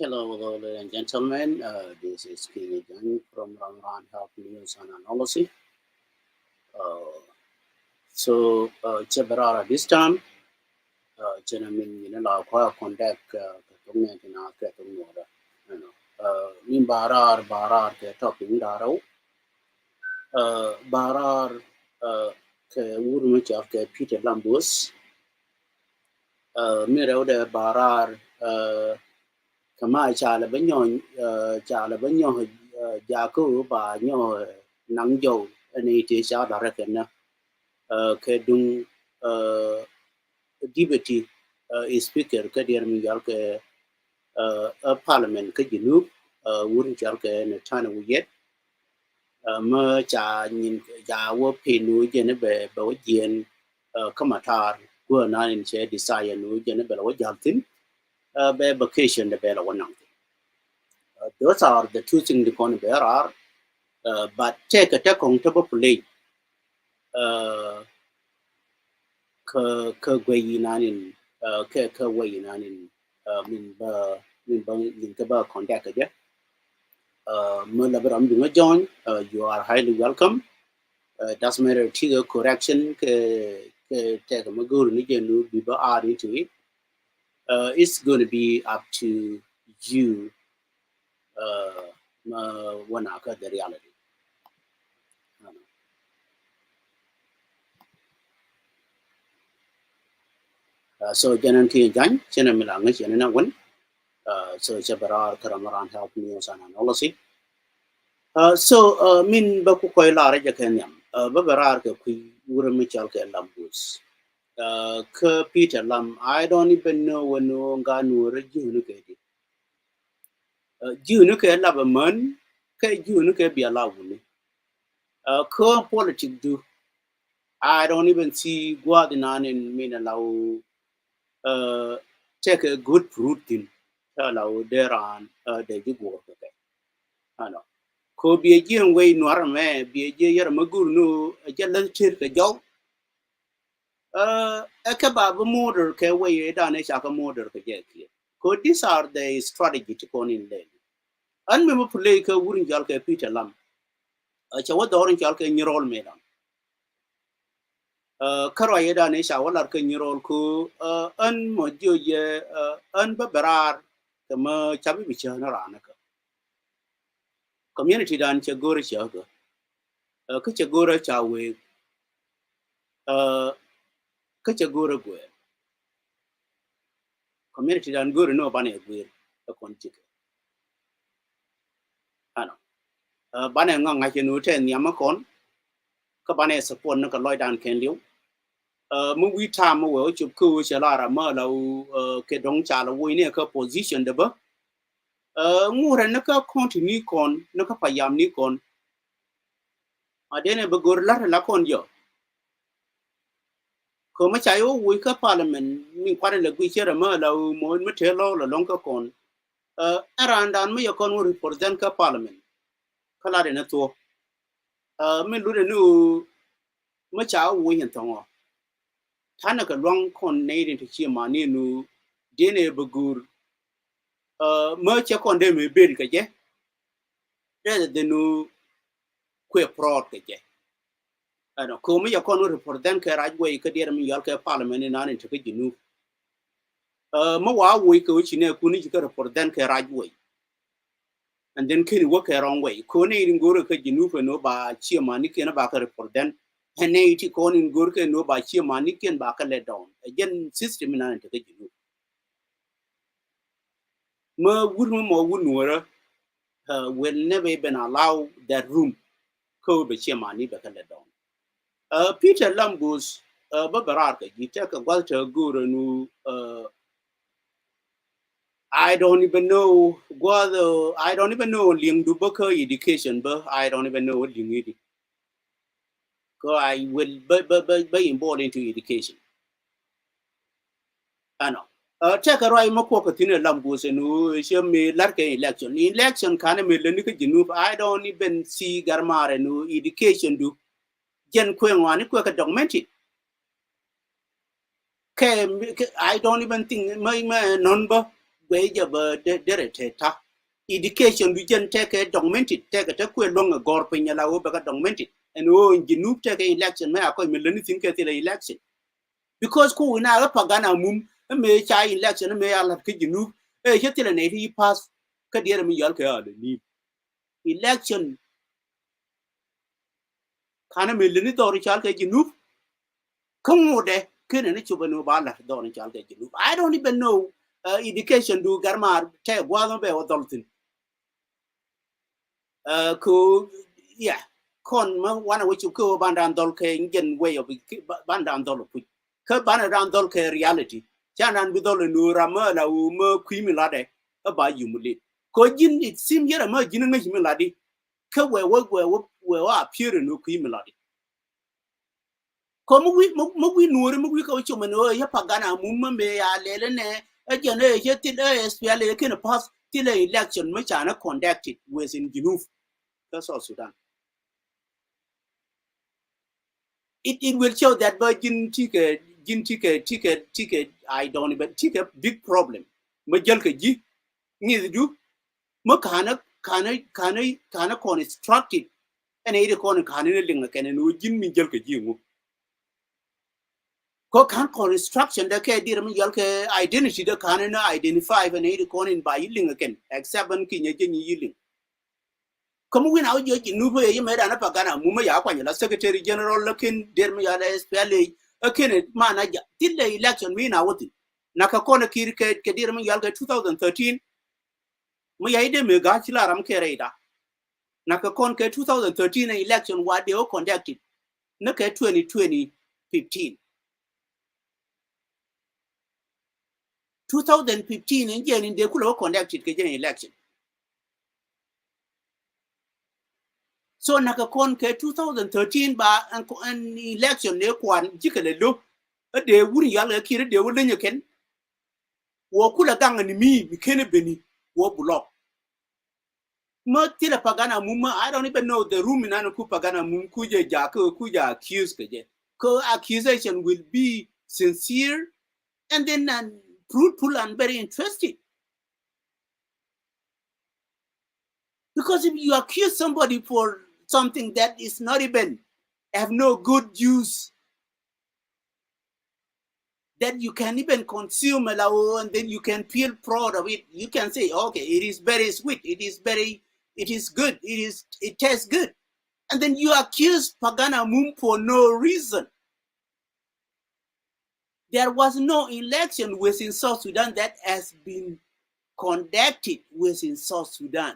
Hello, ladies and gentlemen. This is King John from Ramaran Health News and Analysis. Uh, Chabarara this time, Chenamin, la kwa contact, Katunga, and Katunga. Min barar, ke talking daro, barar, ke urmuch of ke Peter Lambus, Miro de barar, kama chala banyo jaku ba nyo nang jo ani ti sha da reken na ke dung debate speaker ke der mi yal ke a parliament ke jinu wurun jal ke ne tana Oyet ma cha nyin ja wo pe nu je ne be wo jen kama tar ko na in che desire nu je ne be wo jal tin be vacation de be la wonang. Those are the two things the con bear are, but take a take on top of play, ka way in an ka way in an min ka ba contact again. Mulabram do not join, you are highly welcome. Doesn't matter trigger correction, take a magul nigenu biba add into it. It's going to be up to you, one the reality. So janan ki jan chena milanga chena na wan so jabarar karamaran help news and analysis min ba ku koy la ra jaken yam ba barar ke ku wura mi chal ke lambus ke Peter Lam I don't even know when no ga no re junu ke di junu ke la ba man ke junu ke bi ala wuni ko politics do I don't even see guadinan in mina law take a good fruit in allow there on the Jigo. Ano. Ko be a jin way nor me be a jay magur no a jelly chirk a job. A kebab motor ke way down a shaka motor ke jackie. Ko these are the strategy to con in then. Unmember play ke wouldn't jalke Peter Lam. A chawa orange jalke in your old madam. Karoy down a shower like in your old co unmodio ye unbabarar the mer chabi bichana ranaka. Community dan chagora chaga. Kachagora chawe kachagora gwe. Community dan guru no bane gwe a konchik. Ano. Bane ngang ngache no ten yamakon ka bane support no ka loy dan ken liu. Mu wi tam wo chup ku chalara ma lo ke dong cha lo wi ne ka position de ba. Ngure no ka continue kon no ka payam ni kon. Adene ba gur la kon yo. Ko ma chayo wi ka parliament ni kware le gwi chere ma lo mo me telo lo long ka kon. Arandan me yakon wo represent ka parliament. Kala de na to. Me lu de nu ma cha wo yin tongo. Tana ka long kon ne din to chi ma ni nu dene ba gur ma cha kon de me ber ka je. De nu kwe prod ka je. Ano ko me yakon wo represent ka rajwe ka de mi yal ka parliament ni nan to ka jinu. Ma wa wo ka wo chi ne ku ni ka represent ka rajwe. And then can work a wrong way. Kone in Gurka Jinufa no ba Chiamanic and Baka report then. And 80 con in Gurka no ba Chiamanic and Baka let down. Again, system in an Jinu. Ma wouldn't or wouldn't will never even allow that room ko be Chiamani Baka let down. Peter Lambus, Babaraka, you take a Walter Guru no I don't even know whether I don't even know Ling Dubaka education, but I don't even know what you need. Because I will be involved into education. I know. Check a right Moko Tina Lambus and who show me like election. Election kind of Melanика Junub. I don't even see Garmar and who education do. Jen Quang one, quick a documented. I don't even think my number way of the education we can take a documented take a take long a gorping yellow baga documented and oh in Jinub take a election may I call me think at the election because who in our pagana mum a may chai election may I like Jinub a hitil and 80 pass Kadir me yalka need election kana millenni dori chalka Jinub come more there couldn't it you bala dori chalka Jinub I don't even know education do garmar take one be or dolphin ko yeah con ma wana which you ko bandan dolke ingen way of bandan dol ku ka bandan dolke reality chanan bidol no rama la u ma kwimilade aba yumuli ko jin it sim yera ma jin nga himiladi ka we appear no kwimiladi ko mu wi nuore mu wi ko chuma no ya pagana mumma me ya lele ne ajane je til SPL ken pass til election ma chana conducted within Junuf that's all Sudan. It will show that virgin ticket I don't even take a big problem. Majalka ji neither do Makana kana constructed and a corner canning again and would give me Jelka ji. Ko can construction the K dear Yalka identity the canon identify and a corner by yielding again, except when King yielding. Come when out you Nuba, you made an apagana, Muma Yaquan, Secretary General looking, Dermiala SPLA, a Kenneth manager, till the election mean out. Nakakona Kirke, Kedirman Yalga 2013, Mayade Megachila Ramkereda. Nakakonke 2013 election, what they all conducted. Naka 2015. 2015 in Jan in the Kulo conducted Kajan election. So Nakakonke 2013 ba an election ne kwan jikale do a de wuri yalla kire de wuri nyo ken wo kula ganga ni mi kene beni wo block ma tira pagana mumma I don't even know the room in anu pagana mum kuje ja ko kuja accuse keje ko accusation will be sincere and then fruitful and very interesting. Because if you accuse somebody for something that is not even have no good use that you can even consume and then you can feel proud of it, you can say, okay, it is very sweet, it is good, it tastes good. And then you accuse Pagana Mum for no reason. There was no election within South Sudan that has been conducted within South Sudan.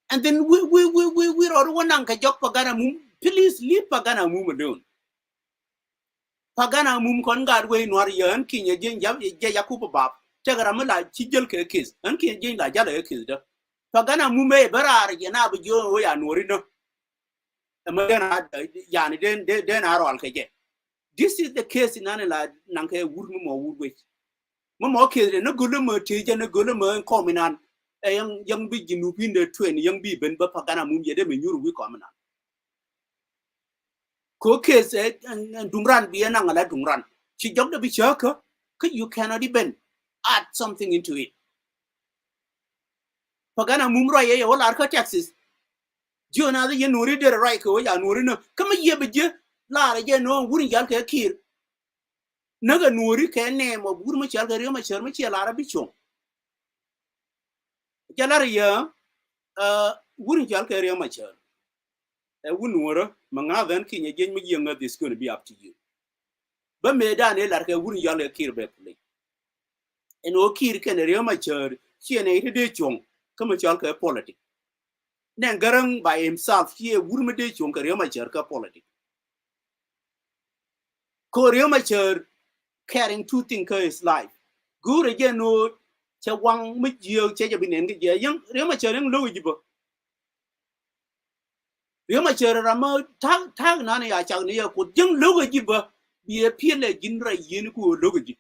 And then we don't want to jok Pagana Mum. Please leave Pagana Mum alone. Pagana Mum kon God way no yan kin ye jin Yakuba Bab. Tagaramala chijel ke kiss. And kin jin la jala kiss. Pagana Mum e berar yana bu jo ya norino. Amagana yani den aro alkeje. This is the case in Anela Nanke Woodmum or Woodwich. Mama kid no good teach and a good coming on a young big Jinupin the twin, young Biben, but Pagana Mum Yedem in Yuru common on. Cookes and Dumran be an angala Dumran. She jumped a bit shirker, you cannot even add something into it. Pagana Mumra, all our taxes. You another you know, read the right away, and Urino, come a year, but you, Lara, you know, wouldn't Yanka kill. Naga Nuri can name of Burmachal, Shermachia, Lara Bichon. Jalaria, wouldn't Yanka Machal. A wound, Mangavan, King again, younger, this going to be up to you. But Medane, like a wooden yellow kill beplay. And O Kir can a real mature, she and 80 day chong, come a chalka politic. Then Garang by himself, he a woman day chong, a real mature politic. Korea mature carrying two things in his life. Good again, no, Chawang, Mujio, Chajabin, and the young Remacher and Louisville. Remacher Ramo, Tag Nani, I shall near could young Louisville be a peer like Jinra Yinku Louisville.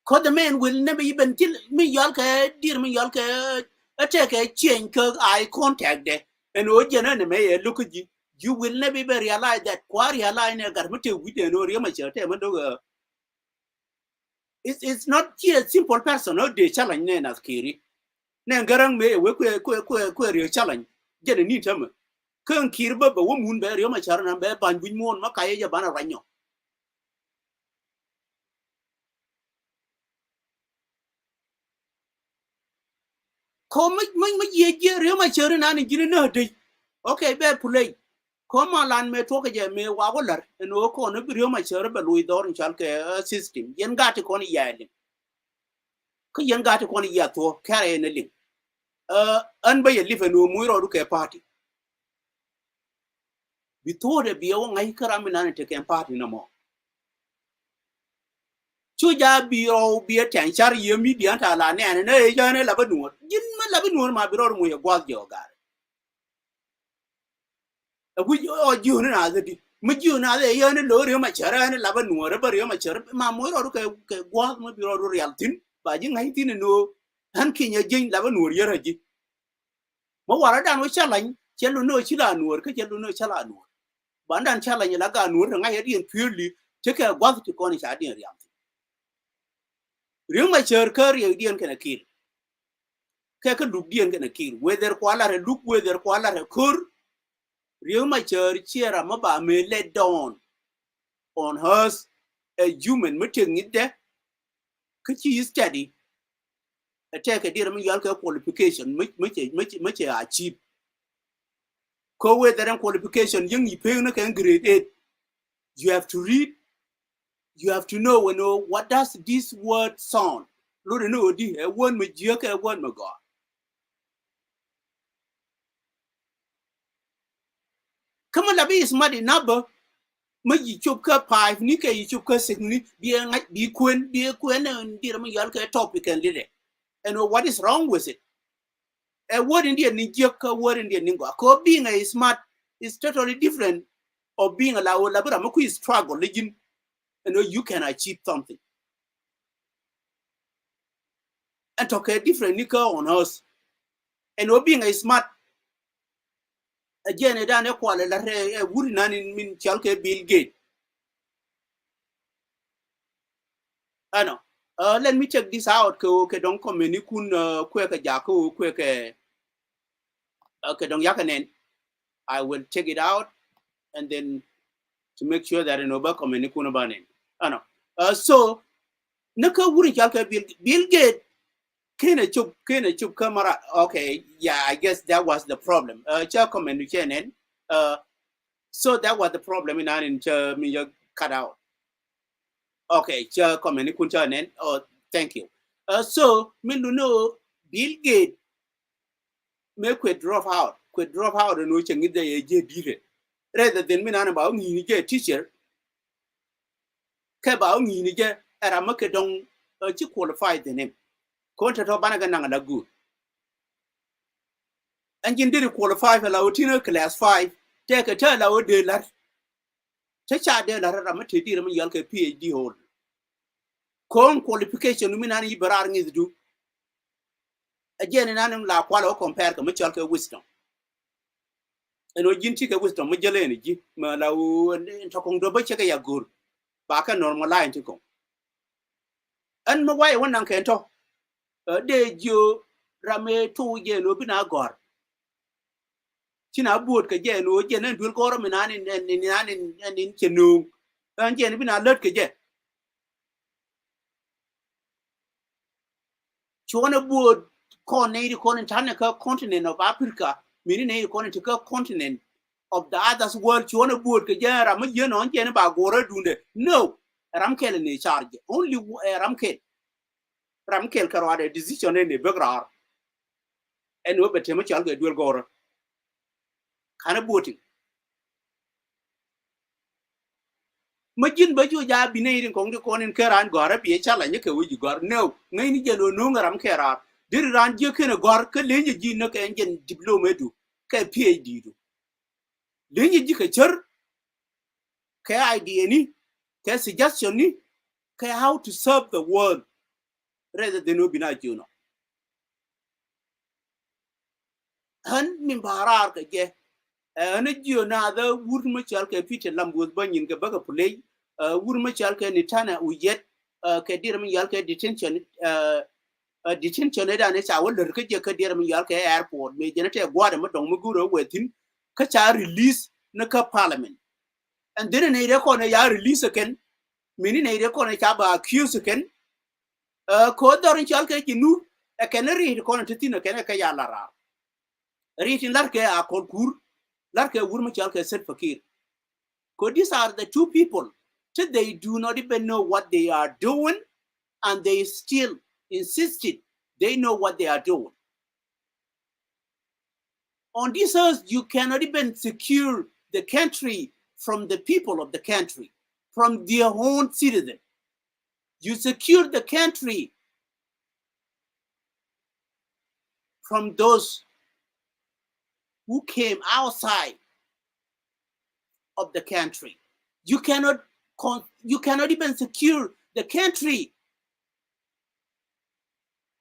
Cause the man will never even tell me Yalka, dear me Yalka, attack a chain kirk eye contact there, and Ojan may look at you. You will never realize that Quarry line a garment with an Oriamacher, it's not a simple person no de challenge ne na kiri ne garang me we kwe rio challenge je ni tama kan kiri ba wo mun be rio ma char na be ban bin mon ma kaye ja bana ranyo ko ma ye rio ma char na ni gini na de okay be play ko ma lan me to ke je me wa go lar no ko no rio ma char be lui dor chal ke system yen gati ko ni yali ko yen gati ko ni ya to kare ne lin an ba ye live no mu ro ke party bitore biyo ngai karami nan te ken party na mo chuja biyo biyo tan char ye media ta la ne ne e jane la banu jin ma la banu ma biro mu ye gwaz jo gar a gu o ju na da di mu ju na da ye ne lo re ma chara ne la banu re ba re ma chara ma mo ro ke gwaz ma biro ro real tin ba jin ngai tin no han ki nya jin la banu ye ra ji mo wara dan wo chalan chelu no chila nuor ke chelu no chala nuor bandan chalan la ga nuor ngai ye din purely te ke gwaz ti ko ni cha din real ring ma cher kar ye dien kana kir ka duk dien kana kir whether kwala re look whether kwala re kur ring ma cher chera ma ba me let down on her a human meeting it there ka chi study a take a dear me yal ka qualification much achieve ko whether an qualification yung yi pe na kan grade 8 you have to read you have to know what does this word sound lo no di e won me je ka won me go come on la be smart enough ma yi chụp ka 5 ni ke yi chụp ka 6 ni bi kwen ndi ma yal ka topic and did it and what is wrong with it a word in the ni ka word in the ni go ko being a smart is totally different of being a la bra ma ku struggle legin and you can achieve something and talk a different nika on us and being a smart again e dan e kwale la re e wuri nan min chal ke Bill Gates I know. Let me check this out. Ke don komeni kun kwe ke jako kwe ke don yakanen. I will check it out and then to make sure that no ba komeni kun banen. I know. So naka wuri jalka Bill Gates kene chup kamera. Okay, yeah, I guess that was the problem. Cha komeni chenen. So that was the problem in an me cut out. Okay, cha komeni kun chanen. Oh, thank you. So me know Bill Gates me drop out no chengi de je dire rather than me na ba ngi ni je teacher ke ba ngi ni je era ma ke don chi qualified the name ko ta to bana ga nanga da good and did qualify for la class 5 take a tell la de la ta cha de la ra ma te dire ma yal ke PhD hold ko qualification mi na ni barar ngi du again na nam la kwala compare ka ma chal ke wisdom eno jinti ka wisdom ma jele ni ji ma la to kong do ba che ka ya gur ba ka normal line ti ko an ma wai wannan ka to de jo rame tu je no bina gor tina buot ka je no je nan dul ko mi nan ni chenu an je ni bina let ka je chona buot ko ne ri ko ne tan ka continent of Africa mi ne ko ne ka continent of the others world chona buot ka je ram je no je ne ba gora dunde no ram kele ne charge only ram kel karwade decision ne begrar en wo bete ma chal ga duel gora kana buoti majin ba ju ja binay kong de konin keran gora bi chala nye ke wuji gor no ngai ni jelo no ngaram kera dir ran je ke ne gor ke lenye ji no ke engen diploma du ke PhD du lenye ji ke cher ke idea ni ke suggestion ni ke how to serve the world rather than no bina juno han min barar ke je ana jio na da wur ma chal ke Peter Lambos banyin ke baga play wur ma chal ke ni tana Oyet ke dir mi yal ke detention detention da ne cha wala ke je ke dir mi yal ke airport me je ne te gwada ma dong mu guro wetin ka cha release na ka parliament and then ne re ko ne ya release ken mini ne re ko ne cha ba accuse ken ko dorin chal ke kinu e ken ri ko ne tino ken ka ya lara ri tin lar ke a kol kur lar ke wur mi chal ke set fakir ko these are the two people that they do not even know what they are doing and they still insisted they know what they are doing. On this earth, you cannot even secure the country from the people of the country, from their own citizens. You secure the country from those who came outside of the country. You cannot even secure the country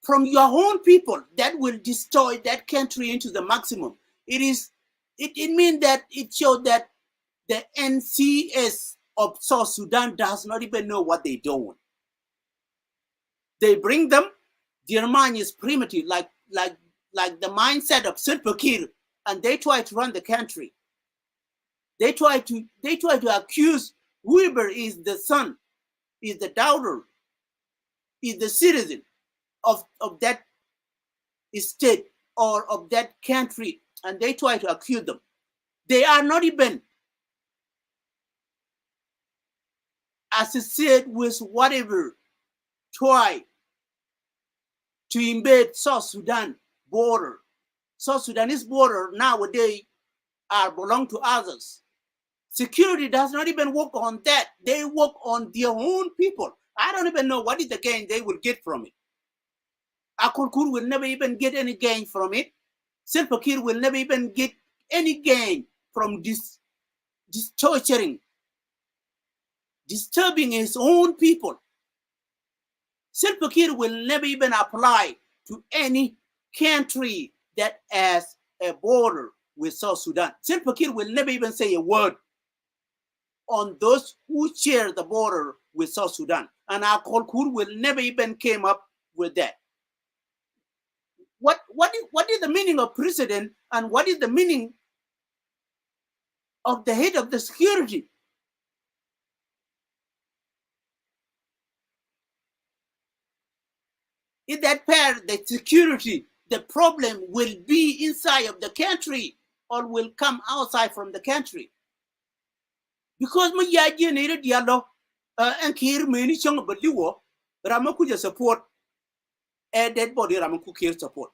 from your own people that will destroy that country into the maximum. It means that it showed that the NCS of South Sudan does not even know what they're doing. They bring them, their mind is primitive, like the mindset of Salva Kiir, and they try to run the country. They try to accuse whoever is the son, is the daughter, is the citizen of that state or of that country, and they try to accuse them. They are not even associated with whatever try to invade South Sudan border. South Sudanese border nowadays belong to others. Security does not even work on that. They work on their own people. I don't even know what is the gain they will get from it. Akolkur will never even get any gain from it. Salva Kiir will never even get any gain from this torturing, disturbing his own people. Salva Kiir will never even apply to any country that has a border with South Sudan. Salva Kiir will never even say a word on those who share the border with South Sudan. And our Kolkur will never even came up with that. What is the meaning of president and what is the meaning of the head of the security? Is that part the security, the problem will be inside of the country or will come outside from the country? Because my yaji needed dialogue and Kiir many chung but you Ramakuja support a dead body Ramaku Kiir support.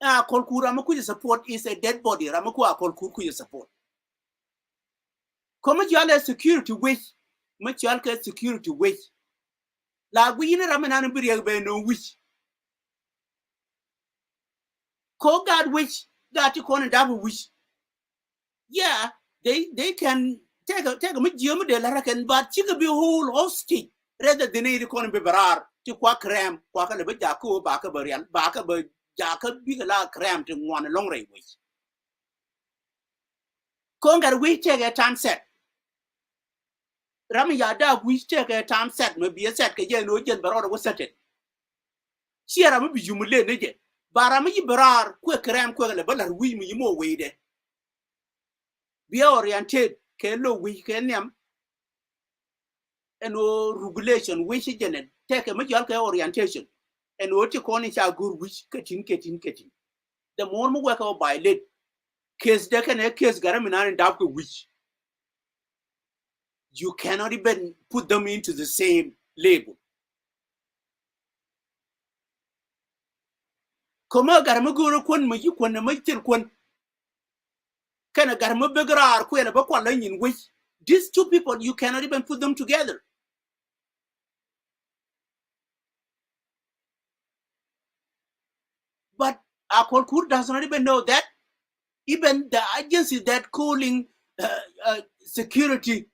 Kolku Ramakuja support is a dead body Ramaku Kolku support. Come yale security wish, much yalka security wish. La we in Ramanan Biriag no wish. Call God wish, that you call double wish. Yeah, they can take a medium de la reckon, but she could be whole hostage rather than a corner bebarar to quack cram, quack a bit jaco, bacabarian, bacaba, jacob, big la cram to one a long range. Conga we take a time set. Ramiyada we take a time set, maybe a set, again, no gen, but was set it. She are a maybe you mullet, nigga. Barami berar, quick cram, quick a bullet, we me more way there. Be oriented, kello we can yam. And regulation which is take a major orientation and what you call it a good which catching. The more we work out by late case they can a case garaminan and dark which you cannot even put them into the same label. Koma garamaguru kun maji kun major kun can a garamabegra queen a bakwa in which these two people you cannot even put them together. But Akolkur does not even know that. Even the agency that calling security,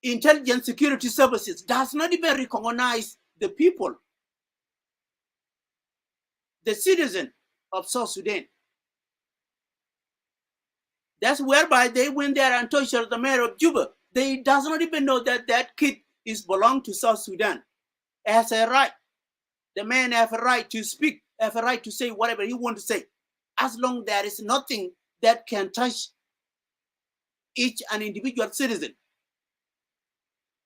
intelligence security services does not even recognize the people, the citizen of South Sudan. That's whereby they went there and tortured the mayor of Juba. They does not even know that that kid is belong to South Sudan has a right. The man have a right to speak, have a right to say whatever he want to say, as long there is nothing that can touch each an individual citizen.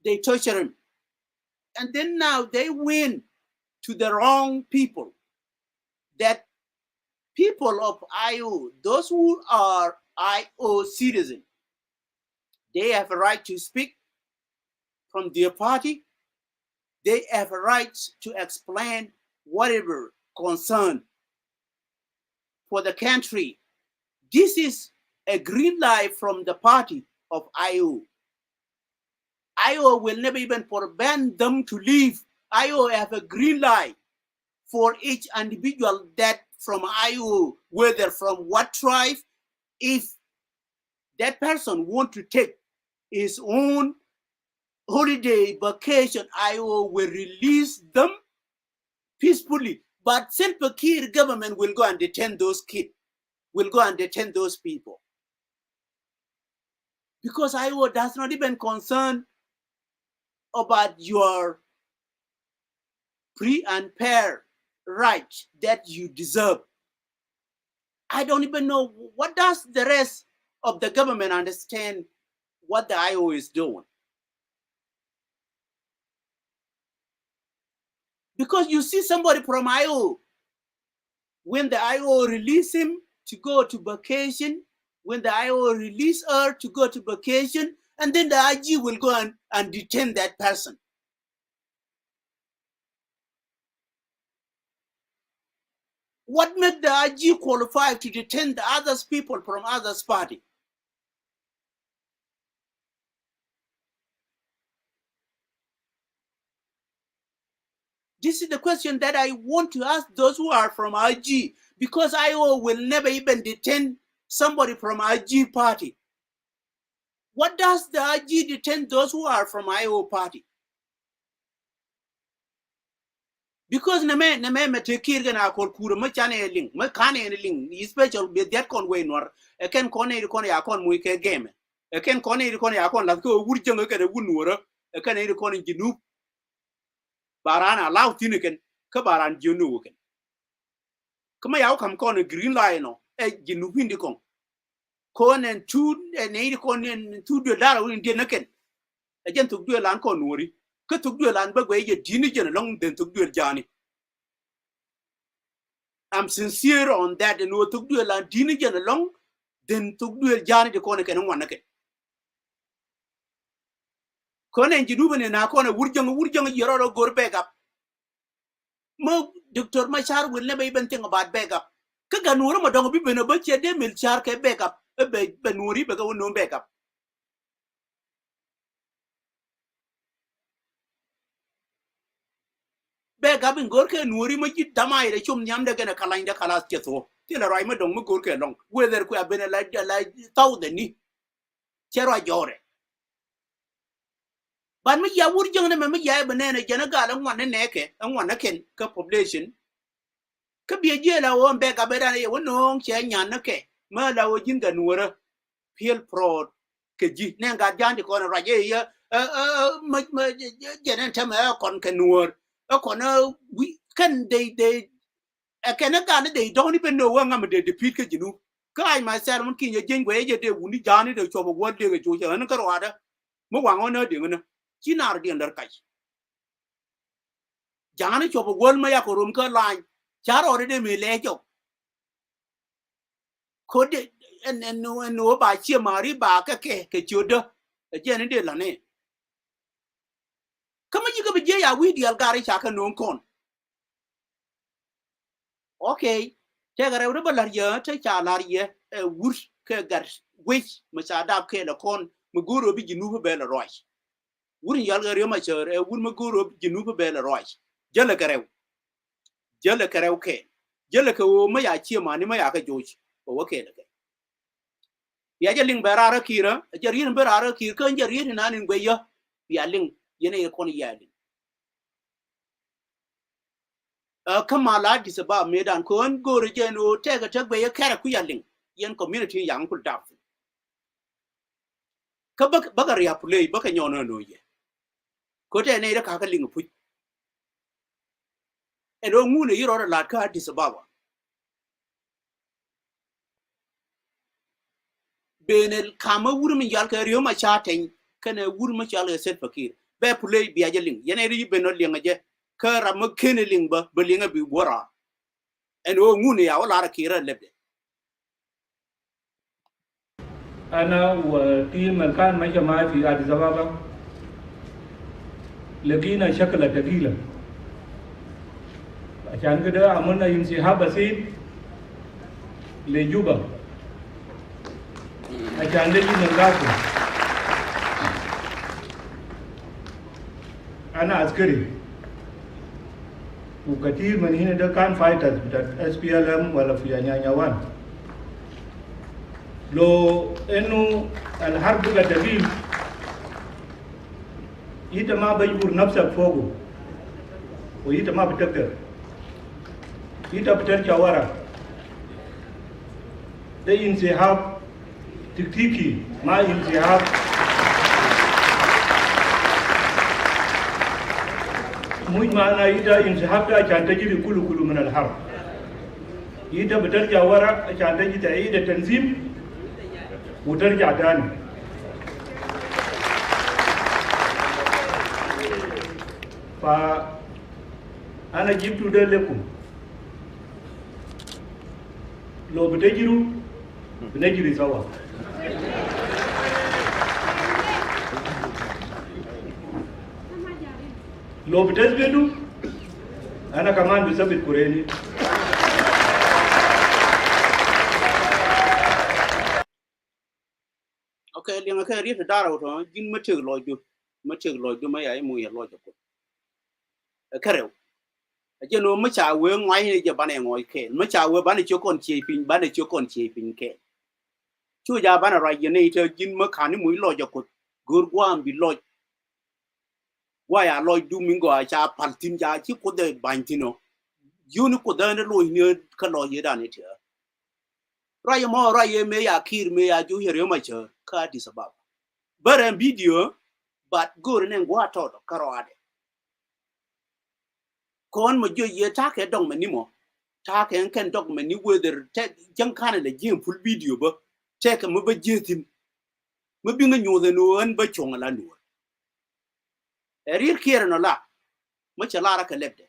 They torture him. And then now they win to the wrong people. That people of IO, those who are IO citizens, they have a right to speak from their party. They have a right to explain whatever concern for the country. This is a green light from the party of IO. IO will never even prevent them to leave. IO have a green light for each individual that from IO, whether from what tribe, if that person want to take his own holiday vacation, IO will release them peacefully. But Salva Kiir government will go and detain those kids, will go and detain those people. Because IO does not even concern about your free and fair right that you deserve. I don't even know what does the rest of the government understand what the IO is doing. Because you see somebody from IO, when the IO release him to go to vacation, when the IO release her to go to vacation, and then the IG will go and detain that person. What made the IG qualify to detain the other people from others party? This is the question that I want to ask those who are from IG, because IO will never even detain somebody from IG party. What does the IG detain those who are from IO party? Because na me tekir gana kol kura me chane ling me kane ling special be that kon we nor e ken kone kon ya kon mu ke game e ken kone kon ya kon la ko wurjeng ke de wunura e ken e kon jinu barana law tiniken ke baran jinu ken kuma yaw kam kon green line no e jinu hindi kon konen tu ne kon tu de dara win de naken e jen tu de lan kon nori ke tu de lan ba gwe ye dini jen long den tu de jani. I'm sincere on that, and we took duel and dini jan along, then took duel jani the corner can one again. Kone and Jinuban and Akona Wurjang Yoro go back up. Mo Dr. Machar will never even think about back up. Kaganura don't be ben a butcher, they will chark a back up, a benuri, but no back up. Back up in Gorka and Nuri Maji Damai, the Chum Yamda gonna Kalinda Kalas Cheto, till a rhyme don't Gorka along, whether could have been a like 1,000 Chera Jore. But me ya wurjang na me ya banana jana gala ngwana neke ngwana ken ka population ka bi je la won be ka beda ye wono che nyana ke ma la wo jinga nuora peel prod ke ji ne ga jandi ko na raje ya ma jana tama kon ka nuor kon we can they can ga they don't even know what ngam de defeat ke jinu ka ai myself mun kin ye jengwe ye de wuni jani de chobo won de jo che na ka wada mo wango na de ngana chinar di under kai jani chobo wol ma ya ko rum ka line char already me lejo ko de en no ba chi mari ba ka ke chodo je ne de la ne kama ji ka be je ya wi di algari cha ka non kon okay te ga rew ba lar ye te cha lar ye wur ke gar wich ma cha dab ke la kon mu goro bi jinu be la roy wur yal ga re ma cher wur ma goro bi jinu be la roy jele ka rew ke jele ka wo ma ya chi ma ni ma ya ka joji o ke la ya ling berara kira jarin berara kira kan jarin nanin gweya ya ling yene kon yali kamala disaba medan kon goro jeno tega tagbe ya kara ku yaling yen community yang ku daf ka bagar ya play baka nyono no ye ko te ne da ka ka linga pu e do ngune yiro da lat ka Addis Ababa benel kama wuri min yal ka riyo ma chaten kana wuri ma chal set fakir be pulei biya jeling yene ri be no linga je ka ram kene ling ba linga bi wora en o ngune ya wala ra kira lebde أنا وتيم كان ماشي معي في أديس أبابا لقينا شكل ثقيلة عشان كده عملنا انسحاب بسيط لجوبا عشان نجي نلقاكم. أنا عسكري وكثير من هنا ده كان فايترز بتاع SPLM ولا في نيانيوان. لو إنه الحرب بقى دقيق إنت ما بيجبر نفسك فوقه وإنت ما بتقدر إنت بترجع ورا. ده انسحاب تكتيكي ما انسحاب مش معنى إذا انسحبت عشان تجري كل من الحرب. إذا بترجع ورا عشان تجي تعيد التنظيم وترجع تاني. فأنا جبت ده لكم. لو بتجروا بنجري سوا. لو بتثبتوا أنا كمان بثبت كوريني. okay linga ka ri ta daro to jin ma tek loju ma ya mu ya loju ko karew je no ma cha we ngwai ni je bane ngoi ke ma cha we bane chokon chi pin ke chu ja bane ra ye ne te jin ma kan ni mu loju ko gur gwam bi loj wa ya loj du mingo a cha paltin ja chi ko de bantino yuni ko da ne lo ni ka lo ye da ne te ra ye me ya kir me ya ju here ma cha ka Addis Ababa bare video but gur ne ngwa to karo ade kon mo jo ye ta ke dong mani mo ta ke ken dong mani whether te jang kana le jim full video ba te ke mo ba jetin mo bi nga nyu de no an ba chong la no rir kier no la mo cha la ra ke lebde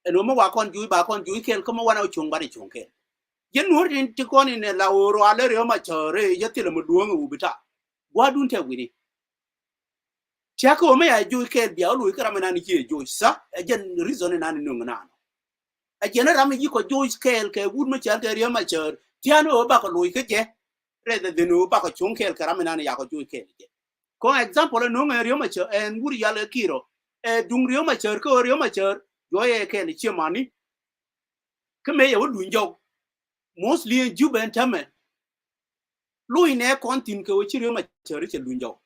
eno mo wa kon ju kel ko mo wana chong ba de chong ke yen nur din ti kon ne la oro ale re ma chore ye tile mo duong u bita gwa dun te wiri chako me ya ju kel bia lu kra mena ni ke ju sa jen reason na ni no na a jena ram yi ko George Kel ke wud ma chal ke riya ma char tiano ba ko loy ke je re de no ba ko chung kel karam na ya ko George Kel je ko example no ngi riya ma char en wud ya le kiro e dung riya ma char ko riya ma char yo ye ke ni chemani ke me ye wud njo mostly juben tame loy ne kontin ke wo chi riya ma char che lunjo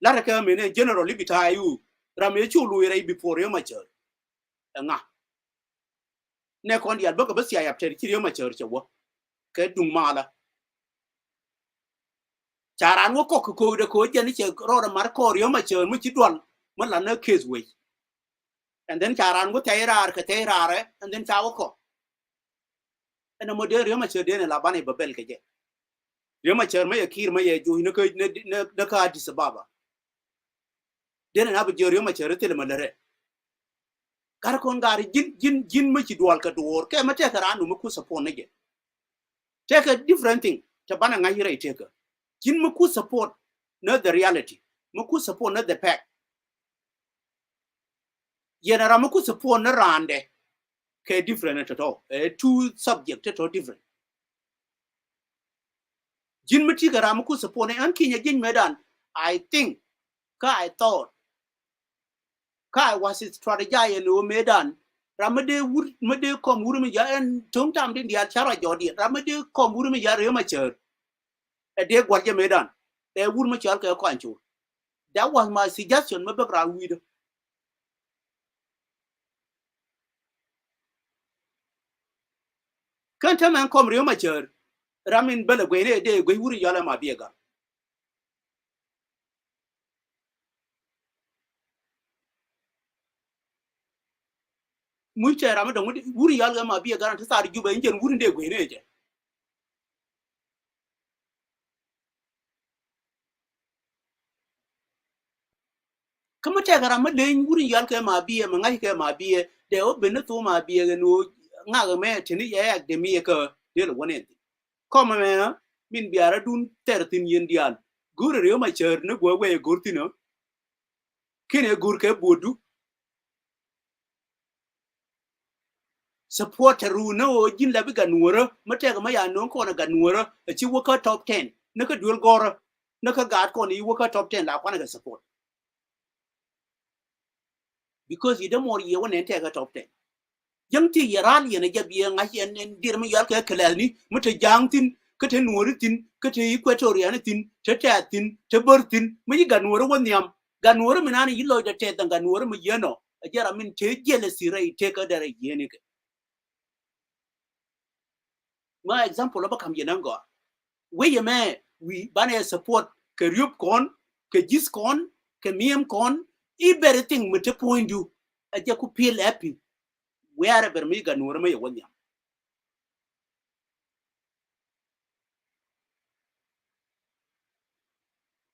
la re ka me ne general libita yu ram ye chu loy re before riya ma char nga ne kon ya ba ko ba sia ya ter chi riya ma char che wo ke dung mala charan wo ko de ko jeni che ro mar ko yo ma che mu chi don man la na case we and then charan wo tayrar ke tayrare and then chawo ko ena mo de yo ma che de ne la bane babel ke je yo ma che ma ye kir ma ye ju ne ko ne ka Addis Ababa de ne na bu yo ma che re tele ma lere kar kon gar jin ma chi dual ka duor ke ma te karan mu ku support ne je take a different thing to bana ngai re take jin mu ku support not the reality mu ku support not the fact yenara mu ku support na rande ke different at all two subject at all different jin mu ti gara mu ku support ne an kinya jin medan I think I thought I was strategy no medan ramade wur mede kom wur mi ya en tong tam din dia chara jodi ramade kom wur mi ya re ma cher e de gwarje medan e wur mi chal ke ko anchu that was my suggestion me bakra wido kan ta man kom re ma cher ramin bele gwe ne de gwe wur ya la ma biega mu che ra ma dong wuri yal ga ma bi ga ta sa ju ba injen wuri de gwe ne je kama te ga ma le wuri yal ka ma bi ma ngai ka ma bi de o be ne to ma bi ga no nga ga me tini ya de mi ka de lo wone koma me min biara dun tertin yen dial gure re ma cher ne go we gurtino kine gur ke bodu supporter ru no jin la bi ganworo mate ga ma ya non ko na ganworo e chi wo ka top 10 ne ka duel goro ne ka gad ko ni wo ka top 10 la kwa na ga support because you don't more ye won ente ga top 10 yang ti yaran ye ne jabi nga yen en dir ma yar ka kala ni mate jangtin ka te nuori tin ka te equatorial tin te tatin te bortin ma yi ganworo won yam ganworo minani yilo da te dan ganworo mu yeno ajara min te jele sirai te ka dare yene ma example ba kam yenango we ye me we bana support ke ryup kon ke jis kon ke miem kon everything mete point du aje ku feel happy we are ber mi ga nur me wonya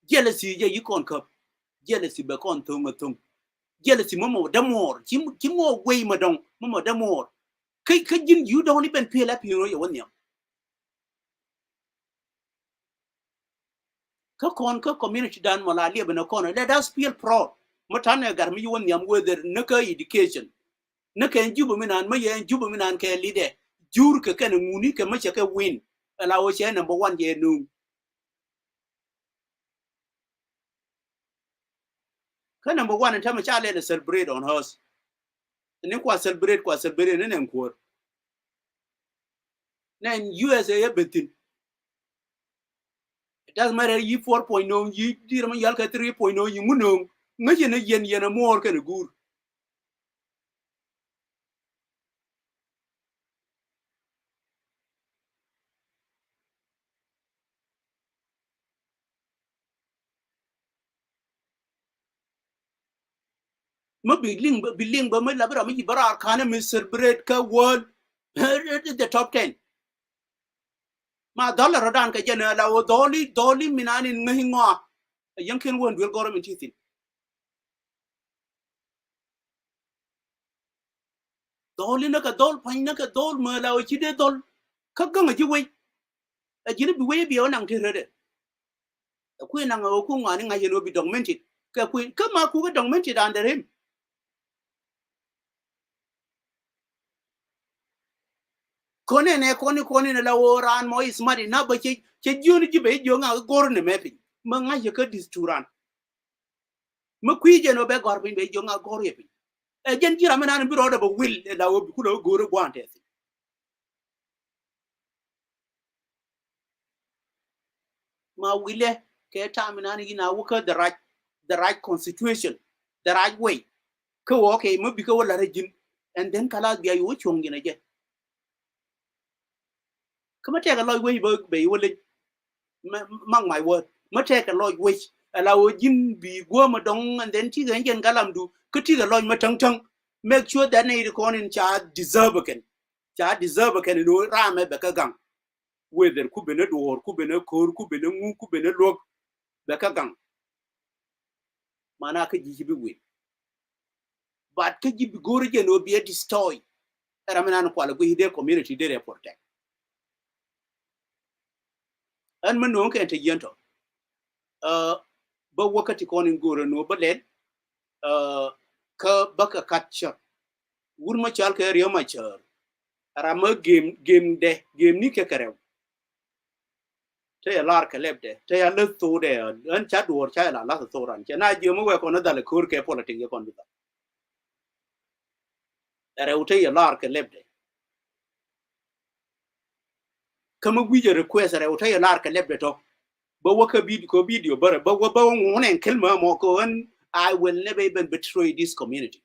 jealousy je yikon ko jealousy be kon tung jealousy mo da more kim mo we madong mo da more ke jin you don't even feel happy no ye wonya ka kon ka community dan mo la liebe no kon let us feel proud matane gar mi wonya whether no ka education na ken jubu minan ma yen jubu minan ke lide jur ke ken nguni ke ma ke win ala o che number 1 ye nu ka number 1 ta ma cha le celebrate on us ne kwa celebrate ne nen ko nen USA ye betin it doesn't matter yi 4.0 yi dir ma yal ka 3.0 yi muno ngaje ne yen more ke gur ma biling ba ma labra mi bara kana mi celebrate ka world the top 10 ma dollar rodan ka jena la o doli minani ngahinga yankin won wel goro min titin doli na ka dol pan na ka dol ma la o chide dol ka ganga ji we a jini bi we bi o nang tere ku na ngo ku ngani nga yeno bi documented ka ku ka ma ku ga documented under him kone ne la o ran mo is mari na ba che juni ji be jo nga goro ne mepi ma nga ye ka disturan ma ku je no be gor bin be jo nga goro ye e jen jira ma nan bi ro da ba will la o bi ku do goro gwante ma wile ke ta minani ina wuka the right constitution the right way ko okay mo bi ko wala rejin and then kala biya yo chongi na je kama take a lot way be wala mang my word mo take a lot way ala o jin bi go ma dong and then ti ga ngen galam du ko ti ga lot ma tang tang make sure that ne ko nin cha deserve ken no rame be ka gang whether ku be ne do ku be ne kor ku be ne ngu ku be ne lok be ka gang mana ka ji bi we but ka ji bi gori je no be destroy ramana no kwala go hide community de report an man no ka ente yento ba wakati ko nin goro no ba led ka baka katcha wurma chal ka riyo ma char rama game ni ke karew te ya lar ka lebde te ya le to de an cha dur cha la to ran cha na je mo we ko na dale kur ke politic ye kon da rew te ya lar ka lebde kama gwije request rew te ya lar ka lebde to ba waka video bara ba wonen kelma mo ko an I will never even betray this community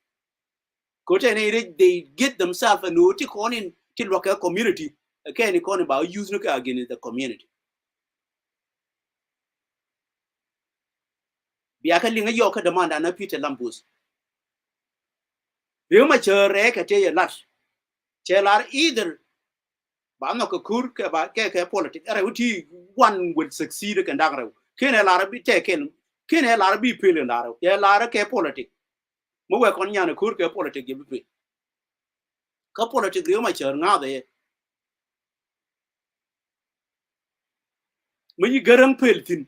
ko te ne they get themselves a no ti konin ti local community again ko ba use no ka against the community biya ka linga yo ka demanda na Peter Lambus Rio ma chere ka te lat chelar either ba no ko kur ke ba ke politics are uti one would succeed kan dagre ken la bi te ken la bi pele la ya la ke politics mo we kon nyana kur ke politics ge bi ka politics Rio ma chere nga de mo yi garang peltin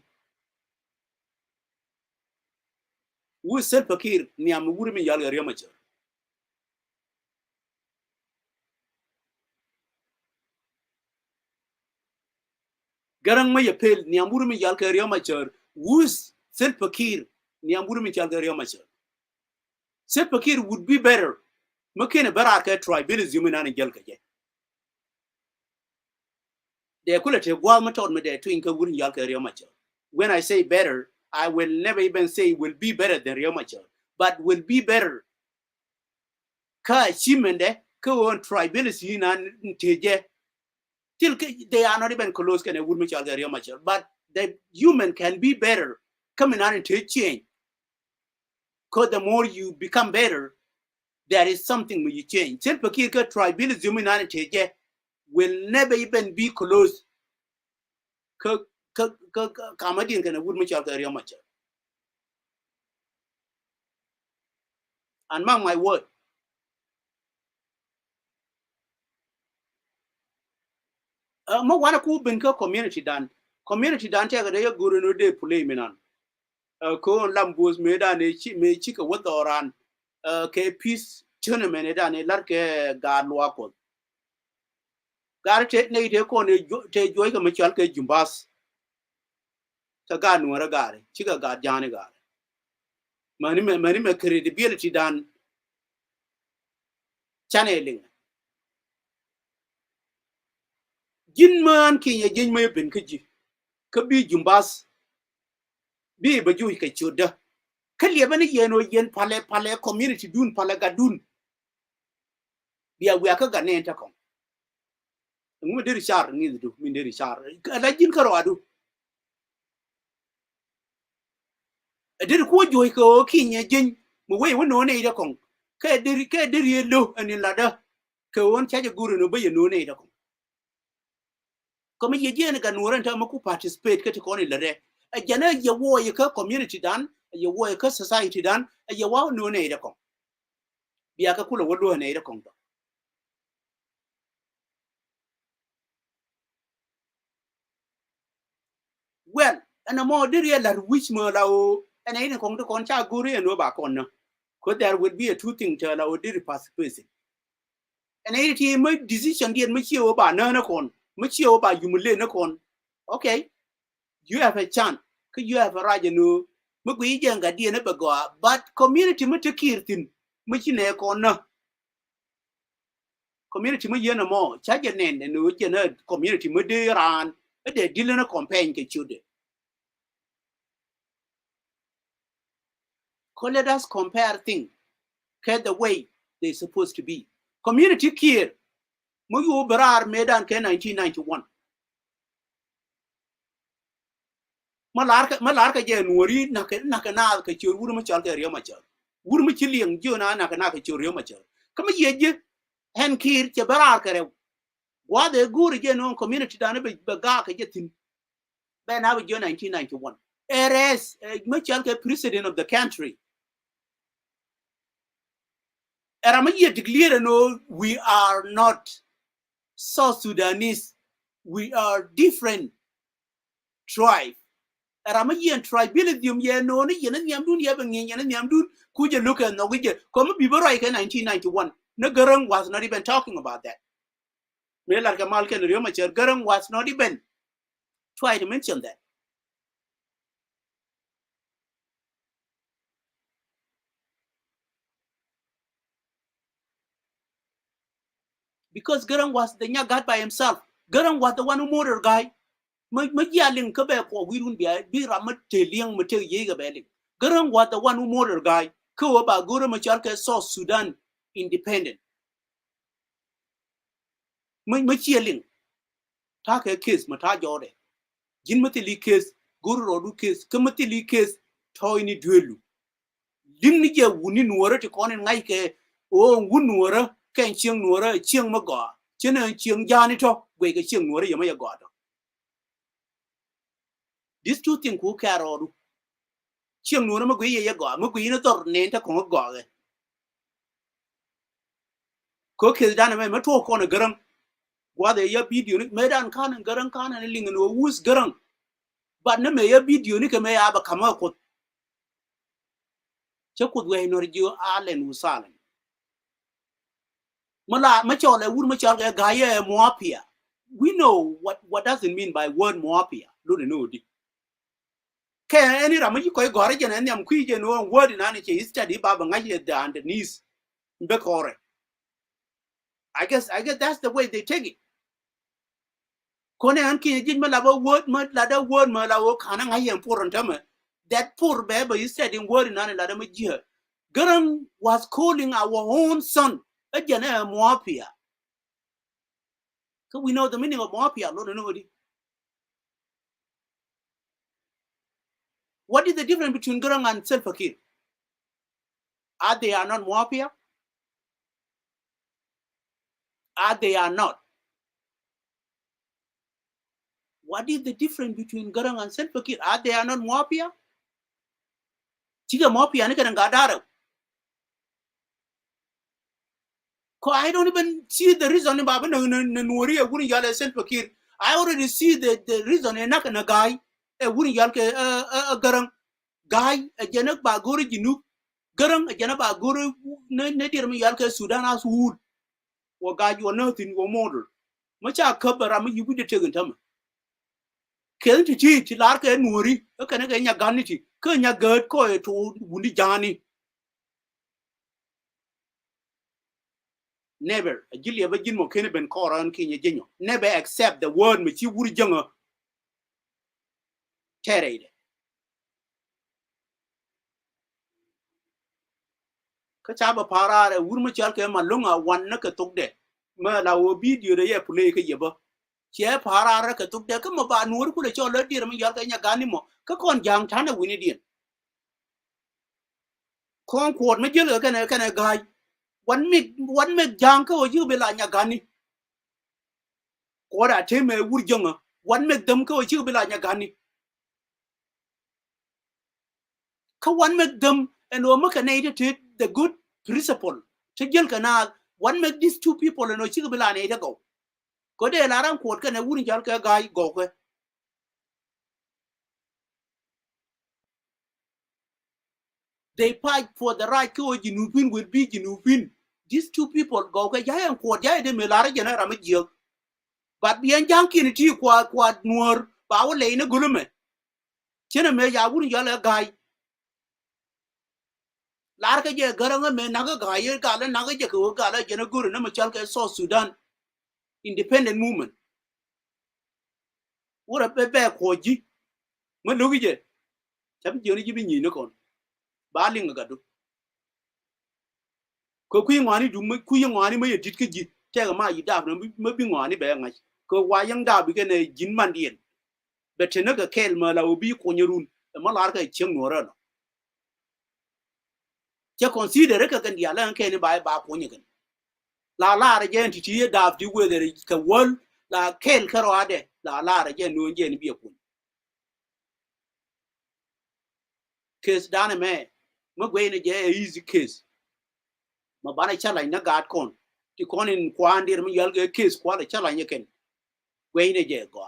wu sel pakir ni am wuri mi yal Rio ma chere garang ma ye pel ni am wuri mi yal ke Rio ma chere wu sel pakir ni am wuri mi yal ke Rio ma chere sel pakir would be better makene baraka tribalism na ngel ke de kula te gwa matod me de twin ka wurin yal ka Rio Macho. When I say better, I will never even say will be better than Rio Macho, but will be better. Ka chimende ka on tribalism na teje till they are not even close can would Michel Rio Macho, but the human can be better coming on into change. Because the more you become better, there is something when you change. Till pakika tribalism na teje will never even be close. Kamadin kana would Michel Rio Macho. And mark my word, mo wana ku bin ka community dan te ga de guru no de play minan ko lambos me da ne chi ka wadoran ke peace tournament da ne lar ke ga lwa ko gar te ne te ko ne te joy ka machal ke jumbas ta ga no ra gare chi ga jani gare mani me credibility dan channeling jin man ki ye jin me bin ka ji ka bi jumbas bi ba ju ka choda kaliya bani yeno yen pale community dun pale gadun biya we aka gane ta kon ngu diri char ni du min diri char ala jin karo adu diri ko joy ko kinya jin mu we wono ne da kon ka diri lo ani lada ko won chaje guru no baye no ne da kon ko mi yeje ne kan woran ta maku participate ka ko ne lade a jana ya wo ya ka community dan ya wo ya ka society dan ya wo no ne da kon biya ka kula wodo ne da kon well and more diri la which mo la o and I kon to kon cha guru no ba kon no because there would be a two thing to allow diri participate and I team my decision did much over no con much over you no con okay you have a chance could you have a right no mugwi jenga di na bago but community mutakirtin much ne con no community mu yena mo charge ne no jena community mu de ran de dilena campaign ke chude. Let us compare things the way they're supposed to be. Community care, Muyu Berar Medan ke 1991. Malarka jen wori nakana ka chur wuru machal ke rio machal. Wuru machiliang jona nakana ka chur rio machal. Kama yeje hen kir che berar kare. Wa de guru jen on community dana be baga ka jetin. Ben have 1991. Eres machal ke president of the country. Eramaye declare no, we are not South Sudanese. We are different tribe. Eramaye and tribalism ye no ni yena nyamdun ye bengi yena nyamdun kuje look at no kuje come biboro ike 1991. No Garang was not even talking about that. Me like a malken Riomacher Garang was not even try to mention that. Because Garang was the nyagat by himself. Garang was the one who murdered guy. Majialing Quebec or we wouldn't be ramat liang material yega belly. Garang was the one who murdered guy. Ko about Guru Machalka South Sudan independent. Machialing. Take a case, Matajore. Jinmatili case, Guru Rodu case, Kamatili case, Toyni Duelu. Limnija Wunin were to con and like o wun nuora ken chieng nuora chieng ma go chene chieng jani to we ke chieng nuora yema ya go to these two things ku karo chieng nuora ma go ye ya go ma go ina tor ne ta ko go ge ko ke dana me ma to ko na garan wa de ya video ni me dan kan garan kan ne lingin wo wus garan but na me ya video ni ke me ya ba kama ko che ku we no ji alen usalen mala ma chole wur ma chole ga ye moapia we know what does it mean by word moapia do know di ke any rama ji ko gore je na am ku je no word na ni che study baba ngaje the underneath be kore I guess that's the way they take it kone an ki ji ma la word ma la da word ma la wo kana ngaje important tama that poor baby is studying word na la da ma ji Garang was calling our own son again moapia. So we know the meaning of moapia no no di. What is the difference between Garang and Self-Fakir? Are they are not Moapia? Are they are not? What is the difference between Garang and Self-Fakir? Are they are not Moapia? Chiga Moapia ni kadang gadaro. I don't even see the reason Baba Nuria wouldn't yell Self-Fakir. I already see the reason and not a guy a wouldn't yell a Garang guy a Janak Baguri Jinuk Garang a Janaba Guru Nadir Yalka Sudan as wood or guy you are nothing or model. Much a cover I'm you would take them. Kel ti lar ke nuri ka ne nya ganiti ka nya gad ko to wundi jani never agili ba jin mo ken ben koran ki nya jenyo never accept the word me chi wuri janga terede ka cha ba parare wur mu chal ke malunga wan na ka tukde ma la wo video de ye play ke yeba che parare ka tukde ka ma ba nur ku de cholo dir mi yal ka nya gani mo ka kon jang tane wini din kon kwot me jelo ka ne gai one mig jang ka o yu be la nya gani ko da te me wur janga one mig dam ka o yu be la nya gani ka one make them and we make the good principle to jël kana one make these two people no ci bila ne ta go ko de la ran ko kana wurin jal ka ga go ko they fight for the right ko jinupin will be jinupin these two people go ko ya en ko ya de me la ra jena ram ji but bien jang kin ti kwa nuor ba wo le ne gulume cene me ya wurin jal ga lar ka je garanga me naga ga ye ka la naga je ko ga la jena guru na ma chal ka South Sudan independent movement wura be ko ji ma lugi je cham joni ji bi ni no kon ba linga gadu ko ku ngani du ku ngani ma yedit ke ji te ga ma yi da no ma bi ngani be ngai ko wa yang da bi ke ne jin man dien be te na ga kel ma la obi ko nyerun ma lar ka chen no ra no che consider ka kan dia la ke ne ba ko nyi kan la ra je ti ye da di we de ka wol la kel ka ro ade la ra je no je ni bi ko case dane me ma gwe ne je easy case ma bana chala na gad kon ti konin kwandir mi yalge case kwala chala nyeken weine je go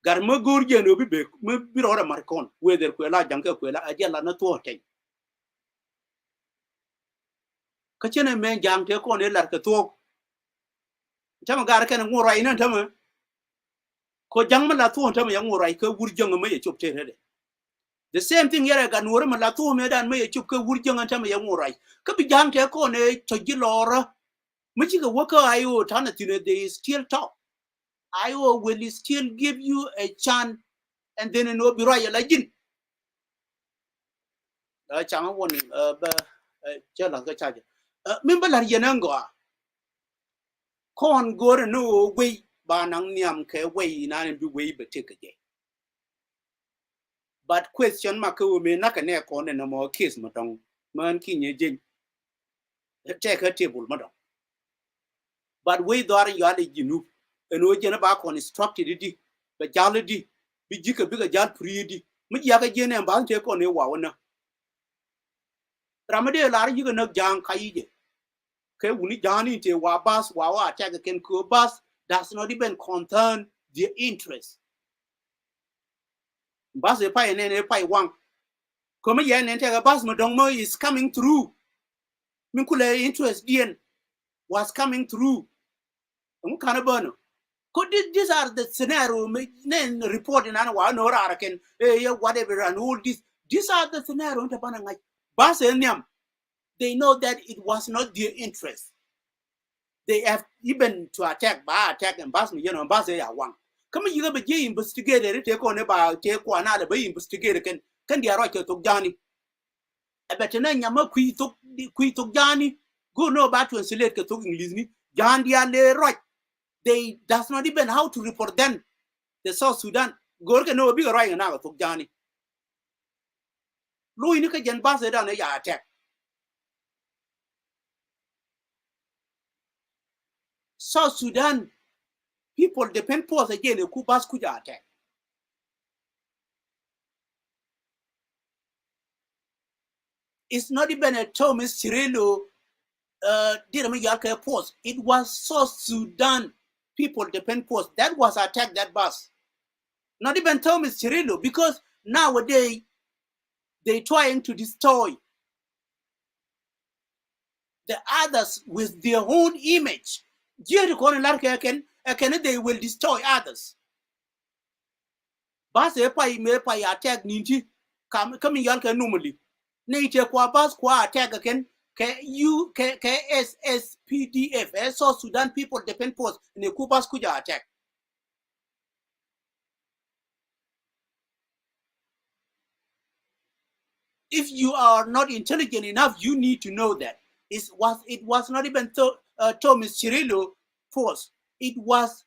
gar ma gur je no bi be ma bi ro mar kon weder ko la janka ko la ajala na to te ka chene men jang te kon e lar ka to tama gar ken ngora ina tama ko jang ma la to tama yang ngora ka gur jang ma ye chop te rede the same thing yere ga nore ma la to me dan ma ye chop ka gur jang tama yang ngora ka bi jang te kon e to ji lora mi chi ga waka ayo tana tine they still talk Iowa will still give you a chance and then no be right like jin chang won ba chala ka chaje min ba lar yenan go kon gore no we ba nang niam ke we na bi we be take je but question ma ko me na ka ne ko ne mo case ma tong man ki nye jin take a table, madam. But we do you are you and we can back on instructed it, but jaladi, be jika bigger jal preedy, Miaka Jen and Ban take on a wawana. Ramade Lar you can knock Jan Kaide. Okay, we need Johnny to Wabas, Wawa attack again, Kubas, does not even concern their interest. Bas a pie and a pie one. Come again and take a bus, Madongo is coming through. Minkule interest Dien was coming through. Kind could these are the scenario then report in one or Arakan, whatever, and all this. These are the scenario. Bas and Yam, they know that it was not their interest. They have even to attack and Bas, Bas one. Come you have a investigator, take on about take one other by investigator can be a right to Johnny. I bet an Yama took Johnny, go no back to insulate the talking Lisney, John the right. They does not even how to report them. The South Sudan, Gorka no bigger right now to Johnny. Louis Nika Jan Bas down a attack. South Sudan people depend pause again a Kubas Kuja attack. It's not even a Thomas Cirillo post. It was South Sudan people depend post that was attacked that bus. Not even Thomas Cirillo, because nowadays they trying to destroy the others with their own image. They will destroy others. Bas epa attack ninti coming yalka normally. Nature kwa bas kwa attack again. SSPDF, South Sudan people depend post in a Kubas Kuja attack. If you are not intelligent enough, you need to know that it was not even Thomas Cirillo force. It was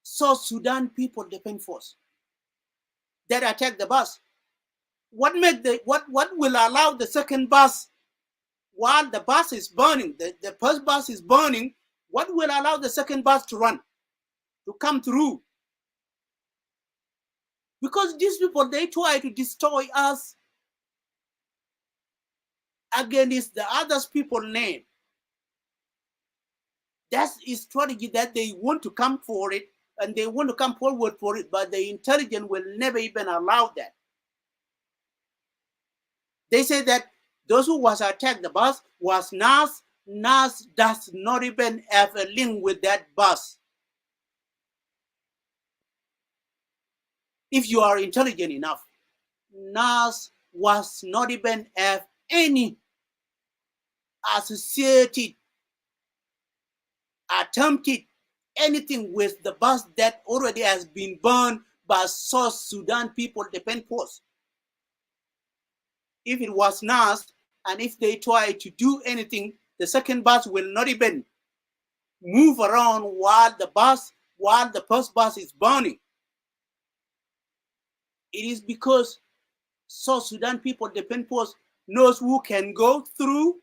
South Sudan people depend force that attacked the bus. What will allow the second bus while the bus is burning, the first bus is burning, what will allow the second bus to run, to come through? Because these people, they try to destroy us against the others people name. That's a strategy that they want to come for it, and they want to come forward for it, but the intelligence will never even allow that. They say that those who was attacked the bus was NAS. NAS does not even have a link with that bus. If you are intelligent enough, NAS was not even have any associated, attempted anything with the bus that already has been burned by South Sudan people depend force. If it was NAS, and if they try to do anything, the second bus will not even move around while the first bus is burning. It is because South Sudan people depend force knows who can go through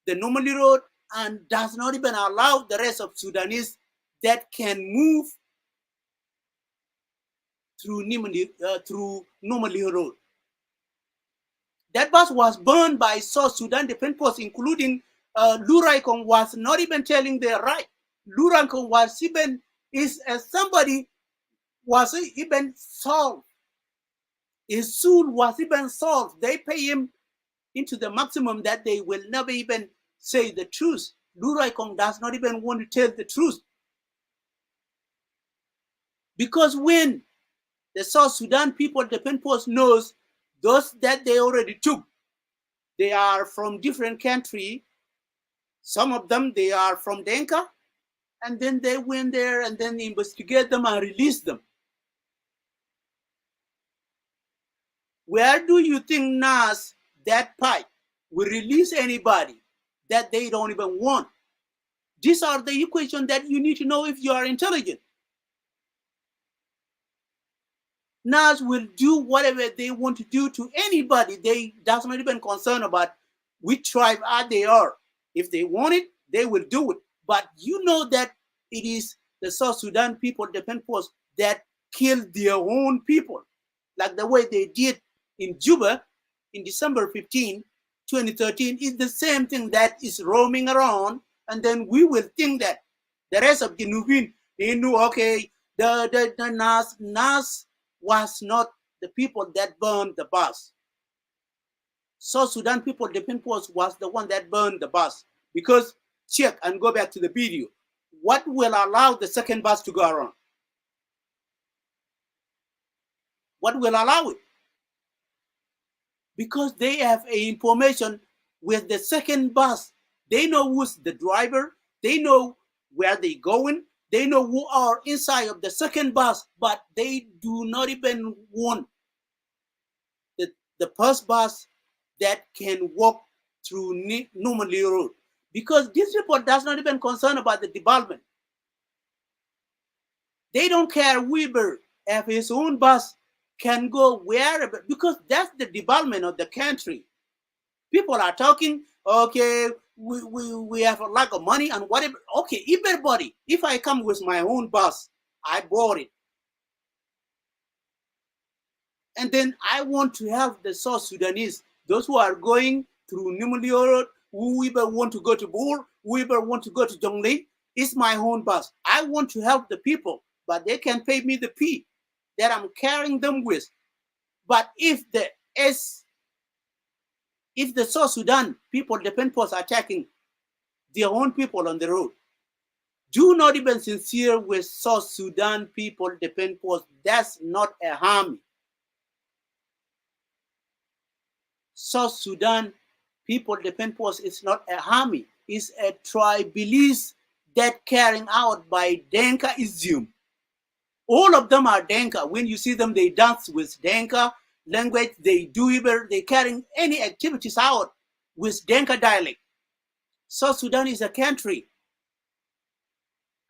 the Normally road and does not even allow the rest of Sudanese that can move through Normally road. That bus was burned by South Sudan defense force, including Luraikong was not even telling their right. Luraikong was even somebody was even solved. His soul was even solved. They pay him into the maximum that they will never even say the truth. Luraikong does not even want to tell the truth. Because when the South Sudan people, the pen post knows those that they already took, they are from different countries. Some of them, they are from Denka, and then they went there and then investigate them and release them. Where do you think NAS, that pipe, will release anybody that they don't even want? These are the equations that you need to know if you are intelligent. NAS will do whatever they want to do to anybody. They does not even concern about which tribe they are. If they want it, they will do it. But you know that it is the South Sudan people, the Penpos, that killed their own people, like the way they did in Juba in December 15, 2013, is the same thing that is roaming around. And then we will think that the rest of the Nubin, they knew, okay, the Nas was not the people that burned the bus. South Sudan people, the Penpos, was the one that burned the bus. Because check and go back to the video. What will allow the second bus to go around? What will allow it? Because they have a information with the second bus. They know who's the driver. They know where they're going. They know who are inside of the second bus, but they do not even want the first bus that can walk through Normally Road. Because this report does not even concern about the development. They don't care Weber if his own bus can go wherever, because that's the development of the country. People are talking, okay, we have a lack of money and whatever. Okay, everybody, if I come with my own bus, I bought it. And then I want to help the South Sudanese, those who are going through Numulio Road, whoever want to go to Bur, whoever want to go to Jonglei, it's my own bus. I want to help the people, but they can pay me the fee that I'm carrying them with. But if the South Sudan people, the Penpos, are attacking their own people on the road, do not even sincere with South Sudan people, the Penpos. That's not a harm. South Sudan people, the Penpos, is not a army. It's a tribalist that carrying out by Denkaism. All of them are Denka. When you see them, they dance with Denka language. They do even, they carrying any activities out with Denka dialect. South Sudan is a country,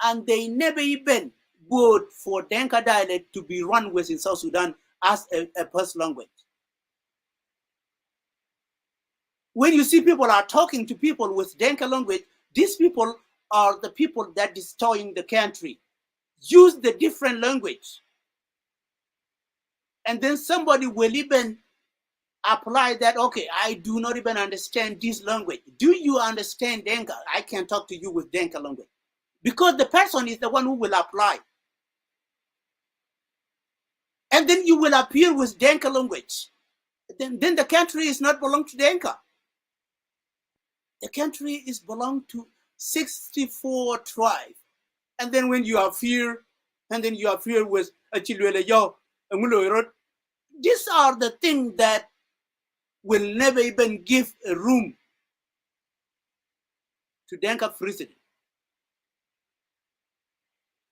and they never even vote for Denka dialect to be run with in South Sudan as a first language. When you see people are talking to people with Denka language, these people are the people that destroying the country. Use the different language. And then somebody will even apply that, okay, I do not even understand this language. Do you understand Denka? I can talk to you with Denka language. Because the person is the one who will apply. And then you will appear with Denka language. Then the country is not belong to Denka. The country is belong to 64 tribes. And then when you appear, and then you appear with Achilwele Yo, these are the things that will never even give a room to Denka president.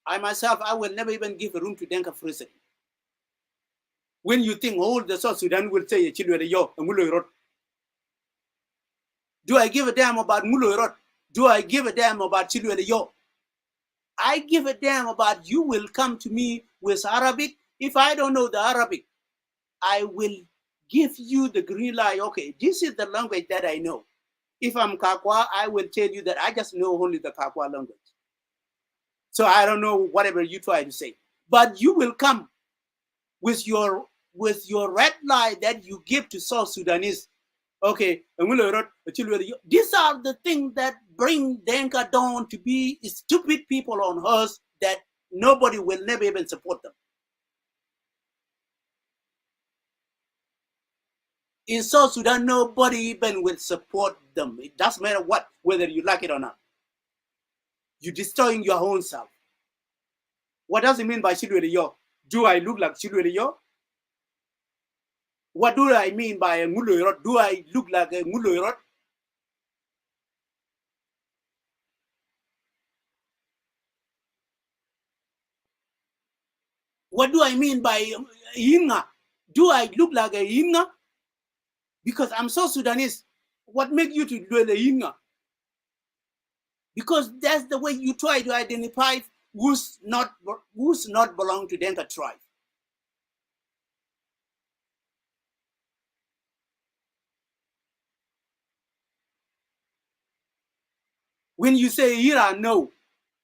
I myself, I will never even give a room to Denka president. When you think all the South Sudan will say Achilwele Yo, do I give a damn about Muloirot? Do I give a damn about Chilwele Yo? I give a damn about you will come to me with Arabic. If I don't know the Arabic, I will give you the green light. Okay, this is the language that I know. If I'm Kakwa, I will tell you that I just know only the Kakwa language. So I don't know whatever you try to say. But you will come with your red light that you give to South Sudanese. Okay, these are the things that bring Denka down to be stupid people on earth that nobody will never even support them. In South Sudan, nobody even will support them. It doesn't matter what, whether you like it or not. You're destroying your own self. What does it mean by Chilwele Yo? Do I look like Chilwele Yo? What do I mean by a Muloirot? Do I look like a Muloirot? What do I mean by Yinga? Do I look like a Yinga? Because I'm so Sudanese. What makes you to do a Yinga? Because that's the way you try to identify who's not belong to Denka tribe. When you say Iran, no,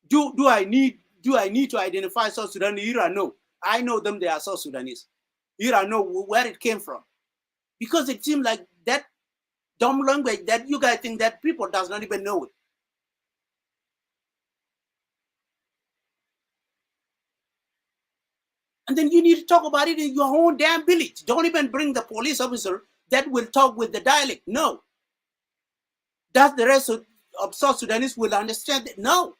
do I need to identify South Sudan? Iran, no. I know them, they are South Sudanese. Iran, know where it came from. Because it seems like that dumb language that you guys think that people does not even know it. And then you need to talk about it in your own damn village. Don't even bring the police officer that will talk with the dialect. No. Does the rest of South Sudanese will understand it? No.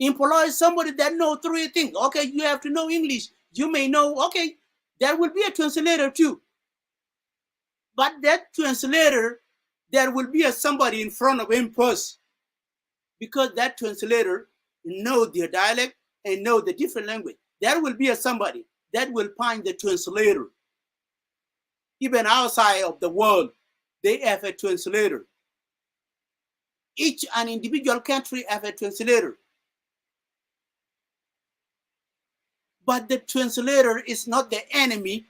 Employ somebody that knows 3 things. Okay, you have to know English. You may know, okay, there will be a translator too. But that translator, there will be somebody in front of him first. Because that translator knows their dialect and know the different language. There will be somebody that will find the translator. Even outside of the world, they have a translator. Each an individual country have a translator. But the translator is not the enemy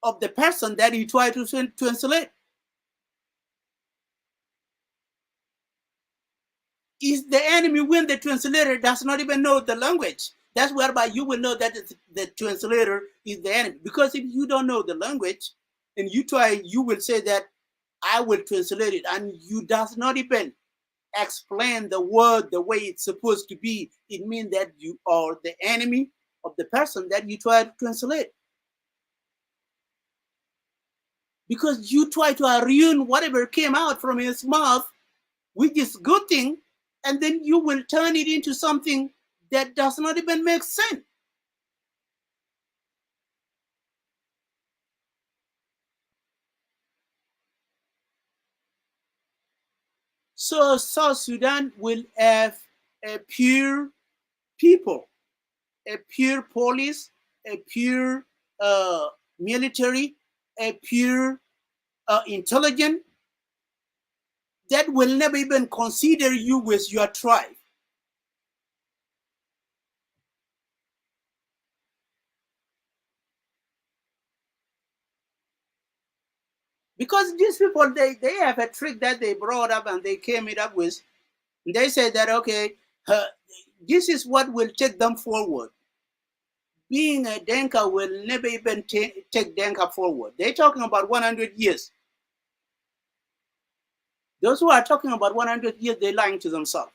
of the person that he tried to translate. Is the enemy when the translator does not even know the language. That's whereby you will know that the translator is the enemy. Because if you don't know the language and you try, you will say that I will translate it, and you does not even explain the word the way it's supposed to be. It means that you are the enemy of the person that you try to translate. Because you try to ruin whatever came out from his mouth, which is good thing, and then you will turn it into something that does not even make sense. So South Sudan will have a pure people, a pure police, a pure military, a pure intelligence that will never even consider you with your tribe. Because these people, they have a trick that they brought up and they came it up with. They said that, okay, this is what will take them forward. Being a Denka will never even take Denka forward. They're talking about 100 years. Those who are talking about 100 years, they're lying to themselves.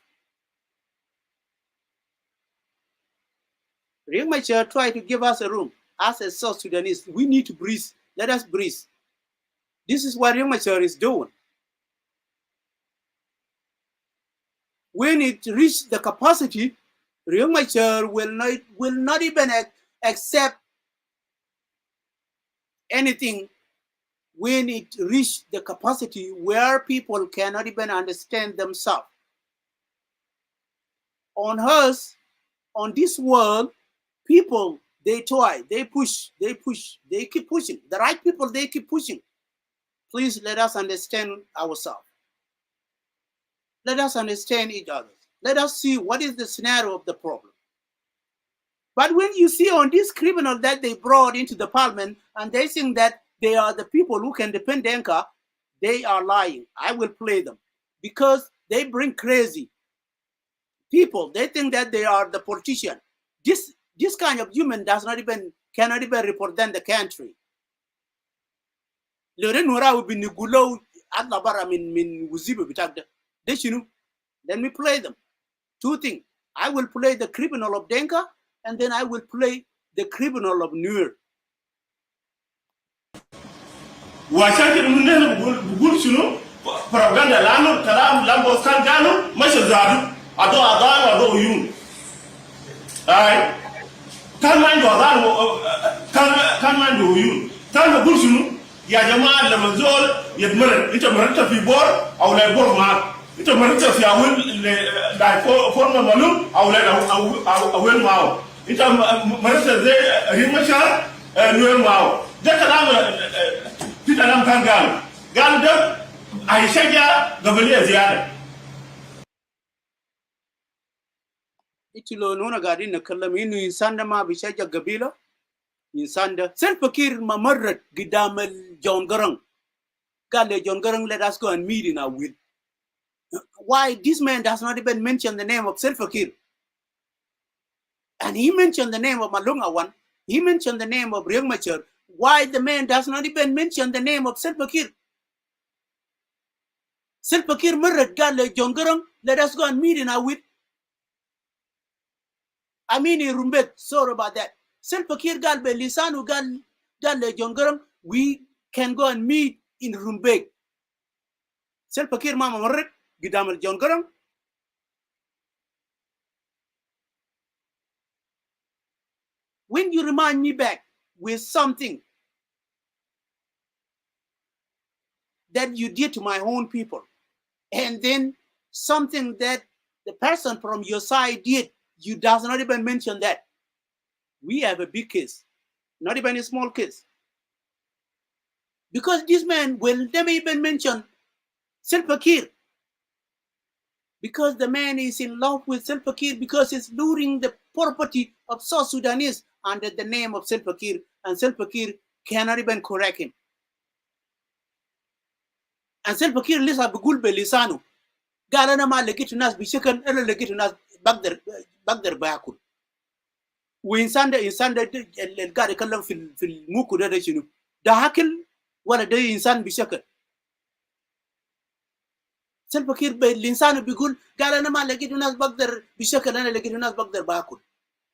Riek Machar tried to give us a room. As a South Sudanese, we need to breathe. Let us breathe. This is what Riek Machar is doing. When it reaches the capacity, Riek Machar will not even accept anything when it reaches the capacity where people cannot even understand themselves. On earth, on this world, people, they try, they push, they keep pushing. The right people, they keep pushing. Please let us understand ourselves. Let us understand each other. Let us see what is the scenario of the problem. But when you see on this criminal that they brought into the parliament and they think that they are the people who can defend Denka, they are lying. I will play them because they bring crazy people. They think that they are the politician. This kind of human cannot even represent the country. Let me play them. 2 things. I will play the criminal of Denka, and then I will play the criminal of Nuer. وعشان من بقول شنو propaganda لانه كلام لامبو كان قالوا مش زادوا ادو اذان ادو يون اي كان ما عنده اذان كان ما عنده يون كان بقول شنو يا جماعه لما زول يتمرن انت مرنت في بور او لا بور معك انت مرنت في اول لا فورما معلوم او لا اول معه انت مرنت زي ريمشار نوير معه ده كلام في كلام كان قال ده هيشجع قبليه زياده Itilo nuna gadi na kallam inu insanda ma bishaja gabila insanda sel fakir mamarrat gidamal John Garang Gale John Garang, let us go and meet in our will. Why this man does not even mention the name of Salva Kiir? And he mentioned the name of Malunga one. He mentioned the name of Riek Machar. Why the man does not even mention the name of Salva Kiir? Salva Kiir Murad Gale John Garang, let us go and meet in our will. I mean in Rumbek, sorry about that. Salva Kiir Galbe Lisanu Gale John Garang, we can go and meet in Rumbek. Salva Kiir Mama Murad, Gidamal John Garang. When you remind me back with something that you did to my own people, and then something that the person from your side did, you does not even mention that. We have a big case, not even a small case. Because this man will never even mention Salva Kiir. Because the man is in love with Salva Kiir, because he's looting the property of South Sudanese under the name of Salva Kiir, and Salva Kiir cannot even correct him. And Salva Kiir lisa bigul belisanu. Galana ma legitu nas bishakan ela legitu nas bagdar bayakul. وإنسان القاعد يتكلم في الموكو ده شنو؟ ده هاكل ولا ده إنسان بشكل؟ سلفا كير الإنسان بيقول قال أنا ما لقيت ناس بقدر بشكل، أنا لقيت ناس بقدر باكل.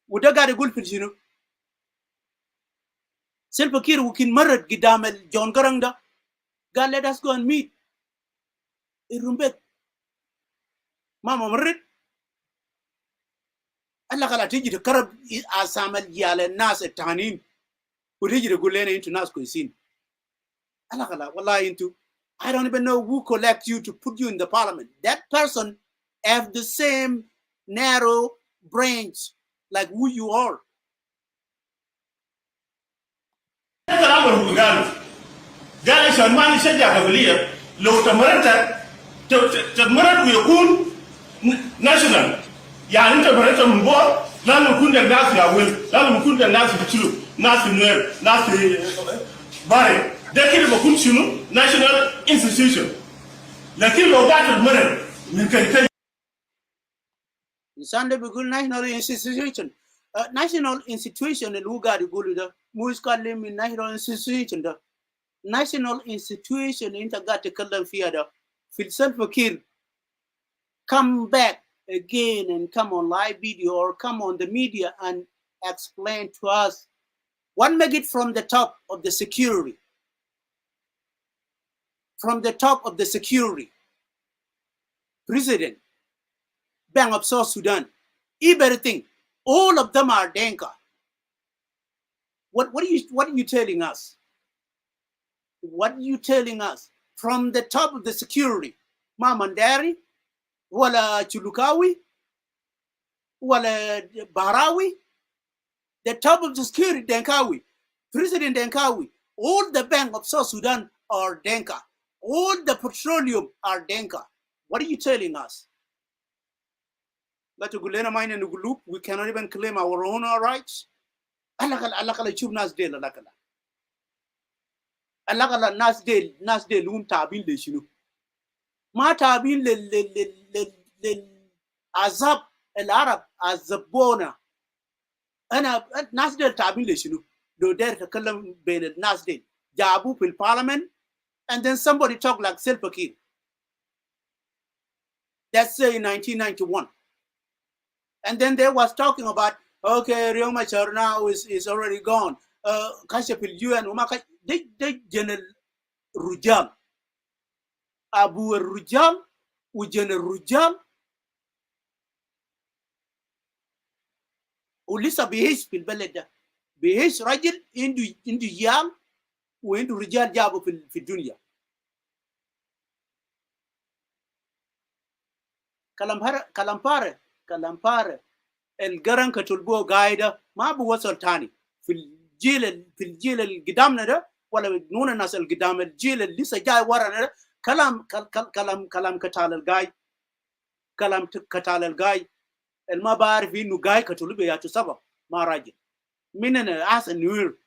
وده قاعد يقول في شنو؟ سلفا كير وكين مرت قدام جون جرانغ ده قال let us go and meet الرمبك. ماما مرت الله قال تيجي تقرب أسامل يال الناس التانين وتيجي تقول لنا أنتوا ناس كويسين. الله قال والله أنتوا I don't even know who collect you to put you in the parliament. That person have the same narrow brains like who you are. قال عشان ما نشجع قبلية لو تمرت ويكون ناشونال. يعني انت مرت من بور لازم يكون الناس ياويل، لازم يكون الناس بتشلو، ناس نوير، ناس باري. ده كده بكون شنو؟ national institution. لكن لو قاعد تمرت من كي Sunday بيقول national institution. National institution اللي هو قاعد يقوله ده مو يتكلم من national institution ده. National institution انت قاعد تتكلم فيها ده في Salva Kiir come back again and come on live video or come on the media and explain to us what make it from the top of the security. From the top of the security, President, Bank of South Sudan, everything, all of them are Denka. What are you telling us? What are you telling us? From the top of the security, Mamandari, wala Chulukawi, wala Barawi, the top of the security, Denkawi, President Denkawi, all the Bank of South Sudan are Denka. All the petroleum are Denka. What are you telling us? We cannot even claim our own rights. Allah chub nas del Allah. Allah nas del tabin le shinu. Ma tabin le azab el Arab azabona. Ana nas del tabin le shinu. Do der takallam bain nas del. Jabu fil parliament. And then somebody talk like Salva Kiir. That's in 1991. And then they was talking about, okay, Riek Machar now is already gone. Kashapil UN, they General Rujal. Abu Rujal, u General Rujal. Ulisa bihish fil balada. Bihish rajil indu yal. وعنده رجال جابوا في الدنيا. كلام فارغ القرن كتلبوه قاعده ما بوصل تاني في الجيل اللي قدامنا ده ولا نون الناس اللي قدام الجيل اللي لسه جاي ورانا ده كلام كتال القاي كلام كتال القاي الما بعرف انه قاي كتلبه يا سبب ما راجل مننا احسن نوير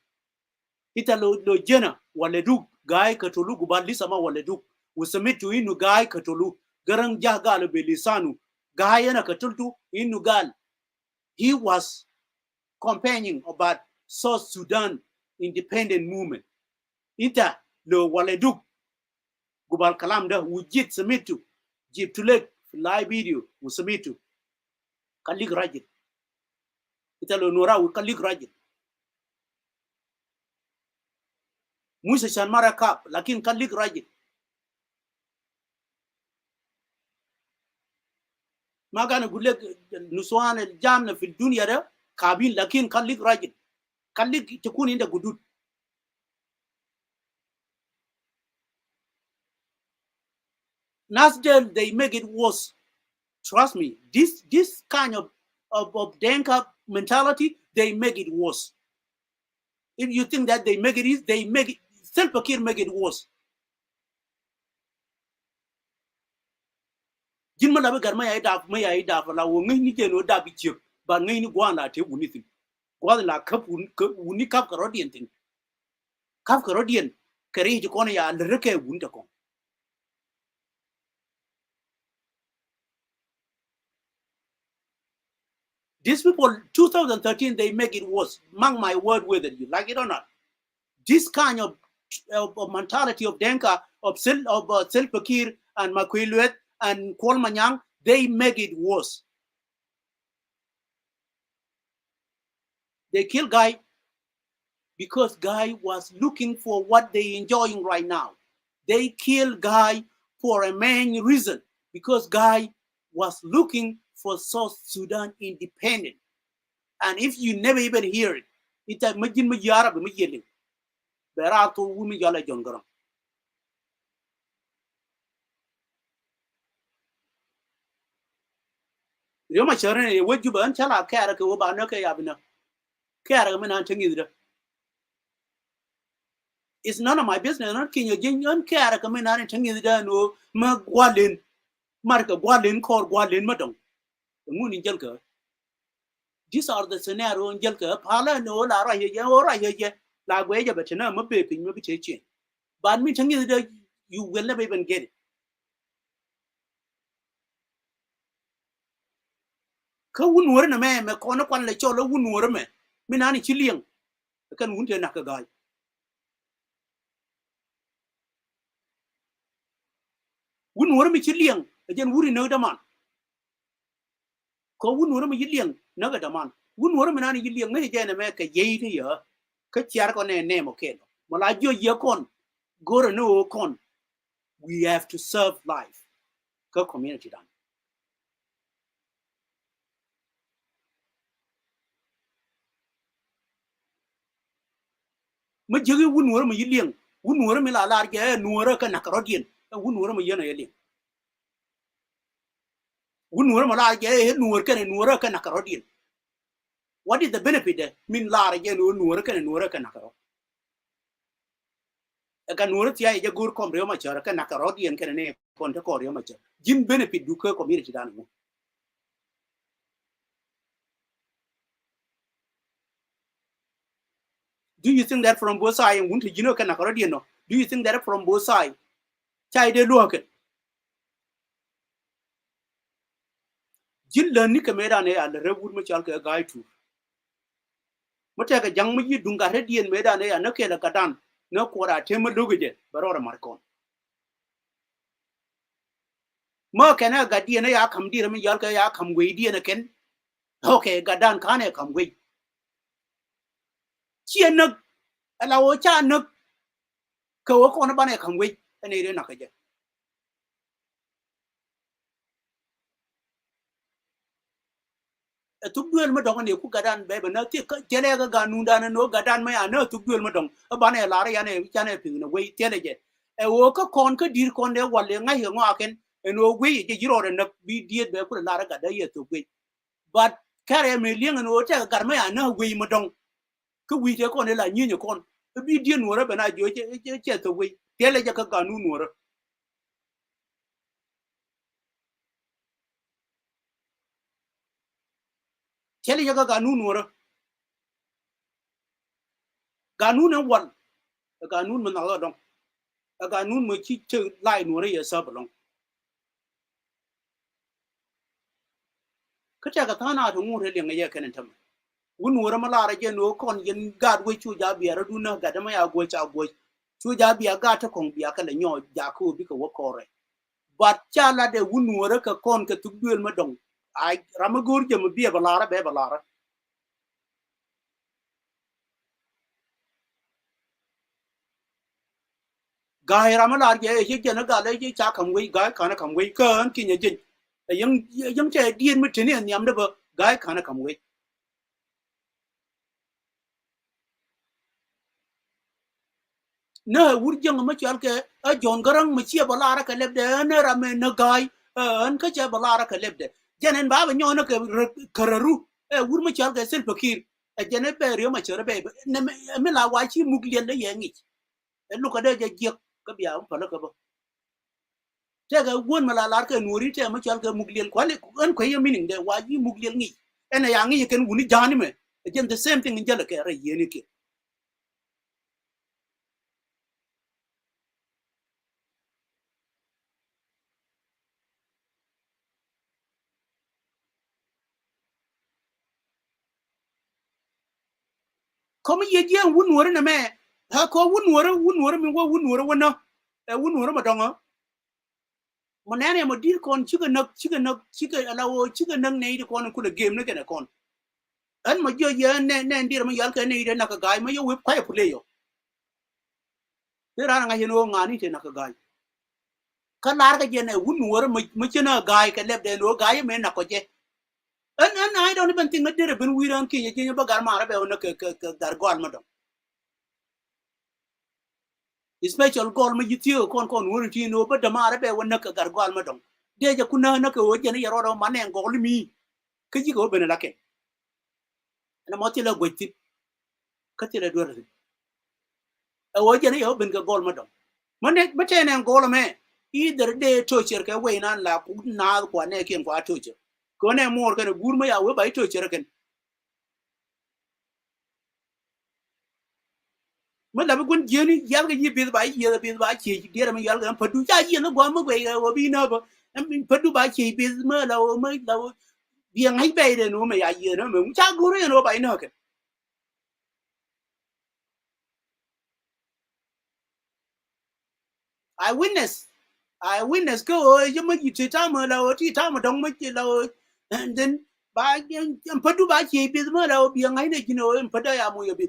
إنت لو جنا ولا دوك guy katolu gubal lisama waleduk usamitu inu guy katolu garang jagal belisanu guy yana katultu inu gal he was campaigning about South Sudan independent movement ita lo waleduk gubal kalam da wujit samitu jibtulek live video usamitu kalik rajit ita lo nora kalik rajit musa shan mara kap lakin kalik rajit magana gulek nuswan jamna fil dunya da kabil lakin kalik rajit kalik takun inda gudud Nasdel they make it worse. Trust me, this kind of Denka mentality, they make it worse. If you think that they make it easy, they make it self-care make it worse. Jinma la bagar maya ida la wo ngi ni jeno da bi chep ba ngi ni gwa la te wuni tin. Gwa la kap wuni kap ka rodien tin. Kap ka rodien kare ji kona ya le reke wuni ta kon. These people, 2013, they make it worse. Mark my word, whether you like it or not. This kind of mentality of Denka, of Selpakir and Makwilwet and Kwalmanyang, they make it worse. They kill Guy because Guy was looking for what they enjoying right now. They kill Guy for a main reason, because Guy was looking for South Sudan independent. And if you never even hear it, it's a majin majara be majeli. Berato wumi yala jongaram. Yoma chare would you ban chala kara ko ba no ke yabina. Kara me nan tingi. It's none of my business. Not kin you jin kara ko me nan tingi no ma gwalin marka gwalin kor gwalin madong. Nguni jelka. These are the scenario in jelka pala no la ra ye ora ye la gwe ja betena mo be pin mo bi cheche. But me tingi you will never even get it. Ka wun wor na me kono kwan le cholo wun wor me nani chiliang kan wun te naka gai wun wor me chiliang ajen wuri no da man ko wun wor me yiliang naga da man wun wor me nani yiliang me je na me ka yeite ya ka tiar ko ne mo ke mala jo ye kon goro no kon we have to serve life ka community dan ma jigi wun wor me yiliang wun wor me la lar ge nuora ka nakarodien wun wor me yena yeliang wun wor me la ge nuor ka nuora ka nakarodien. What is the benefit there? Min la ge nuora ka nakaro. Ka nuora tia je gur kom reo ma chara ka nakarodien ka ne kon ta ko reo ma chara. Jin benefit du ka community dan mo. Do you think that from both sides wun to jino ka nakarodien no? Do you think that from both sides? Chai de lo ka. Jin learn ni ka me da ne al rebur ma chal ka gai tu. Mata ka jang mi dunga redien me da ne ya nake la kadan na ko ra tema dogeje barora markon. Ma kana ga dia ne ya kam dia mi yal ka ya kam we dia na ken. Okay, gadan kane kam we. Chien nak ala o cha nak ka wo ko na bane kam we ne re nakaje. Tugduel ma dong ne ku gadan be na ti tele ga ganu dan no gadan ma ya no tugduel ma dong bane la re ya ne chane pi na we tele je e wo ka kon ka dir kon de wale ngai ngo aken no we je jiro re na bi diet be ku la ra ga da ye to we but kare me lieng no te gar ma ya no we ma dong ku wi je kon la nyi kon bi diet no re be na jo je to we tele je ka ganu no re tele je ka ganu no re ganu ne wal ganu ma na dong aga nun mo chi che lai no re sa belong ka ta ka thana to ngure le ngaye kan tam wun wura mala ra je no kon yen gad we chu ja bi ra du na ga da ma ya go cha go chu ja bi ga ta kon bi ka le nyo ja ko bi ko kore bat cha la de wun wura ka kon ka tu duel ma dong ai ramagur je mo bi balara be balara gai ramala je je na ga le je cha kam we gai kana kam we ka an ki nya je yang che dien mi tene nyam de ba gai kana kam we na wur jang ma chal ke a jon garang ma chia balara ka leb de na rame na gai an ka che balara ka leb de jenen ba ba nyo na ke kararu wur ma chal ke sel fakir a jene be ryo ma chere be na me la wa chi mugliel de yengi lu ka de je ka biya pa la ka ba te ga won ma la lar ka nuri te ma chal ka mugliel kwa le an ko ye meaning de wa ji mugliel ngi ena ya ngi ken wuni jani me again the same thing in jala ke ra yeni ke ko mi ye je wun wori na me ha ko wun wori mi wo wun wori wona wun wori ma donga mo nene mo dir kon chiga ala wo chiga nak ne di kon ku le game ne ke kon an ma jo ye ne ndir ma yal ka ne ide na ka gai ma yo we kwa play yo ra nga yeno ngani te na ka gai ka lar ka je ne wun wori ma chena gai ka leb de no gai me na ko je and I don't even think that there been we don't ki je ba gar ma ra be on ka dar gon ma dong special gol ma yitio kon woni ti no ba da ma ra be won ka gar gon ma dong de ja kuna na ka o je ne yaro do ma ne gol mi ka ji ko be na ke na mo ti la gwetti ka ti la do ra o je ne yo ben ka gol ma dong ma ne ba te ne gol me either de to cher ka we nan la ku na ko ne ken ko to cher ko ne mor ka gur ma ya we ba to cher ken ma la gun jeni yal ga yibe ba yi be ba che de ma yal ga padu ja yi no gwa ma gwe ga o bi na ba padu ba che be ma la o bi ngai be de no ma ya yi no ma cha gu re no ba ina ke I witness ko je ma yi te ta ma la o ti ta ma dong ma che la o then ba padu ba che be ma la o bi ngai ne kino padu ya mo yo bi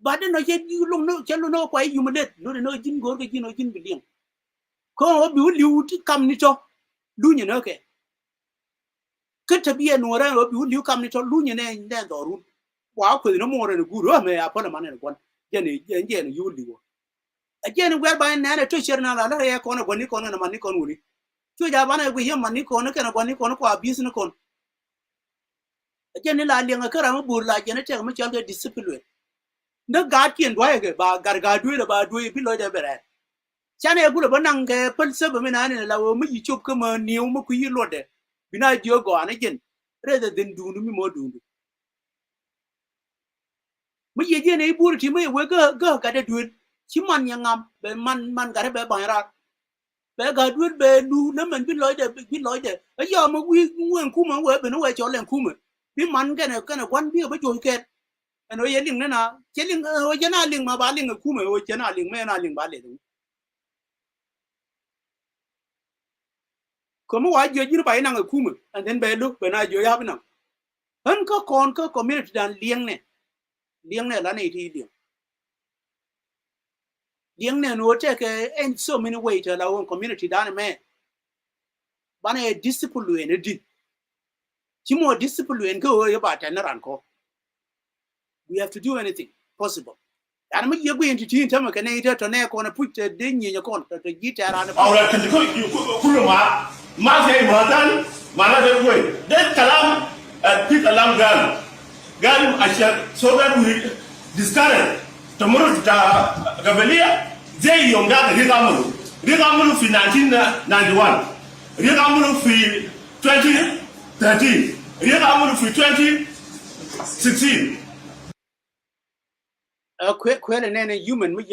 ba de no che lu no che lu no kwa yu ma det no jin gor ke jino jin bi ko bi liu ti kam ni to lu ni no ke ke ta bi no ra bi liu kam ni to lu ni ne ne do ru wa ko no mo re gu ro me ya pa na ma ne kon je ne yu liu a je ne gwer ba ne to cher na la ya ko na ko na ma ni kon wuri chu ja ba na gu ye ma ni ko na ke na ko ni ko abis ni kon a je ne la li nga ka ra ma bur la je ne te ma chal ga discipline na ga kien do ke ba gar ga du ba du bi lo de bere chane gu lo banang ke pel se ba me na ne la wo mi yi chop ka ma niu ma ku yi lo de bina dio go ana jen re de den du mi mo du mi ye je ne bur ti me we ga ka de du chi man ya ngam be man ga be ba ra be ga du be du na man bi lo de a yo ma wi ngwen ku ma we be no we cho len ku ma bi man ke ne kwan bi ba jo ke no ye ling na che ling o je na ling ma ba ling ku ma o je na ling me na ling ba le ko mo wa je jir ba ina ku ma and then be look be na jo ya na han ko kon ko community dan lieng ne la ne ti lieng ne no te ke in so many way to la won community dan me ba na discipline ne di ti mo discipline ko yo ba ta na ran ko we have to do anything possible and me ye go into tin tama ke ne ita to ne ko na put de nyi ko to gita ran awra ke ko kullu ma sai matan mana da koy de kalam pi kalam gal ashar so ga du discourage tomorrow ta gabelia zai yonga ga rigamulu fi 1991 rigamulu fi 2013 rigamulu fi 2016 kwele nene human mi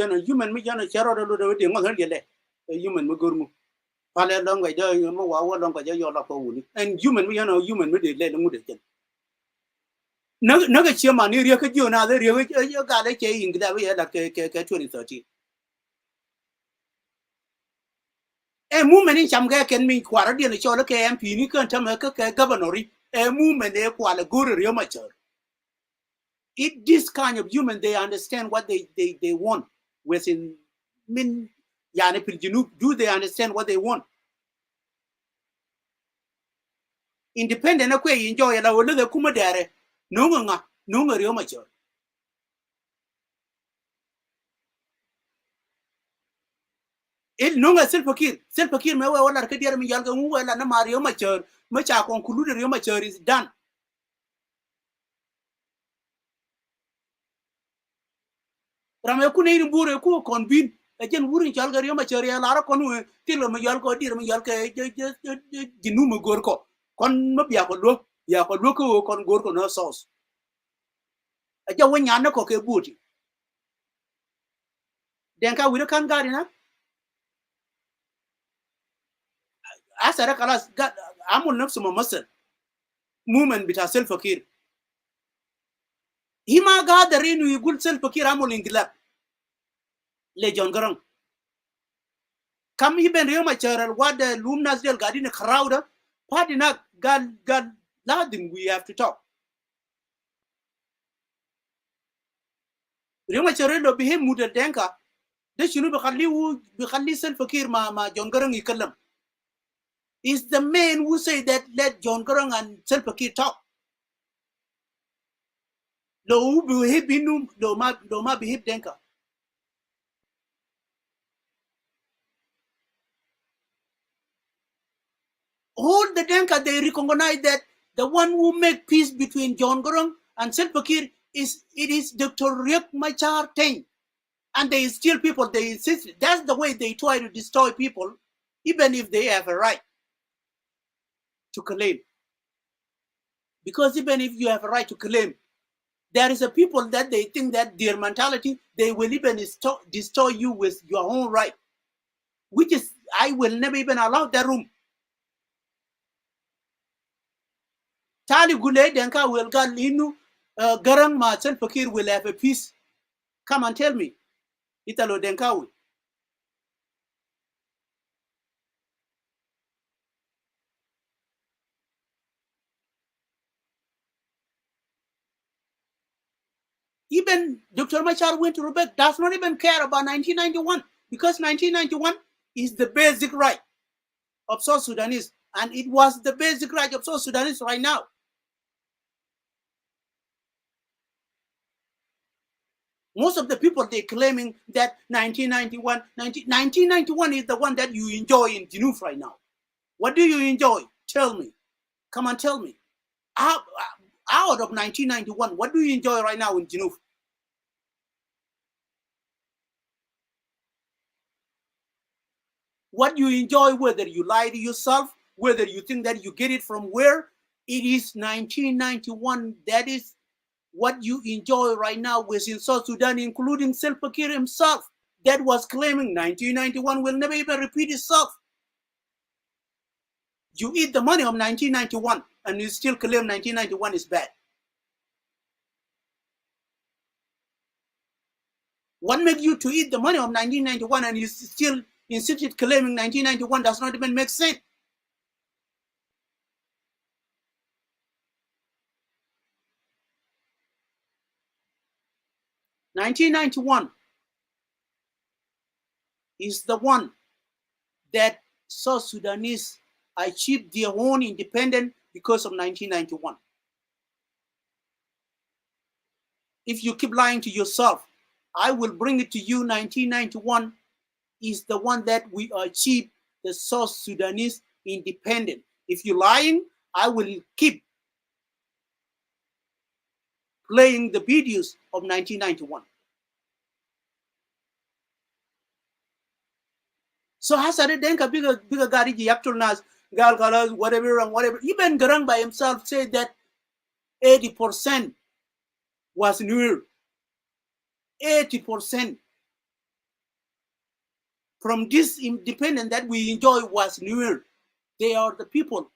jana charo do de ngon de human mi gurmu pale long ga jo mo wa long ga jo yo la ko wuni and human mi jana human mi de le ngu de chen na ga chema ni ria ka jo na de ria ga le che ing da we la ke 2013 e movement in cham ga ken mi kwara de cho la ke mp ni kan tam ka governor e movement e kwala guru ria ma char it this kind of human they understand what they want within min yani pil junub do they understand what they want independent akwe enjoy la wala kuma dare nunga rio ma chor il nunga self fakir me wala ka diar mi yalga mu wala na mario ma chor ma cha conclude rio ma chor is done rame ku ne bure ku convene ajen wurin chalga rio ma chor ya lara konu tilo ma yal ko dir ma yal ka jinu ma gor ko kon ma biya ko lo ya ko lo ko kon gor ko no sauce aja wanya na ko ke buti den ka wira kan gari na asara kalas amul nafsu ma masal movement bita self fakir hima ga da renu yugul self fakir amul ingilab le jon garang kam yiben rio ma charal wada lumnas del gadi ne crowda padi na gal ladim we have to talk rio ma charal lo bihe muda denka de shunu bi khalli self fakir ma jon garang yikallam is the man who say that let John Garang and self fakir talk lo behave binum lo ma behave denka all the denka they recognize that the one who make peace between John Garang and Salva Kiir is Dr. Riek Machar Teng, and they steal people. They insist that's the way they try to destroy people, even if they have a right to claim. Because even if you have a right to claim, there is a people that they think that their mentality they will even destroy you with your own right, which is I will never even allow that room. Tali Gule Denka will got Linu Garang Ma Salva Kiir will have a peace. Come and tell me. Italo Denkawi. Even Dr. Machar went to Rebecca does not even care about 1991 because 1991 is the basic right of South Sudanese, and it was the basic right of South Sudanese right now. Most of the people they claiming that 1991 is the one that you enjoy in Junuf right now. What do you enjoy? Tell me. Come and tell me. Out of 1991, what do you enjoy right now in Junuf? What you enjoy, whether you lie to yourself, whether you think that you get it from where, it is 1991. That is what you enjoy right now within South Sudan, including Salva Kiir himself, that was claiming 1991 will never even repeat itself. You eat the money of 1991 and you still claim 1991 is bad. What makes you to eat the money of 1991 and you still insisted claiming 1991 does not even make sense? (1991) is the one that South Sudanese achieved their own independence because of 1991. If you keep lying to yourself, I will bring it to you. 1991 is the one that we achieved the South Sudanese independence. If you're lying, I will keep playing the videos of 1991. So hasare denka bigger gariji yaktul nas gal galas whatever and whatever. Even Garang by himself said that 80% was Nuer. 80% from this independence that we enjoy was Nuer. They are the people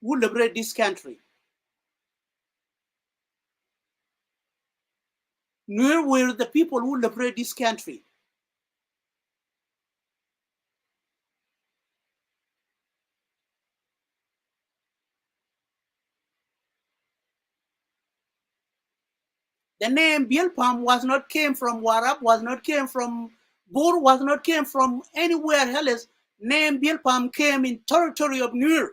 who liberate this country. Nuer were the people who liberate this country. The name Bilpam was not came from Warab, was not came from Bor, was not came from anywhere else. Name Bilpam came in territory of Nuer.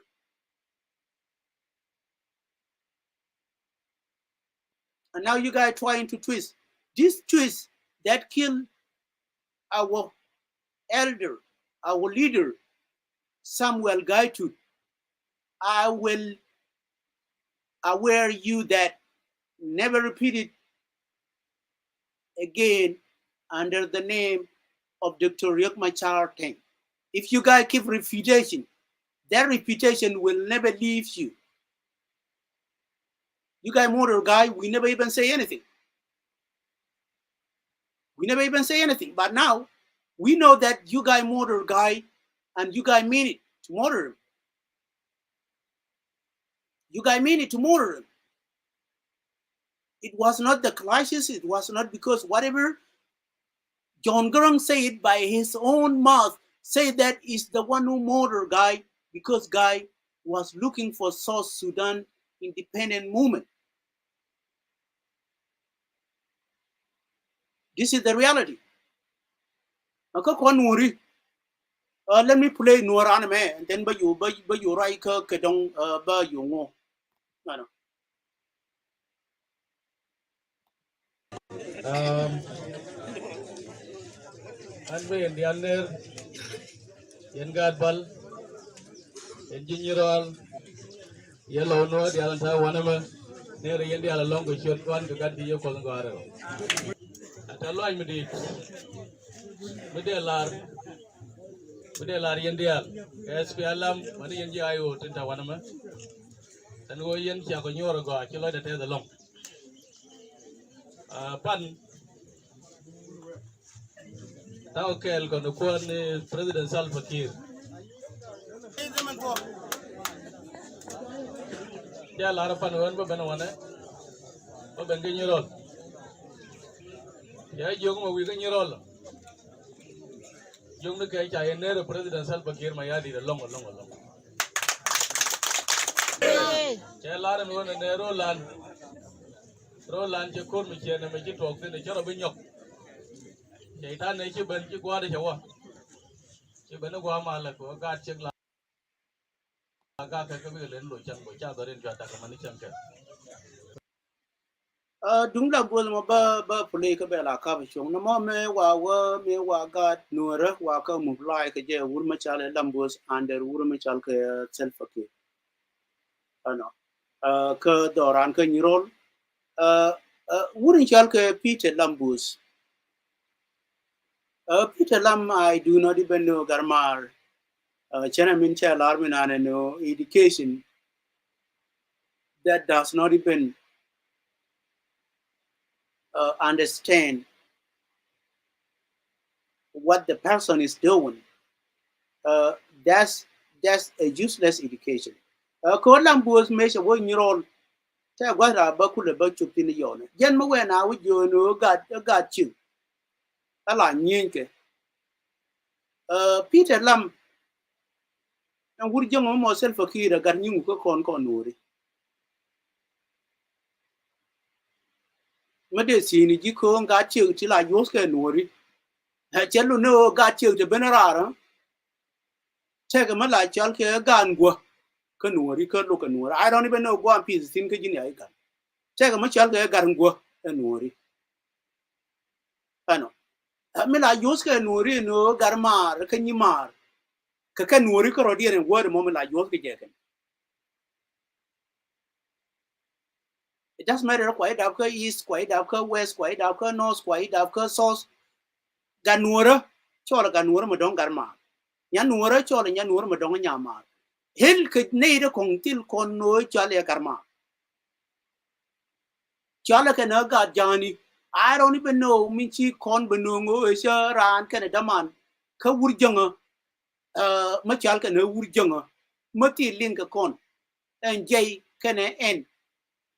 And now you guys trying to twist. This twist that killed our elder, our leader, Samuel Gaitut, I will aware you that never repeat it again under the name of Dr. Riek Machar Teng. If you guys keep reputation, that reputation will never leave you. You guys murder guy, we never even say anything. We never even say anything. But now, we know that you guys murder guy, and you guys mean it to murder him. You guys mean it to murder him. It was not the clashes, it was not because whatever John Garang said by his own mouth, say that is the one who murdered guy, because guy was looking for South Sudan independent movement. This is the reality. Let me play Noor anime, and then by you right kedong ba you ngo. Anbe in the under Yengad Ball, Engineer, Yellow No, the Alanta Wanama, near the India along with your one to get the Yokolangaro. At a line with it, with the lar India, SPLM, Mani India, Tinta Wanama, and go in Chaconyor go, Kilo that has along. Pan Taukel going to call President Salva Kiir. Yeah, Larapan one, but Benawana, but Benganirol. Yeah, young, we can roll. Young the cage, I never President Salva Kiir, my yard, long. Yeah, Laran one and Roland, you call me here and make it talk in the Cherubin. Jaitan na ban ki gwa da jawa ki bana gwa malako ga cin la ga ka bi len lo chan bo cha garin ka ta kamani chan ka Đúng là buồn mà ba play cái bè là cá phải xuống nó me wa ga nuora wa ka move like cái wur ma chale lambos under wur ma chal cái self fakir ano ka doran ka nirol wur chal cái Peter Lambos. Peter Lam, I do not even know Garmar. Chanamin Chal Arminan no education that does not even understand what the person is doing. That's a useless education. Lambos measure when you're all. Tell what I buckle about you in the yona. Jen when I would you know got you. Ala nyinke Peter Lam and would young almost self a kid got new con nori medicine jiko got you till I yoska nori chelu no got you to benarara take a mala chalke gun go canori could look and I don't even know one piece think I can take a much alga gun go and nori I know Mila Yoska Nuri no Garmar, can you mar? Kakan Nuri Corodian and word a moment like Yoska Jacken. It doesn't matter quite Dapka East, quite Dapka West, quite Dapka North, quite Dapka South. Ganura, Chola Ganura Madon Garmar. Yanura Chola Yanura Madon Yamar. Hill could need a contil con no Chalia Garmar. chala ke na ga jani I don't even know min chi kon benungo e sha ran ke da man ka wurjanga ma chal ke na wurjanga ma ti link kon en jay ke na en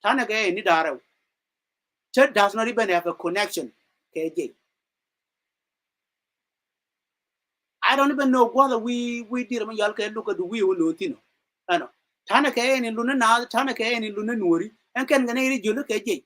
tana ke ni daro it does not even have a connection ke jay I don't even know whether we did ma yal ke look at the we no tino ano tana ke en luna na tana ke en luna nuri en ken ga ne ri julu ke jay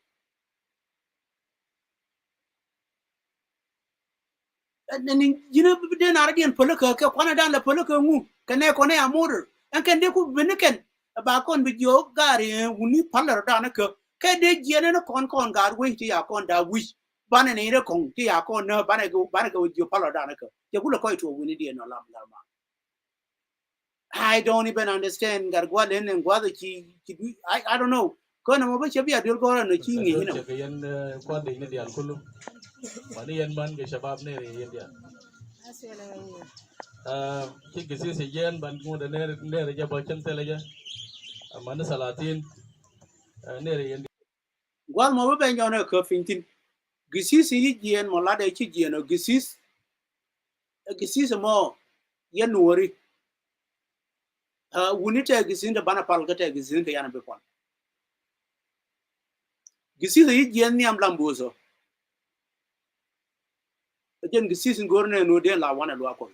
you know den ardian polaka ke kwana dan la polaka ngu kane kone amor en ken de ku beneken ba kon bi jo gari uni palar dan ke de jene no kon gar we ti ya kon da wi bana ne re kon ti ya kon no bana go jo palar dan ke ku lo ko to wini de no lam ma I don't even understand gar gwa len en gwa ki I don't know kono mo ba chebi adil ko no chi ngi Adol no che yan kwande ni dial kullu. Mani yan ban ke shabab ne re yan dial. Ki gisi se yan ban mo da ne re jaba chen tele ja. Mani salatin ne re yan. gwa mo ba ben jo no ko fintin gisis yi jien mo la de chi jien o gisis mo ye nuori wuni te gisin de bana pal te gisin ke yana be pal gisis yi jien ni am lambuzo jen gisis ngorne no de la wana lo ko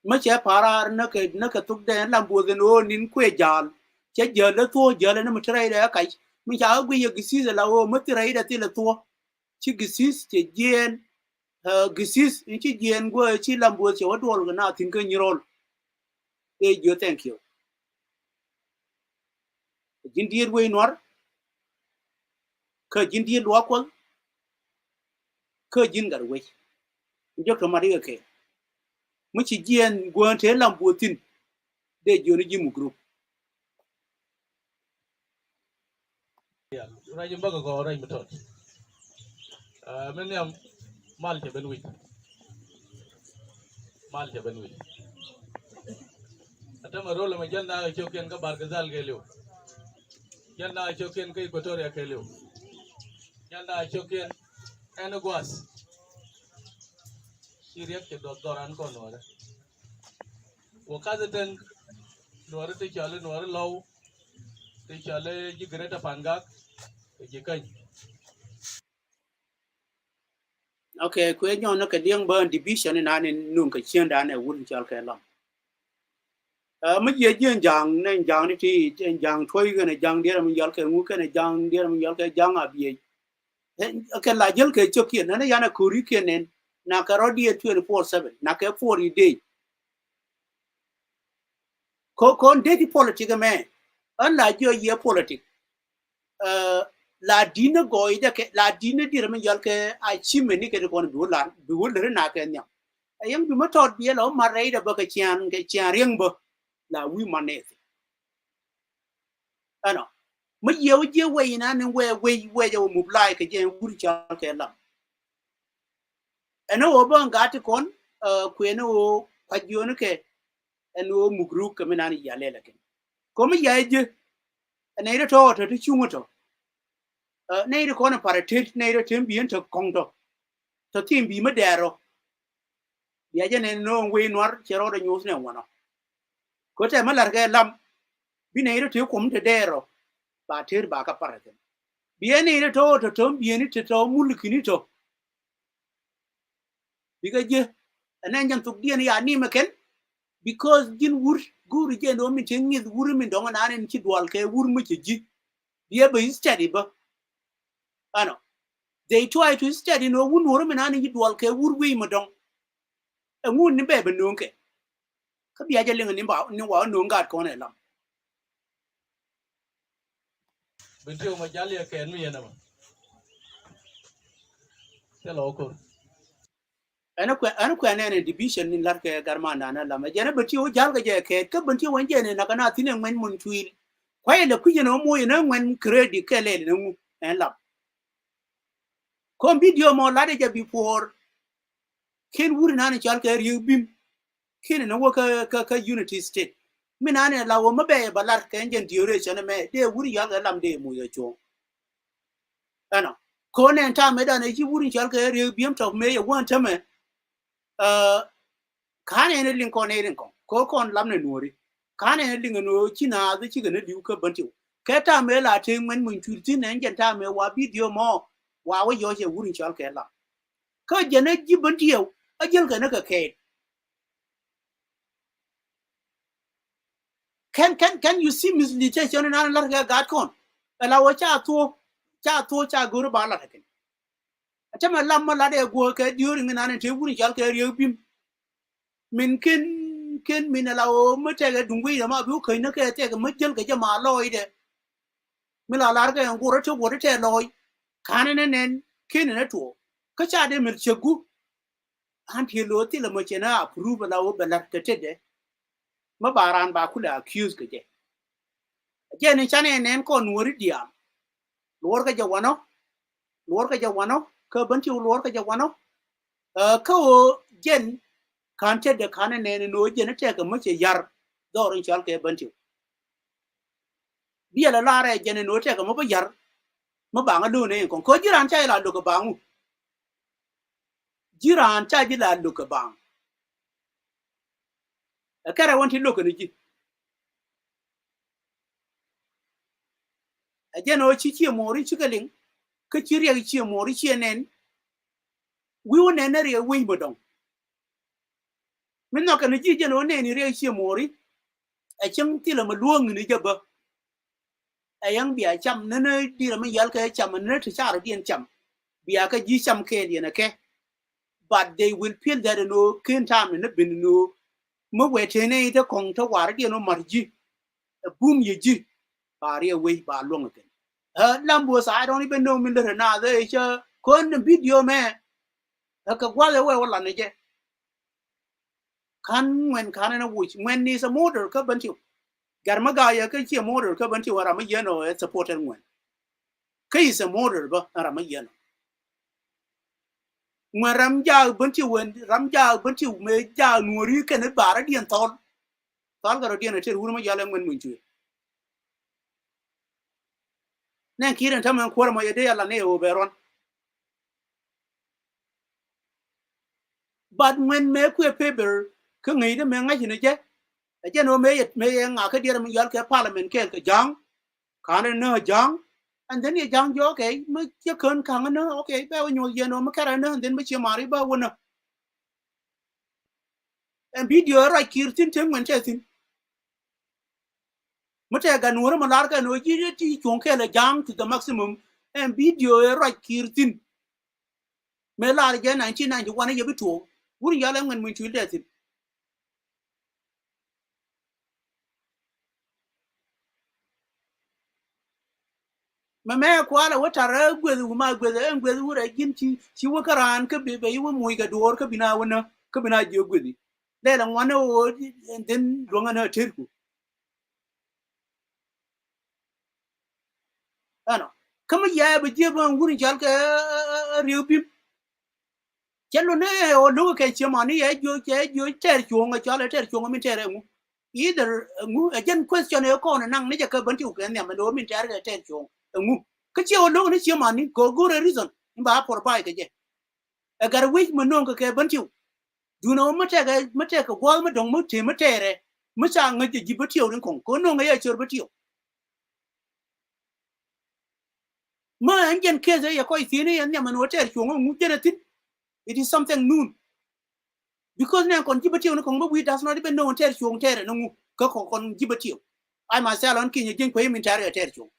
ma che parar na ka tuk de lambuzo no nin kwe jal che jale to jale na mutrai de kai mi cha gwi ye gisis la o mutrai de ti la to chi gisis che jien gisis in chi jien go chi lambuzo che wadol na tin ke nyirol e jo thank you jin dier we nor ka jin dier lo ko ka jin gar we jo to mari ke mu ci jien gonte lambotin de joni jimu group Rajin baga go raj mutot. Men yam mal che ben wi. Mal che ben wi. Ata ma rolo ma janda ga choken ga bar gazal ga lew. Janda choken ga Equatoria ke lew. Janda choken eno gwas. Siriyak ke doran ko no. Wo kazaten nuare te chale nuare law te chale ji greta pangak ji kan. okay ko nyon no ka dieng ban division na ne nun ka chien da ne wun chal ka lam mu ye jien jang ne jang ni ti jang thoi ga ne jang dia mu yal ka ngu ka ne jang dia mu yal ka jang abi ka la jel ke chokien na ne yana kuri ke ne na ka rodi 24/7 na ka 40 day ko de ki politique me an la jo ye politique la dina go ida ke la dina dir men yal ke a chime ni ke ko bi wul na ke nya ayam bi matot bi lo ma reida ba ke chian rieng bo la wi mane ano ma je we na ne we jo mu blai ke je wur cha ke la eno obo ngati kon ku eno kwa jione ke eno mugru ke menani yale la ke ko mi yaje ne ro to chungo to ne ro kono para tet ne ro tem bien to kongdo to tim bi ma dero ya je ne no we nwar chero de nyus ne wono ko te ma lar ke lam bi ne ro te kum te dero ba ter ba ka para te bi ne ro to bi ne to mulkini to bi ga je anan jam tuk dien ya ni maken because jin wur guru je no mi tengi wur mi donga nanen ci dwal ke wur mu ci ji bi ba study ba ano they try to study no wun wur mi nanen ci dwal ke wur wi mo dong e ngun ni be be no ke ka bi aja lenga ni wa no ngat ko ne lam Bintio ma jali ya ken mi yana ma. Hello ko. ana ko ne division ni lar ke garma na na lam je ne beti o jal ga je ke ka benti won je ne na kana tinen men mun tuil kwai le ku je no mo ne ngwen credit ke le ne ngu en lam ko video mo la de je before ken wuri na ne chal ke ri bim ken no ka unity state minane la wo mabe balar ke ngen duration me de wuri yal ga lam de mu yo cho ano ko ne ta me da ne ji wuri yal ga re biem to me yo wan ta me kane ne lin ko ne lin ko kon lam ne nuri kane ne lin no china de chi ga ne liu ka bantiu ke ta me la te men mun tu tin ne ngen ta me wa video mo wa wo yo je wuri yal ke la ka je ne ji bantiu a jel ga ne ka ke can you see mislitation in an larga gat kon ala wo cha guru ba la taken atama lamma la de go ke during nan te wuri jal ke re bim min ken min ala o mate ga dungui ma bu kai na ke te ga majel ga jama loy de mi la lar ga ngoro to go te loy kan ne nen ken ne to ka cha de mir chegu an ti lo ti la mo chena approve la o belar ke te de ma baran ba kula accuse ga je ne chane nen ko nuri dia lor ga jawano ka banti lor ga jawano ka o jen kan te de kan ne no jen te ga mace yar dorin chal ke banti biya la lare jen no te ga mo ba yar ma ba nga do ne ko jiran cha la do ka bangu jiran cha ji la do ka bang kare wanti lo ka ni ji jen o chi mori chi galing ka chi riya chi mori chi nen wi wona ne riya wi bodong min no ka ni ji jen o ne ni riya chi mori a chim ti la ma luong ni jaba ayang bia cham ne di la ma yal ka cham ne to cha dien cham bia ka ji cham ke di na ke but they will feel that no kin time ne bin no mo wete ne ita kong ta war di no marji boom ye ji ba ri we ba long ke lambo sa I don't even know min da na de cha kon video me ka gwale we wala ne je kan kan na wuch when is a motor ka bantu garma ga ya ka ce motor ka bantu wara ma yano ya supporter ngwan kai is a motor ba ara ma yano ngwan ramja bantu wen ramja bantu me ja nuri ka ne bara dien tol ga dien te wuru ma yala ngwan mun tu nan kiran ta man kwar ma yade yalla ne o beron but when me ku paper ka ngai de me ngai ne je je no me nga ka dia ma yal ka parliament ke ka jang kan ne jang and then you jang jo okay ma che kon kan na okay ba nyo ye no ma kara na and then ma che mari ba wona and video ra kirtin tem man che tin ma te ga no ma lar ka no ji ti chon ke la jang to the maximum and video ra kirtin me lar je 1991 ye bitu wuri ya la ngan mun tu de tin ma me kwala wata ra gwedu ma gwedu en gwedu wura ginti ci wakaran ka be yi mu ga dor ka bina wona ka bina je gwedi le la ngwana o den ronga na terku ano kama ya be je ban wurin jal ka reubi kello ne o lo ke ci mani ya jo ter chunga chala ter chunga min tere mu either mu again question e ko na nang ne ka ban ti ku ne ma do min ter ga ter chunga mu ka ci o lo ne ci mani go go reason ba por ba ke je agar wi mo non ka ke ban ti du no mate ka gwa ma dong mu te matere mu cha nga ji ba tiyo din ko no nga ya chor ba tiyo ma angen keze ya ko isini ya nyama no ter chunga mu jenatin it is something new because na kon ji ba tiyo ko we does not even know ter chunga ter no ka kon ji ba tiyo I myself on kinya jin ko min ter ter chunga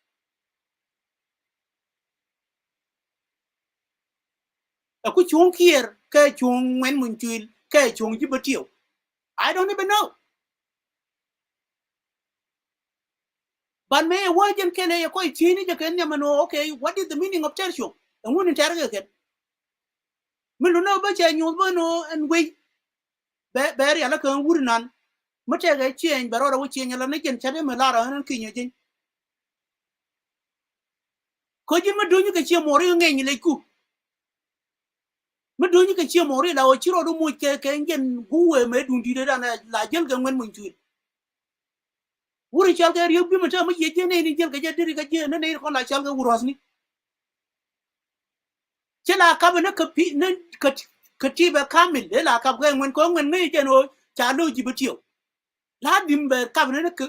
ku chung kier ka chung men mun tuil ka chung ji ba tiyo I don't even know. But me wajen kele ya koi chini ja kenya mano okay what is the meaning of tertium and one interrogate me no ba cha nyu ba no and we be ya la kan wurnan mate ga chien baro ra wuchi nyala ne ken chabe me lara nan kinyo jin ko jin ma dunyu ka chi mori ngi le ku ma dunyu ka chi mori la o chiro do mu ke ngen guwe me dundi de na la jel ga ngwen mun chu wuri chal ga riyo bi mata ma ye ne ni jel ga diri ga je ne ko la chal ga wuros ni chela ka na ka pi na ka ti ba kamil le la ka ga ngwen ko ngwen ne je no cha lo ji butio la dim ba ka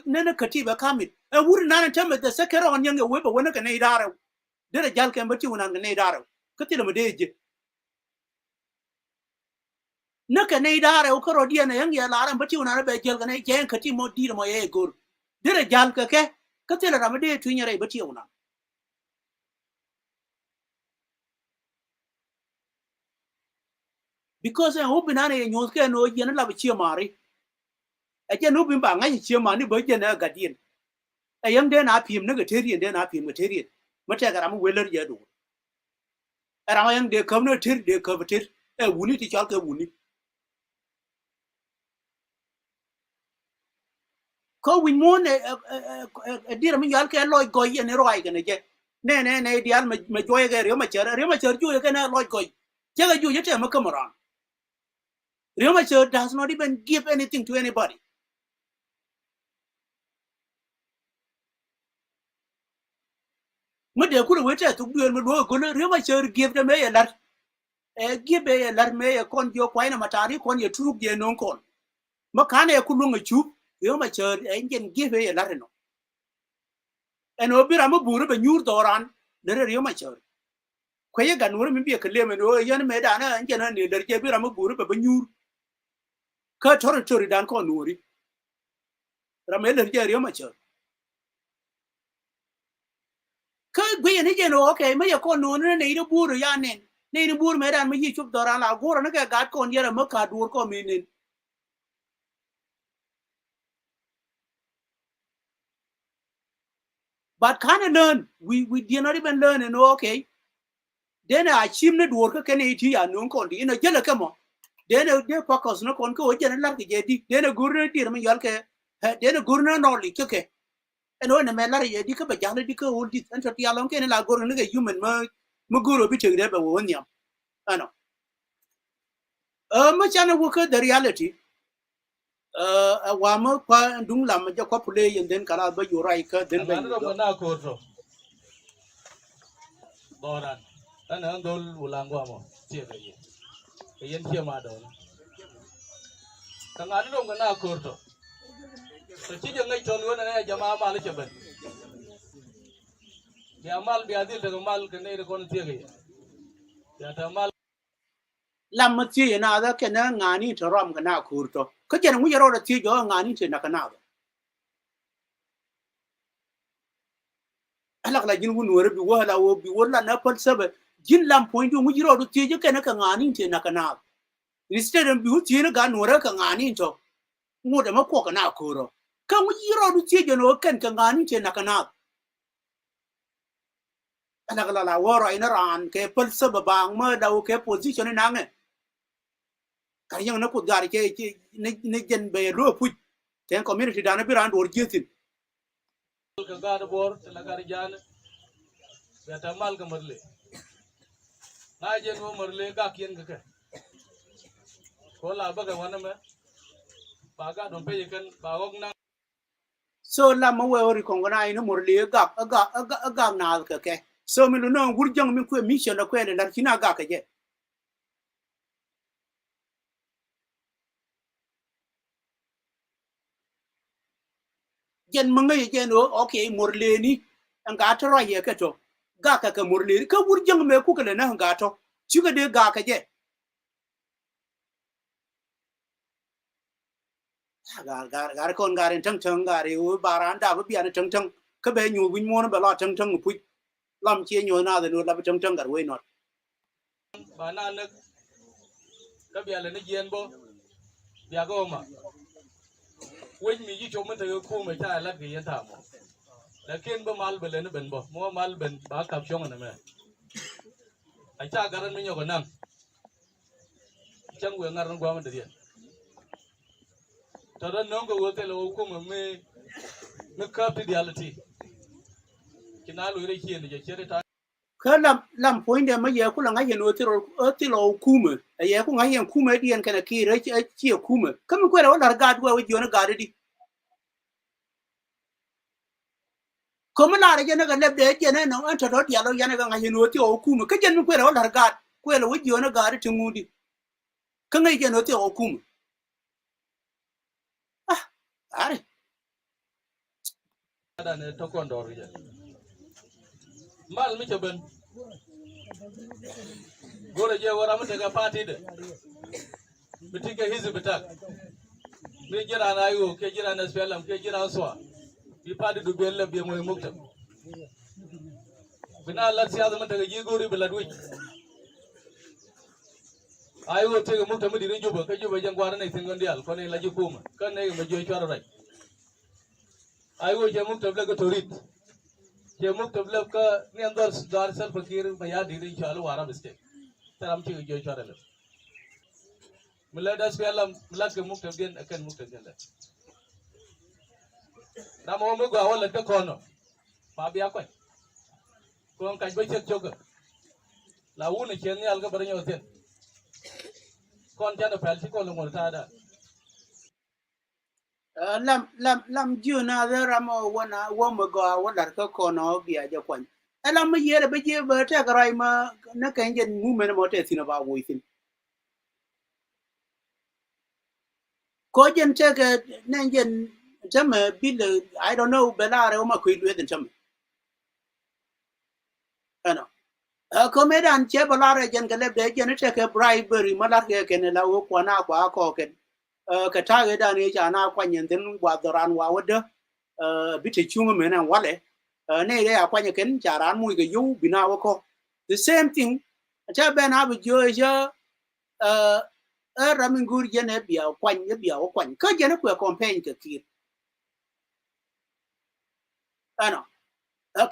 na ka ti ba kamil e wuri na ta me da sakara on yanga we ba wona ka ne dara dere jal ka mbati wona ne dara ka ti da me de je na ka ne dara o ko rodiya na yanga la ran bati wona ba jel ka ne je ka ti mo di mo ye gor dere jal ka ke ka ti la me de tu nyare bati wona because en hobina ne nyos ke no je na la chi mari e je no bin ba ngai chi ma ni ba je na gadien e yang de na pim na ga terien de na pim ga terien mata ga ram weler je do ram yang de kam no ter de ka ter e wuni ti chal ka wuni ko win mo ne dir mi yal ke loy goy ne roi ga ne je ne dial ma joy ga re ma cher ju ke na loy goy je ga ju je te ma kamaran Real Madrid does not even give anything to anybody. Mà để cũng được vậy tụi đường mà đôi con Real Madrid give them a lot, give a lot me a con vô quay mà tari con vô chụp về nông con, mà cái này cũng luôn ở chụp Real Madrid anh can give a lot no. Anh ở bên mà bùrù bên nhur doran để Real Madrid. Quay cái nồi mình biết cái liền mình nói yên mấy đàn anh can anh để cái bên mà bùrù bên nhur. Cái thori đàn con nồi. Ramel để cái Real Madrid. Cái bây giờ này giờ nó ok mấy giờ con nồi nó này nó bùrù ya nên này nó bùrù mấy đàn mấy gì chụp doran là gora nó cái gạt con giờ là mất cả đuôi con mình nên. But kind of learn, we did not even learn and okay. Then I chim the work can eat here, no conti, in a jelly come on. Then a focus no con go, and like a jetty, then a gurner dear me yalke, then a gurner nolly, okay. And when a man like a dick of a jolly dick old and a yalong can allow going like a human muguru bitch never won yam. I know. Much an worker the reality. A wama pa dung lam ja ko play and then kala ba yurai ka then ba na ko to doran ana dol ulang gwa mo tie ga ye ke yen tie ma do ta ngani do na ko to ci je ngai ton wona ne jama mal ke ban ya mal bi adil daga mal ke ne ko tie ga ye ya ta mal lam ma tie na da ke na ngani to ram ga na ko to ko je mu yaro da tie jo ngani te na kana ba alak la jin wonu bi wala wo bi wala na pal sabe jin lam point mu yaro da tie jo ke na ka ngani te na kana instead bi hu tie na ga nora ka ngani to mu da ma ko kana ko ro ka mu yaro da tie jo no kan ka ngani te na kana alak la woro ina ran ke pal sabe bang ma da ke position na nge cái yang nó cột gà cái nó dân về lúa pui thế community đã nó biết ăn đồ gì thì ka ga bor la ga jan ya ta mal ka marle na je no marle ga kien ka ko la ba ga wana me ba ga don pe kan ba gok na so la ma we ori kongo na ino morle ga na ka so mi no gurjang mi ko mission da ko ne dar kina ga ka je jen mangai jen okay morle ni anga to ra ye ka to ga ka morle ka gurjang me ku ka na anga to chuga de ga ka je gar con garin tang gari u baran da bi an tang ka be nyu win mo na ba la tang pui lam che nyu na de no la tang gar we not ba na nak ka bi ala ni jen bo ya go ma wen mi ji chom ta ko me ta la ge yan ta mo lakin ba mal bele ne ben bo mo mal ben ba kap chong na me ai ta garan mi nyo ko nam chang we ngar ngwa ma de ta ran no go wote lo ko me kap di alati kina lo ire ki ne je chere ta ka lam point de ma ye ku la nga ye no ti lo kume ye ku nga ye kume di en kana ki re chi kume kam ko ra la ga du we jo na ga di Como la jene ga lebde jene no anta do dialo jene ga ngajin woti o kuma ka jen ko ro dar gat ko lo wuji ona gari tingudi ka ngai jene woti o kuma ah are ada ne to kondor je mal mi ben gore je wara mu daga party de bitika hizi bitak mi jira na yo ke jira na spelam ke jira so bi party du belle be moy mukta bina lat siya mu daga ji gori biladwi ayo te mukta mu dirin juba ka juba jangwara ne singondial ko ne laji kuma kan ne ma joy choro rai ayo je mukta bla torit je mukta bla ka ni andar dar sal fakir ma ya dirin chalo wara mistake taram ci joy choro le mila das fialam mila ke mukta bien akan mukta bien na mo mo gwa wala ka kono pa biya ko ko kan ba cek choga la wuna ken ni alga baranyo ten kon jana pal ci ko lo ta da lam juna da ramo wana wo mo go wadar ka kono biya ja kwan alam ma yere be je ba ta garai ma na kan jen mu men mo te sina ba wo isin ko jen te ga nan jen jama bil I don't know belare o ma ku lu den jama ano ko medan che belare jen ga lebde jen te ka bribery ma la ke ken la wo kwana kwa ko ken ka ta ga da ne ja na kwa nyen den wa doran wa wada bi te chunga mena wale ne re akwa ken jaran mu ga yu bina wo ko the same thing cha ben ha bi jo ja ramin gur jene bia kwan ye bia wo kwan ka jene ku campaign ka kir ano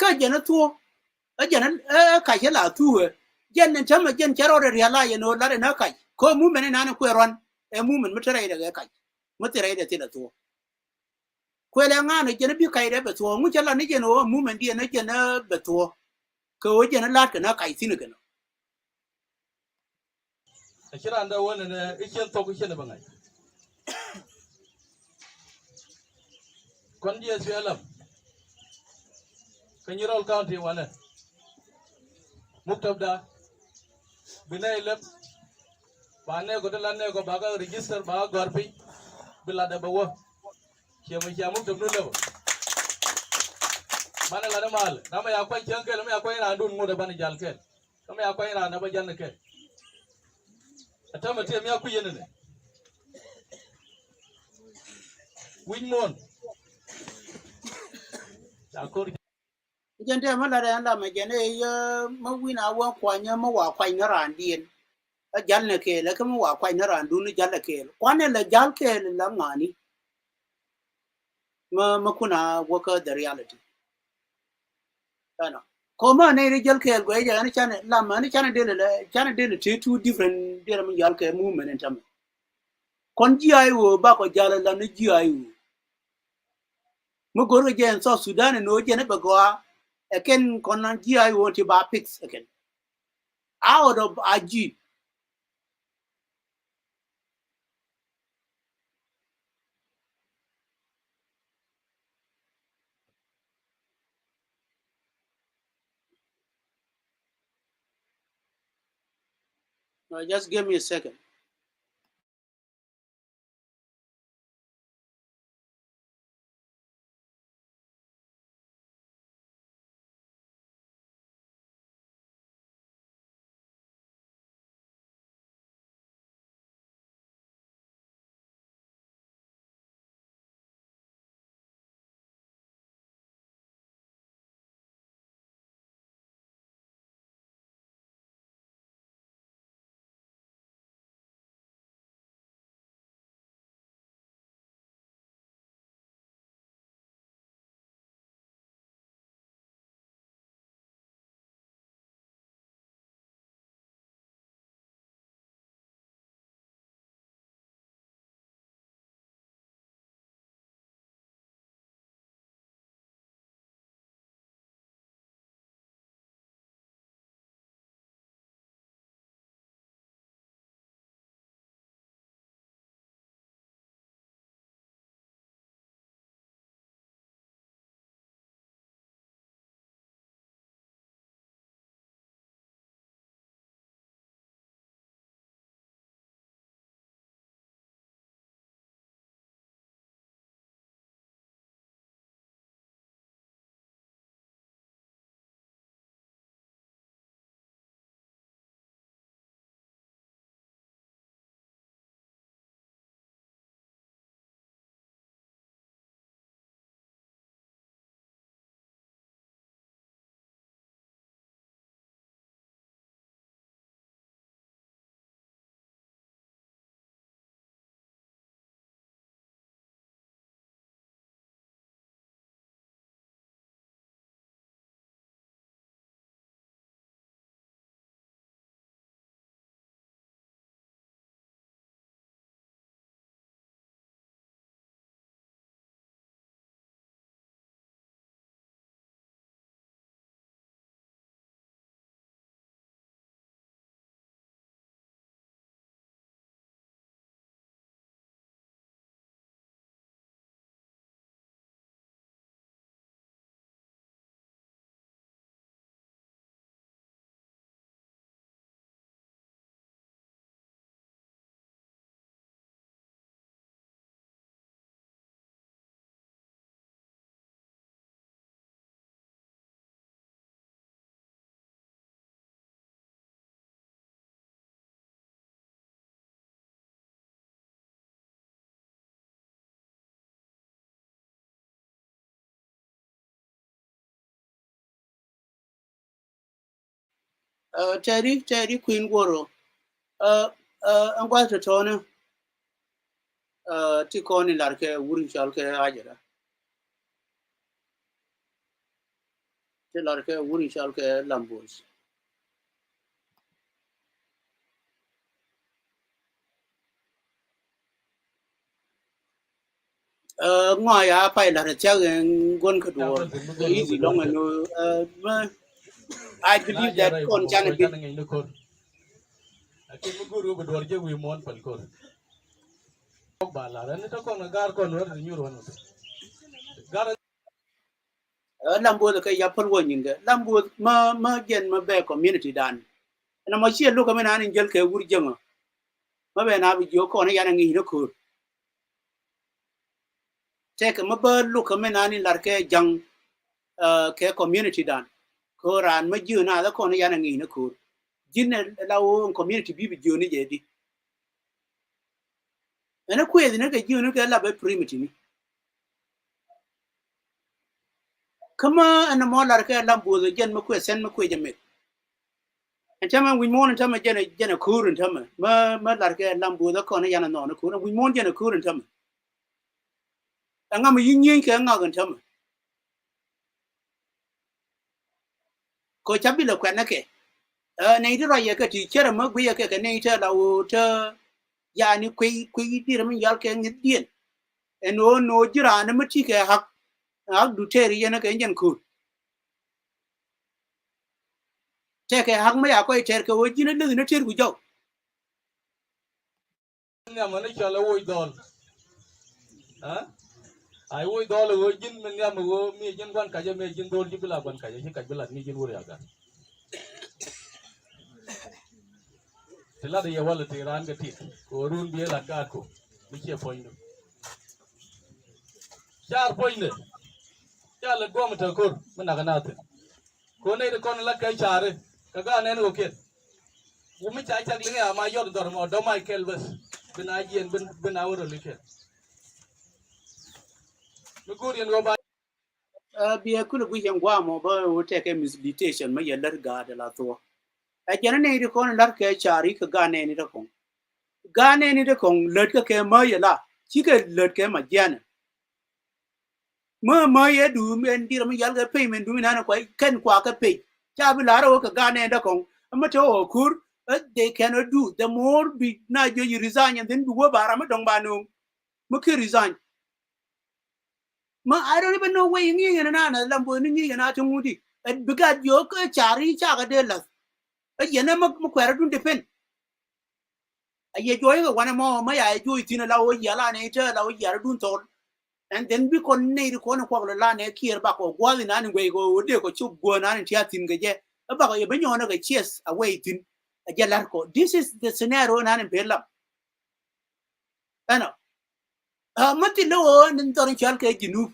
ka jene tu jene ka je la tu jene chama jen charo re ya la ye no la na kai ko mu mene na ku ron e mu men mutere da kai mutere da ti da tu ko le nga ne jene bi kai da be tu mu chala ni jene mu men di ne jene be tu ko jene la ka na kai sinu kana kira anda wona ne iken to ku ken bangai kon die fialam kan yirol county wana muktab da binay lep bane go dalanne go baga register baga gorpi bilada bawo kema kya muktab no lewo mana la mal nama ya kwa jankel ma ya kwa ina ndun ngoda bani jalkel kama ya kwa ina na ba janne ke atama te mi aku yenene winmon akor jente ma la da ma jene ye ma wina wa kwanya ma wa kwanya randien a jal ne ke la ka ma wa kwanya randu ni jal ke kwane la jal ke la ngani ma kuna waka the reality ano ko ma ne ri jal ke go ya ni chane la ma ni chane de le two different de ma jal ke movement en tam kon ji ai wo ba ko jal la ni ji ai wo mo go ro jen so sudan no jene ba go ken kon ji ai wo ti ba fix again out of aji just give me a second. Teddy Queen Goro. I'm going to turn Tikon in Larke, Wurin Shalke Ajara. The Larke, Wurin Shalke Lambos. Ngoài phải là chắc quân cái ya đồ bal tin gor we easy budor long ke and I na believe that jara con ko chana ko bit tan ngi ko akin mu gor we budor ke we mon pal ko ba la ran ta ko na gar ko no ni ro no gar lambo the yapal one in the lambo ma gen ma be community dan and I'm sure look at an angel ke wuri jama ma be na bi jo ko na yana ngi no ko take ma ba look at an larke jang ke community dan ko ran ma ju na da ko na yana ngi no ko jinne lawo community bi jo ni je di ana ku yedi ne ke ju ne ke la be primitive kama ana mo larke lambo the gen ma ku sen ma ku jame and tama we mon tama jena kurun tama ma larke lambo da ko na yana no na kurun we mon jena kurun tama anga ma yin ke anga gan tama ko chabi la kwana ke nei ro ye ke ti chere ma gwe ke nei ta la o ta ya ni kwi dir min yal ke ngi dien eno no jira na mati ke hak du teri yana ke ngen kur te ke hak ma ya ko ter ke o jina le na ter gu jaw nga ma ne chala wo dol ha ai wo dol wo jin men nga mo mi jin wan ka je me jin dol ji bila wan ka je ka bila ni jin wo ya ga tela de ya wala te ran ga ti ko run bi la ka ko mi che point char point ya la go ma ta ko man na ga na te ko ne de kon la ka chare ka ga ne no ke wo mi cha cha linga ma yor dor mo do mai kel bas bina yen bin awro like mi ko yen go ba bi ku lu yen gwa mo ba o te ke misbetation ma ya lar ga de la to a jana nei de kon lar ke chari ka ga ne ni da kon ga ne ni da kon lar ke ma ya la chi ke lar ke ma jana ma ye du men dir ma yal ga payment du na ko ken kwa ka pay cha bi la ro ka ga ne da kon ma to kur they cannot do the more big na you resign and then go bara ma dong ba no ma ki resign ma I don't even know where you ngi na na lambo ni ngi na to ngudi biga yo ka chari cha ga de la ye na ma kwera dun defen ye joy ga wana mo ma ya joy tin la o ya la ne ta la o ya dun to and then bi kon ne ko na ko la ne kier ba ko gwa na ni we go de ko chu go na ni tia tin ga je ba ko ye be nyona ga cheers away tin a je lar ko this is the scenario na ni be la ana mati lo nin to ni chal ke jinu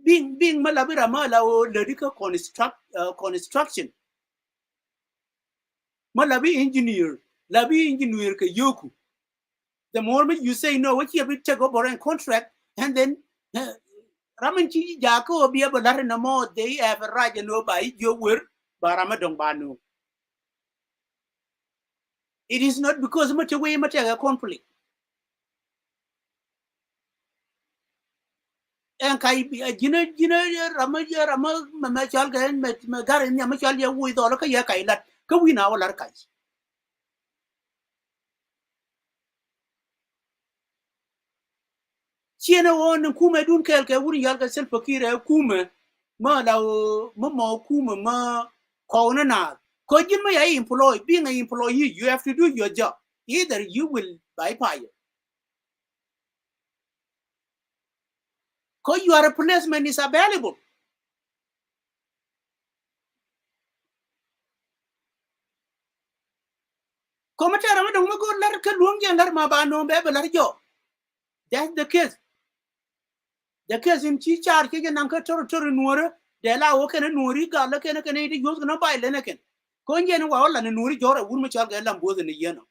being malabira mala o ledika construction malabi engineer ke yoku the moment you say no what you take over a contract and then ramen chi jako obi abalar na mo they have a right no by your word barama dong banu it is not because much away much a conflict en kai gina rama ma chal ga ma garin ya ma chal ya wi do ka ya kai lat ka wi na wala kai chiena won kuma dun kel ke wuri yal ka sel fakire kuma ma la ma kuma ma ko na ko jin ma ya employee being an employee you have to do your job either you will bypass ko your replacement is available ko ma tara ma dong ma go lar ka luong ya lar ma ba no be lar jo that's the case in chi char ke nan ka tor nuore de la o kana nuori ga la kana kana di yos na ba le na ken ko ngen wa wala na nuori jora wur ma chal ga lambo ne yeno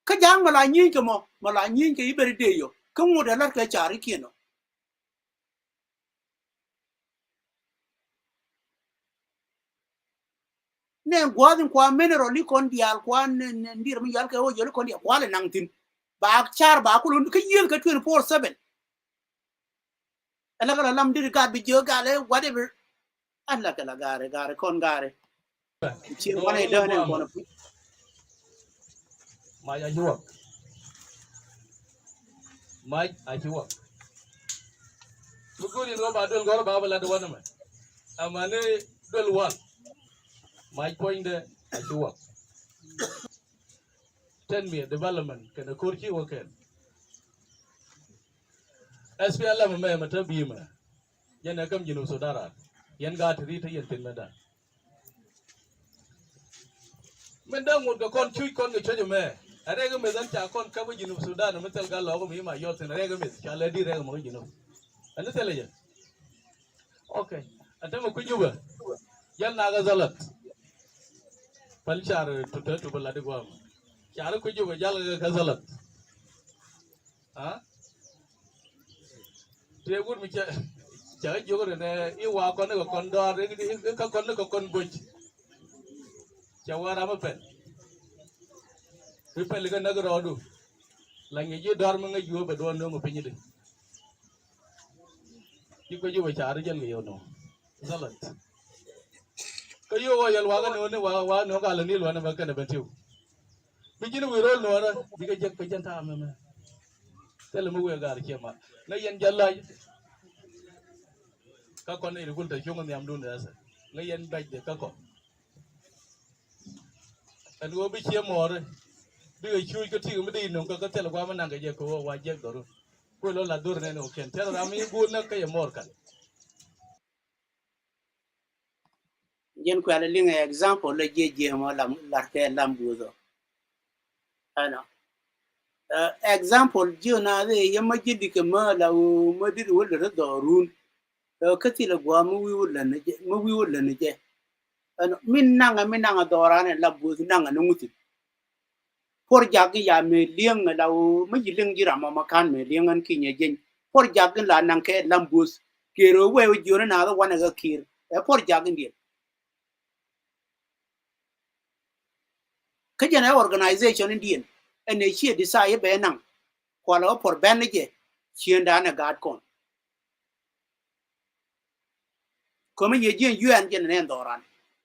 ka jang mala nyin ke mo mala nyin ke ibere de yo ko mo de lar ka chari kino ne gwadin kwa mineral li kon dial kwa ndir mi yal ke o jole kon dia kwa le nangtin ba char ba ku lu ke yel ka 24/7 ala kala lam dir ga bi jo gale whatever alla kala gare kon gare ci wane de ne kon mai a chuộc mai a chuộc buku ni ba dul gor ba la de wana ma amane dul wan mai point de a chuộc ten me development kana kurki waken SPLM me mata bi ma yana kam jinu sudara yan ga tri ta yin tin da men da ngut ga kon chui kon ga chojo me are ga me dan cha kon ka bu jinu sudan me tel ga lo go mi ma yot ne re ga me cha le di re ga mo jinu an tele je okay ata ma ku juba yan na ga zalat pal char tuta tu bala de gwam char ku juba jal ga zalat ha te gur mi cha jogo ne I wa kon ga kon do re ka kon boj cha wara ma pen pi pel ga nagro du la ngi ji dor ma nga ju ba do no mo pinyi de ki ko ju ba char jel yo no zalat ko yo wa yal wa ga no ne wa no ga la ni lo na ba ka na ba tiu bi ji wi rol no ra bi ga jek ka janta ma ma tel mu we ga ke ma na yen jalla ka kon ne gun ta shungu ne am dun da sa na yen baj de ka ko an wo bi ke mo re bi ga chu ko ti mu di no ka tel wa ma na ga je ko wa je do ru ko lo la dur ne no ken tel ra mi gu na ka ye mor kan jen ko ala linga example le je mo lam larte lam buzo ana example jona de yama jidi ke ma la ma di wol re do run ka ti la gwa mu wi wol ne je ana min nanga dorane la buzo nanga no nguti por jagi ya me lieng la ma ji ling jira ma kan me lieng an kinye jen por jagi la nang ke lam buz kero we jona na wana ga kir e por jagi ndi ka jana organization indian ene chi decide be nang kwala por benje chienda na gad kon kuma ye jen UN jen ne ndoran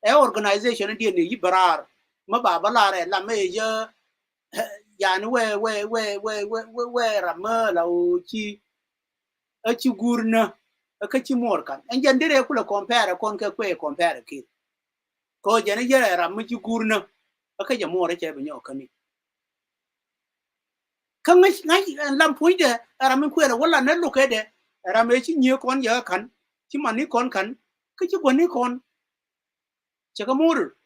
e organization indian ni barar ma ba balare la me je yani we rama la chi a chi gurna ka chi mor kan en jen dire kula compare kon ka kwe compare ki ko jana jere ram chi gurna ka ja mor che be nyokani kan ngai lam puide ram ku era wala na lukede ram e chi nye kon ya kan chi mani kon kan ka chi goni kon che ka mor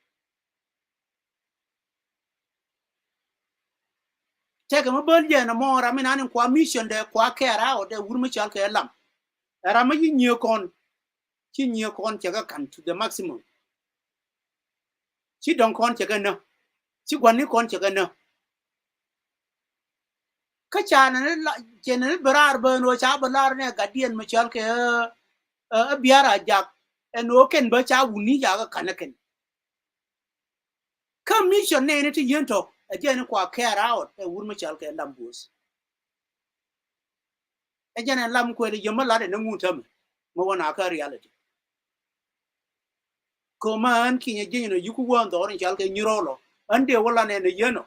che ka mabel je na mo ram na kwa mission de kwa kera o de wurmu chal ke lam ram yi nye kon chi nye kon che ka kan to the maximum chi don kon che ka na chi goni kon che ka na ka chana la jenel berar ben wo cha belar ne gadien ma chal ke biara jak en o ken ba cha wuni ya ga kanaken ka mission ne ti yento a jen kwa care out e wur ma chal ke lambus e jen lam ko le yema la de ngutam ma wana ka reality ko man ki ne jen no yuku won do ren chal ke nyirolo ande wala ne ne yeno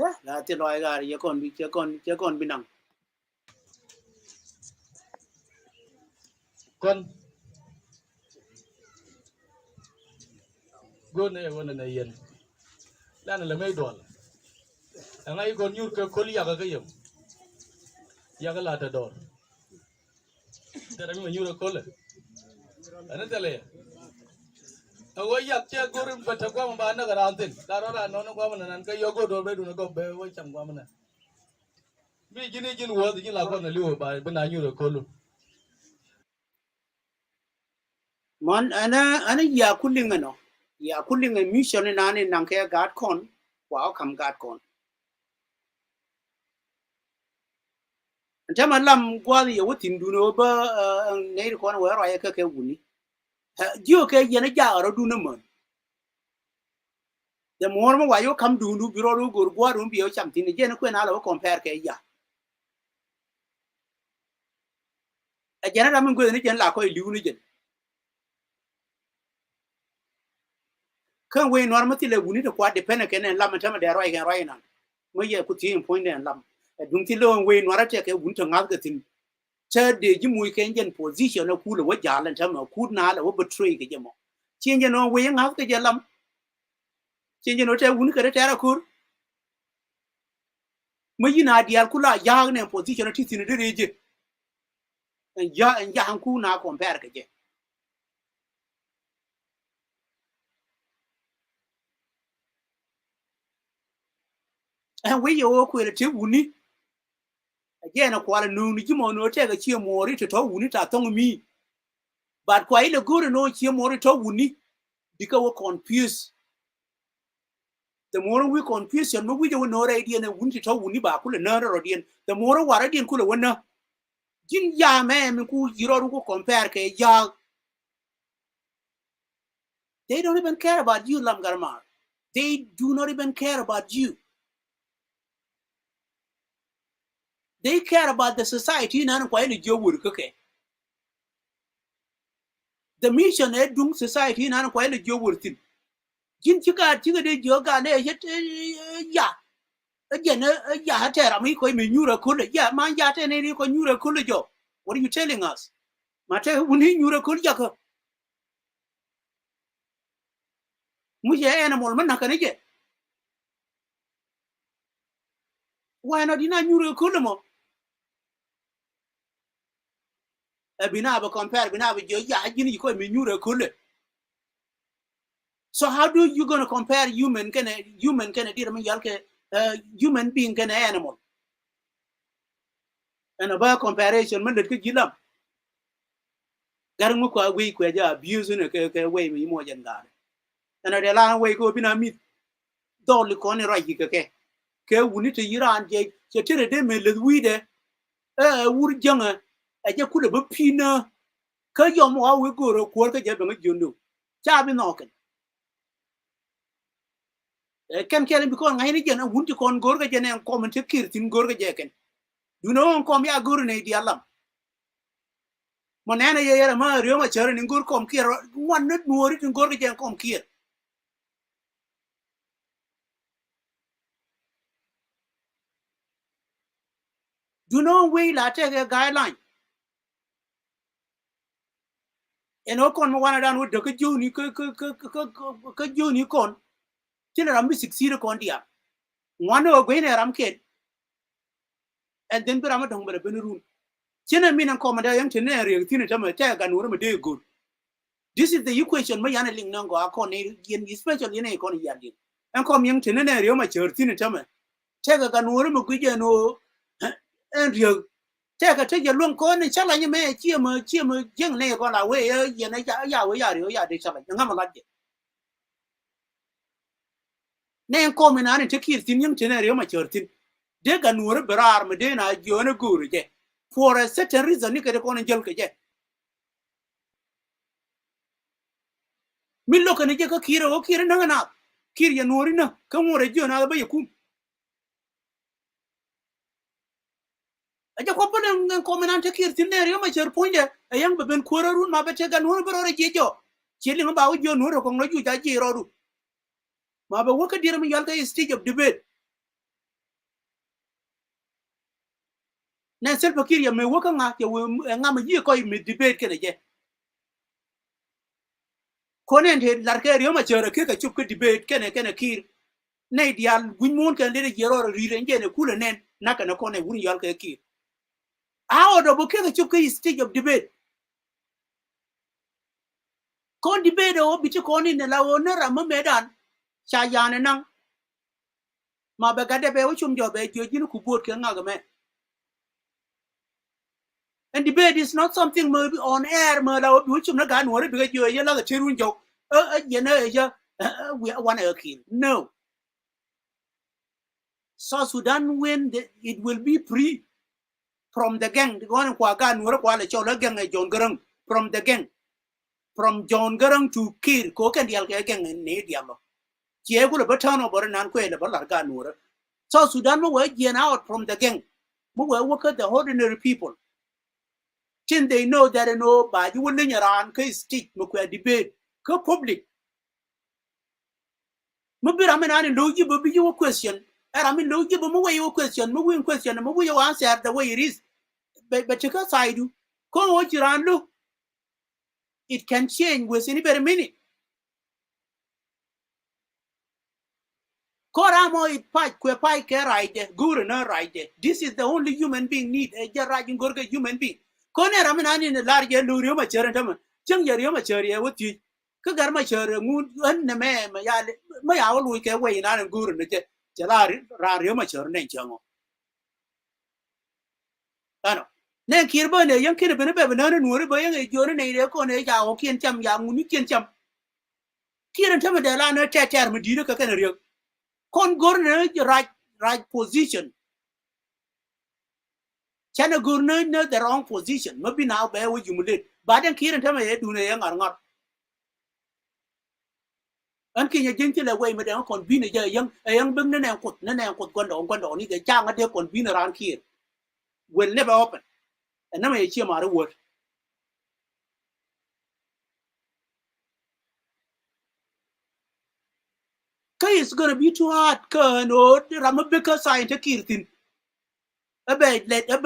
ya la ti loy gar ye kon bi che kon binang kon go ne wona na yen la na le me dol ngai kon nyur ke kol ya ga yem ya ga la ta dor tera mi nyur ko le ana tele awo yak che gorum bata kwa ba na ga rantin da ro ra no no kwa nan ka yo go do be du no go be wo cham kwa mana mi jini jin wo di la ko na liwo ba na nyur ko lu mon ana ya kulinga no ya kulinga mission na ne nang ke gad kon wa kam gad kon ntama lam gwali ya wutin duno ba ne ko na wa ya ka ke wuni Gio ke yena ja ro du na mon. The more mo wayo kam du nu biro ru gur gwa ru biyo cham tin je na kwen ala compare ke ya. A jena da mun go ni jen la ko liu ni jen. Kan we normal ti le wuni to kwa depend ke ne lam ta ma de roi ke roi na. Mo ye ku ti point ne lam. Dun ti lo we normal te ke wun to ngal ke tin. Cha de ji mu ke jen position na ku le wa ja lan ta ma ku na la wa betray ke je mo. Chen je no we ngal ke je lam. Chen je no te wun ke te ra kur. Mo yi na dial kula ya ne position ti tin de je. Ya han ku na compare ke je. And we yo ku le te wuni again a kwala no ni jimo no te ga chi mori to wuni ta tong mi but kwa ile guru no chi mori to wuni because we confused. The more we confuse you no we do no idea na wuni to wuni ba kula na ro dien the more wara dien kula wona jin ya me mi ku jiro ku compare ke ya they don't even care about you lam garma they do not even care about you they care about the society na kwa ile jo wur ke the mission e dung society na kwa ile jo wur tin jin chika de joga ne ya again ya tera mi ko mi nyura kule ya man ya te ne ko nyura kule jo what are you telling us mate wuni nyura kule ja ko mu je animal man nakane je why not dina nyura kule mo e bina ba compare bina ba jo ya jini ko mi nyura kule so how do you going to compare human can dir man yalke human being can animal and about comparison man det ke jilam gar mu ko we ko ja abuse ne ke we mi mo jan gar and de la we ko bina mi dol ko ne right ke wuni te yiran je che tere de me le wide wur janga e je kule be pina ka yo mo we goro ko ka je be ngi cha bi no ken kele bi ko ngai ni jena wunti kon gor ga jene ko men te kirtin gor ga je ken du no ko mi agor ne di alam mo nene ye yere ma riyo ma chere ni gor kom kir wan net nuori tin gor ga je kom kir du no we la te ga guideline eno kon mo wana dan wo de ka joni ka joni kon tira ram bi siksire kon dia ngwana go ne ram ken and then bi ram dong bere benurun chena mina ko ma da yang tene re tin ta ma te ga nuru ma de good. This is the equation ma yana ling nango akon ne yen especially ne kon yandi en kom yang tene ne re ma cher tin ta ma te ga nuru ma ku je no en rio te ga te je lon ko ne chala ni me chi ma jeng ne ko la we ye ne ya we ya rio ya de chala ngama la je ne en kom na ne te kir tin yang tene re ma cher tin de ga nuru berar ma de na jona guru je for a certain reason ni ke ko ne jel ke je min lo kan je ka kira o kira na na kir ya nori na kan wore jo na ba yakum aja ko palen ko menante kir tinere yo ma cher punje ayang be ben korarun ma bete gan hono bero je jo cheli ba wo jo no ko no ju ja ji rodu ma ba wo ka dira mi yalta stage of debate na sel bakir ya me wo ka nga ke nga ma ji ko mi debate ke je ko ne de larke yo ma cher ke ka chup ke debate kene kir ne dial gun kan de je ro ri renje ne kula nen naka na ko ne wuri yalka kir awo do bo ke ka chup ke stage of debate kon debate o biti koni ne la o ne ram medan cha yana nang ma be gade be o chum jo be jo jinu ku bot ke ngaga me and debate is not something maybe on air ma la o chum na ga no re be jo ye la ga cherun jo ye na ya we want to kill no so Sudan when it will be free from the gang the one kwa ga no re kwa le cho la gang e jon garang from the gang from John Garang to Kir ko kan dial ke gen ne dialo che ko le baton over nan ko le balar ga nura so Sudan mo we gen out from the gang mo we work at the ordinary people till they know that no ba you will around ke stick mo ko debate ko public mo bi ramen ani logi bo bi you question era mi logi bo mo we you question mo win question mo we you answer the way it is but check out side ko wo jiran lu it can change within a minute. Koramo it fight kwe pai ke right guru na right. This is the only human being need a jarajin gorga human being. Kone raminani in the large lurio ma cheren tama. Chung yario ma cheria with you. Kagar ma chere moon un na me ma ya lu ke way na guru na je jalari rario ma chere ne chango. Ano. Ne kirbo ne yang kire bene bebe na nuri ba yang e jore ne re ko ne ja o kien cham ya nguni kien cham. Kiren tama de la na teter ma dire ka kan rio. Kon gorne right position. Chana gurne no the wrong position. Maybe now bear with you. But then Kiran Tama do young or not. And can you gentle away with them convene a young bing and put Nana put Gondo, need a chang at their convene around here. Will never open. And now I hear my word. It's gonna be too hard, no, Ramabeka scientific Kirtin. A bed let a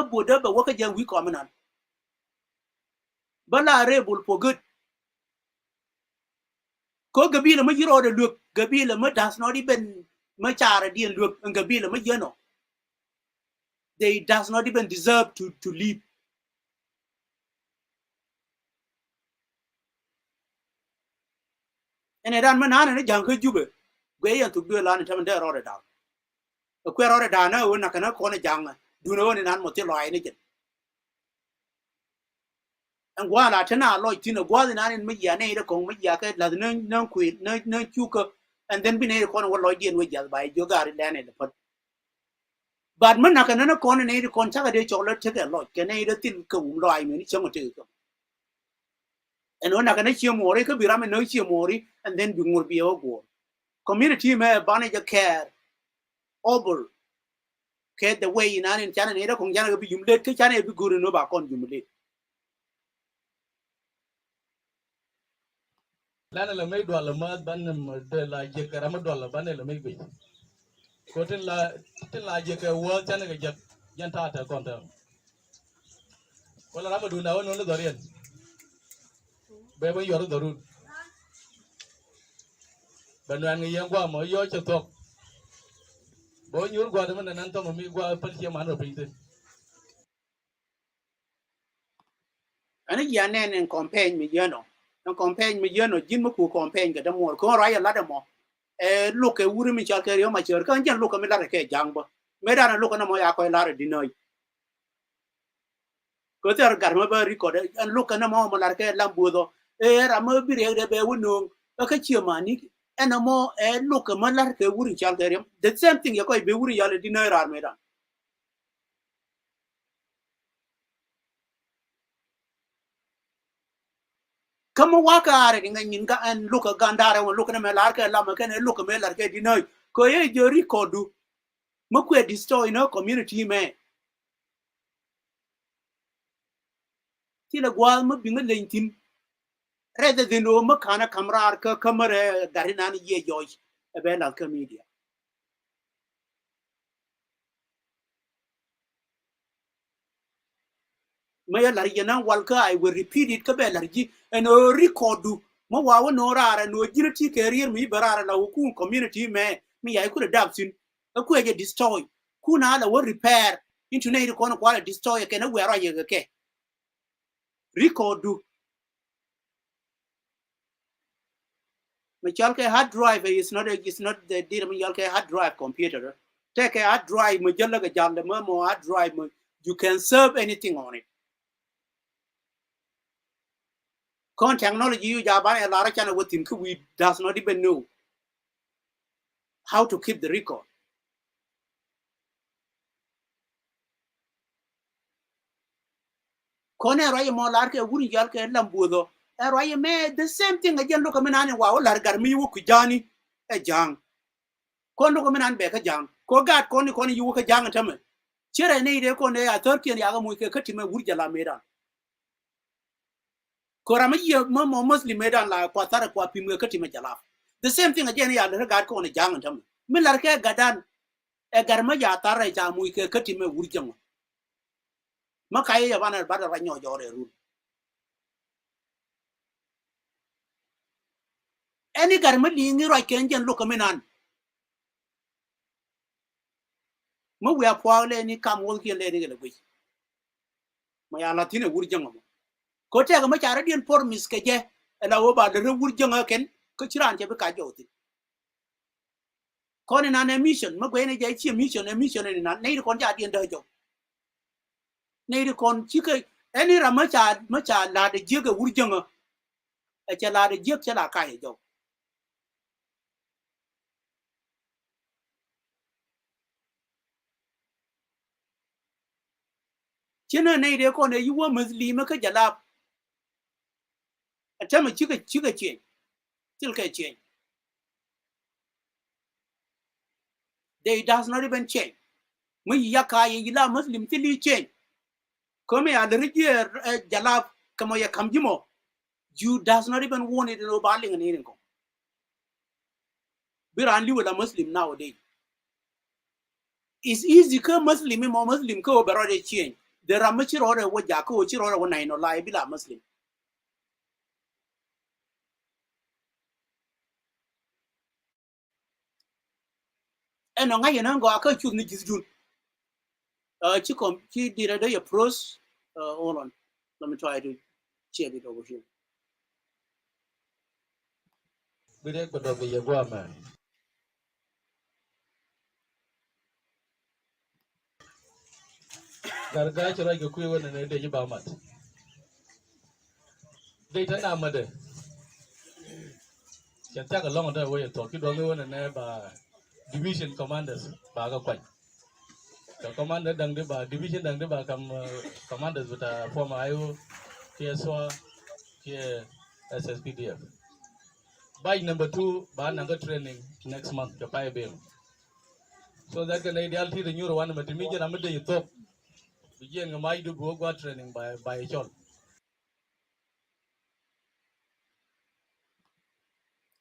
Buddha, but what a young we common on. But are able for good. Ko Gabila Majiro look, Gabila does not even much already look, and Gabila Majano. They does not even deserve to live. And I man and a junk jube. Way and to do a land and there or down. A queer or down, I wouldn't cannot call a young, do no one in Anmotil again. And while I turn out like Tina was in an media, native con Mediaka, like no quit, no chuka, and then be a corner what Lloyd with you by Yoga and Dan in the pot. But Manaka corner native contact a chocolate take a lot, can aid a thin cool line in each other. And when I can achieve more, it could be ramen no mori, and then we will be over. Community may manage a care over care the way in an China Neda Konjana be humiliated, China be good enough about humiliate. Lana la mai dwala ma ban de la je karama dwala ban la mai be. Ko tin la je ka wo chana ga jak yan ta ta konta. Wala rama du na wono no dorian. Be ba yor doru. Ban wan ngi yang gwa mo yo che tok. Bo nyur gwa de man nan to mi gwa pal che man ro pinte. And a yan and campaign me, you know. And campaign me, you know, Jim Muku campaign get the more, go right a lot more. Look a Wuri Michel Carry on my chair, can't you look at me like a jamba? Made I look at my aqua lara deny. Go there, Garma record and look at a more like a lambudo. I'm a bit of a window, a catcher money, and a more look a man like a Wuri Chal Carry. The same thing you're quite be Wuri Yalla deny Armada. Come on, walk out and look at Gandara and look at me like a lama can look at me like a deny. Go your record do. Mokwe destroy no community man. Tila gwal mo binga lentin. Rather than no makana kamrar ka kamare darinani ye George a bella media. Maya Lariana Walka, I will repeat it kabelarji and a record do. Mawa no rara no unity career me barara la ukun community man. Me I could adapt in a quay destroy. Kuna la will repair into native corner quality destroy can where I get. Record do. Machalke hard drive is not the data Machalke hard drive computer. Take a hard drive, Majalaga Janda Memo hard drive, you can serve anything on it. Con technology you Jaban a lot of channel within we does not even know how to keep the record. kone roye mo lar ke wuri jal ke lambudo roye me the same thing again look menane wa lar garmi wu ku jani e jang kon look menan be ka jang ko gat koni yu ka jang tame chere ne ide ko ne a torkien ya ga mu ke katime wuri jala medan ko rama ye mo muslim medan la ko tara ko pimwe katime jala the same thing again ya lar gat ko ne jang tame mi lar ke gadan e garma ya tara ja mu ke katime wuri jang makaye ya bana bada ranyo jore ru any garma lingi ro kenjen look menan mo we apwale ni kam wol kien le ni le gwi ma ya latine wuri jang mo ko te ga ma chara dien por mis ke je la wo ba de wuri jang ken ko chiran je be ka joti ko ni na ne mission ma gwe ne je chi mission ni na ne ko ja dien da jo ne ko chi ke any ra ma cha la de je ga wuri jang e cha la de je cha la ka jo chena ne de ko ne yu wo muslim ka jala ta ma chi ke chen til ke chen they does not even change mu yaka yi la muslim tili change come ya the regier jalab kamo ya kamjimo you does not even want it no baling and anything biran li wala muslim nowadays it's easy ka muslim mo muslim ko barode change there are much rore wo jako chi rore wo nai no lai bila muslim eno nga yena ngo aka chu ni jisdun chi dira do your pros hold on let me try to check it over here Bide ko do be gwa ma. Garga chira ga kuyi wannan ne da yi ba mat. Dai tana made. Can take a long time way to ki do wannan ne ba division commanders ba ga kwai. The commander dang de ba division dang de ba kam commanders with a former IO KSO here SSPDF. By number 2 ba nanga training next month the pay bill. So that can ideality the new one but immediate amade you talk begin my do go training by a chol.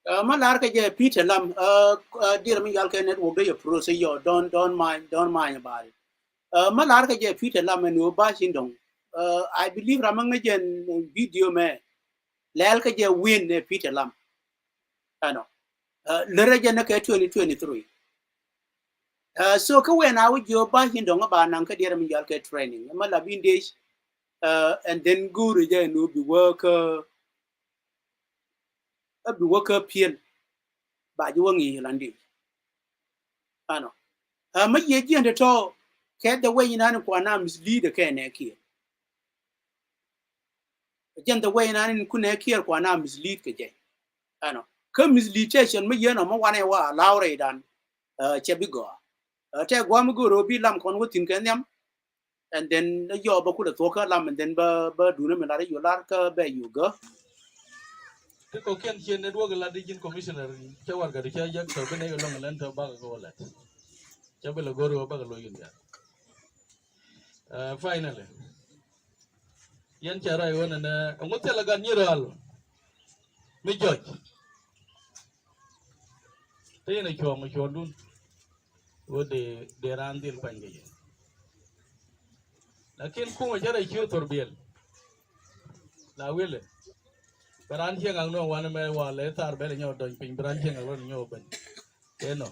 malar ka je Peter Lam dear me yal ka network do your pro say you don't mind about it malar ka je Peter Lam and you ba sindong I believe ramang jen video me lel ka je win Peter Lam ano lere je na ka 2023 so ka when I would you ba sindong ba nang ka dear me yal ka training malabin days and then guru je no be worker pien ba ju wangi landi ano ma ye ji ande to ke the way ina ko na mislead ke ne ki jen the way ina ku ne ki ko na mislead ke je ano ka misleadation ma ye no ma wane wa laure dan che bigo te gwa mu go bi lam kon wutin ken yam and then yo ba ku da to ka lam and then ba du ne me la yo lar ka be yu go Ko ken chen ne duoga la digin commissioner ke warga de ke yak to bene yo long lan to ba ko la. Ke be lo goro ba lo yin ya. Finally yan chara yo na ngote la gan yiral mi joj te ne ko mo chodun wo de randil panje lakin kuma jara kiyo torbel la wele baran hiang ang no wan me wa le tar be nyo don pin baran hiang ang nyo ben eno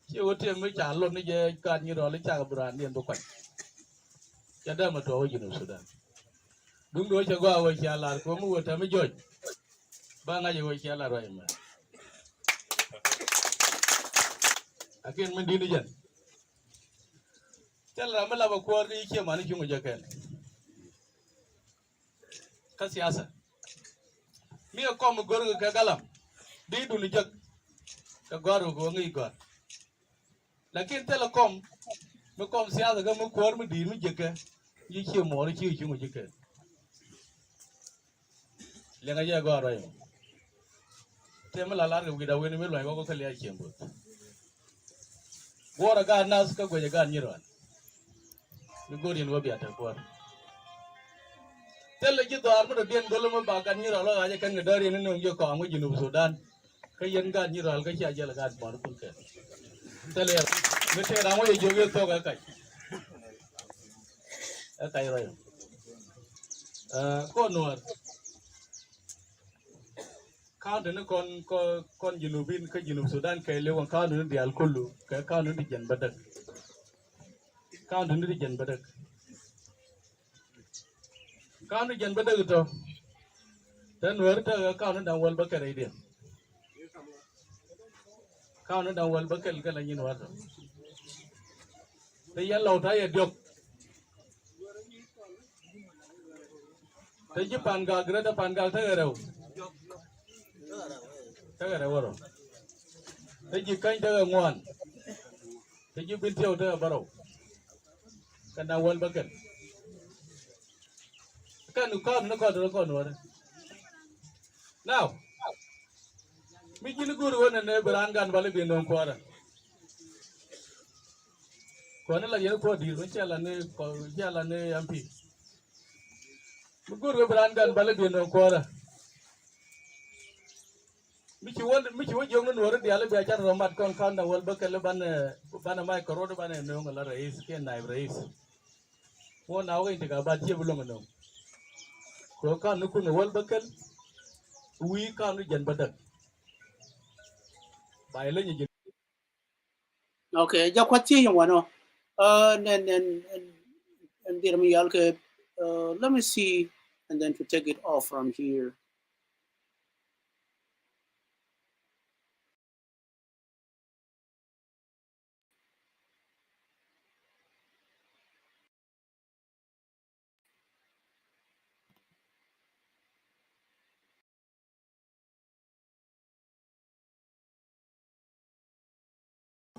ki wo te me cha lo ni je kan ni ro le cha baran ni do kwai ya da ma to yinu sudan dum do cha gwa wo cha lar ko mu wo ta me joj ba nga je wo cha lar wa ma akin men dinu jan tel ra mala ba ko ri ke mani ki mu je ken ka siyasa mi ko mo gor ga galam di du ni jak ka gor ko ngi gor lakin telekom mo kom siyasa ga mo ko mi di mi jeke yi chi mo ri chi mu jike le ga ya go ro yo te me la la ga da wen me lo go ka le chi mbo go ra ga nas ka go ya ga ni ro ni go rin wo bi ata ko tele ji dar mo den golo mo ba kan ni ro lo ga kan ga dari ni no yo ko mo jinu Sudan ka yen ga ni ro ga chi ajal ga ba kun ke tele me te ra mo yo yo to ga kai kai ro yo ko no ka de kon jinu bin ka jinu Sudan kai le won ka no di al kullu ka no di jan badak ka no di jan badak ka no jan badak to dan wer ta ka no dan wal bakare dia ka no dan wal bakal ga lan yin wato te yallo ta ya dok te ji pan ga gra da pan ga ta ga raw ta ga raw te ji kan ta ga ngwan te ji bin tiyo ta baraw kan dan wal bakal kan ka no ko no now mi jini guru wona ne beran gan bale be non kwara ko ne la yen ko di ro chala ne ampi mi guru beran gan bale be non kwara mi ci won jong no wor di ala be char romat kon kan da wal bakal ban mai ko rodo ban no ngala rais ke naib rais wo na wo intiga ba je bulo no ko kan no kun wal bakal wi kan no jan badak bay la ni Okay, ja kwati yung wano. And let me see, and then to take it off from here.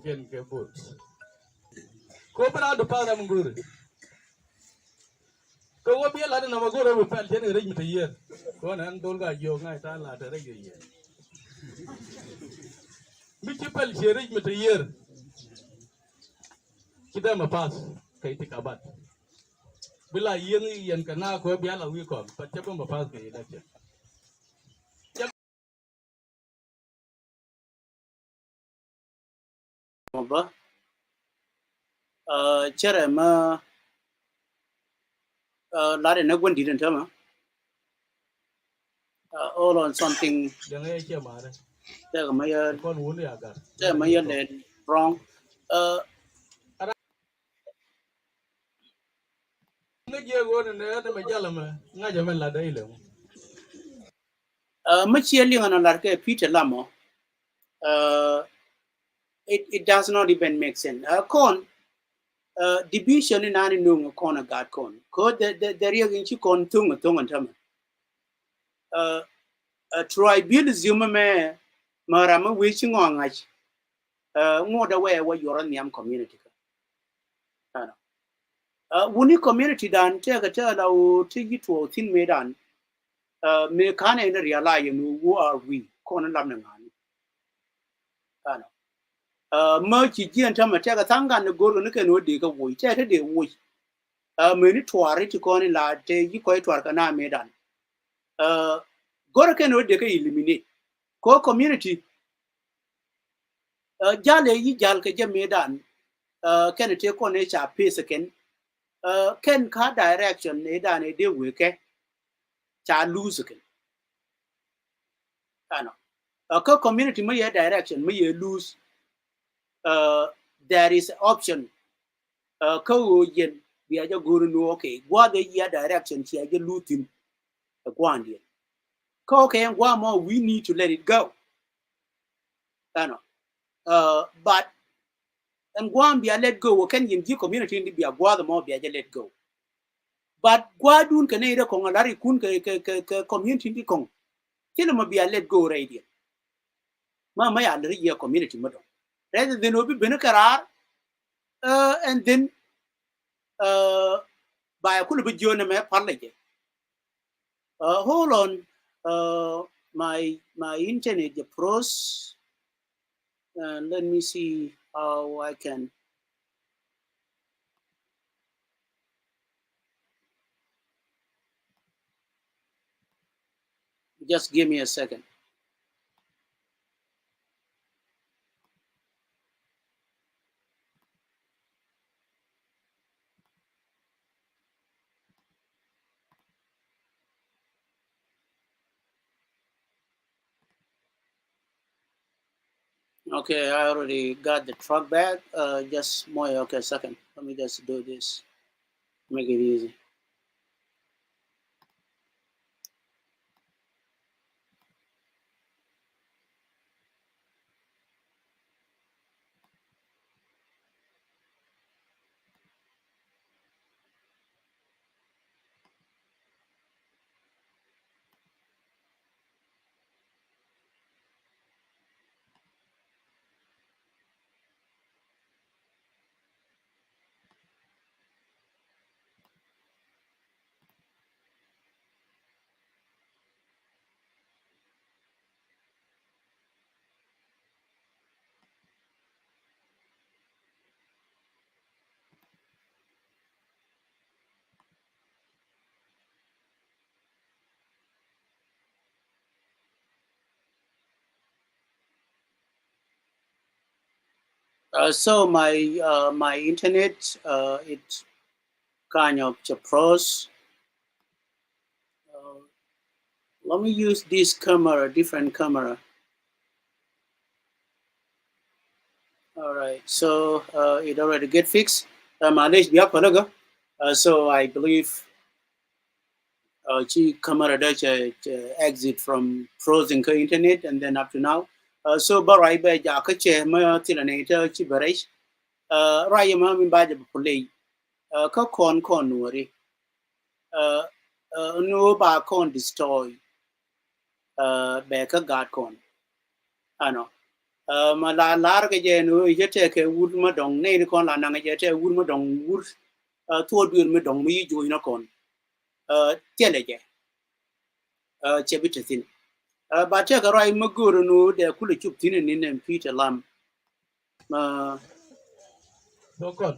gen ke bot ko bra do pa da mungure ko wo bi la na magore wo pel ten re mi tayer ko nan dol ga yo ngai ta la ta re ye mi ci pel je re mi tayer kita ma pas kai ti kabat bila yen kana ko bi ala wi ko pa ce ma pas ke da ce Ba, chere ma, lare na gwen didn't tell me. All on something. da ngai ce ma re Tell me, ko nu ne aga tell me you're wrong. ne je go ne da ma jala ma nga je men la dai le Much yelling on a larke Peter Lamo. It does not even make sense. Division in any nung corner god con. Code the real inchi con tung and tama. Tribalism me marama wishing on much more the way what you're on the community. Wuni community dan take a tell our take it to a thin medan. Me can realize who are we, corner lamnan. Merch and Tama take a thang and go look and would dig a wood, chat a day wood. Minute to a rich corner lad, you quite work an army done. Go can would dig eliminate. Co community. Jale yi jalka jamedan. Can take on nature pace again. Can car direction nedan a day wake. Cha lose again. A co community may direction may lose. There is option. Ko yen we are just going to okay. What the year direction she are just looting a guandian. Ko okay and one more we need to let it go. But and one be a let go. Can you give community in the be a guada more be a let go. But guadun can either kong a larry kun community in the kong. Tell them be a let go radiant. Mama ya year community model. Rather than obi benakarar and then by a cool bit join me parlage. Hold on. My internet the pros. Let me see how I can. Just give me a second. Okay, I already got the truck back. Just more. Okay, second. Let me just do this. Make it easy. So my internet it kind of pros. Let me use this camera, different camera. All right, so it already get fixed. So I believe she camera does exit from frozen internet and then up to now. So barai ba ja ka che ma tilaneta chi barai. Raya ma min ba ja play. Ka kon nuri. No ba kon destroy. Be ka god kon. Ano. Mà la cái gì nữa giờ thế cái wood mà đồng này con là năng cái thế wood mà đồng wood thua đường mà đồng mỹ chui nó còn tiền này chứ chế bị chết tin bà chắc cái rồi mà guru nó để kêu chụp tin nên Peter Lam mà So kon.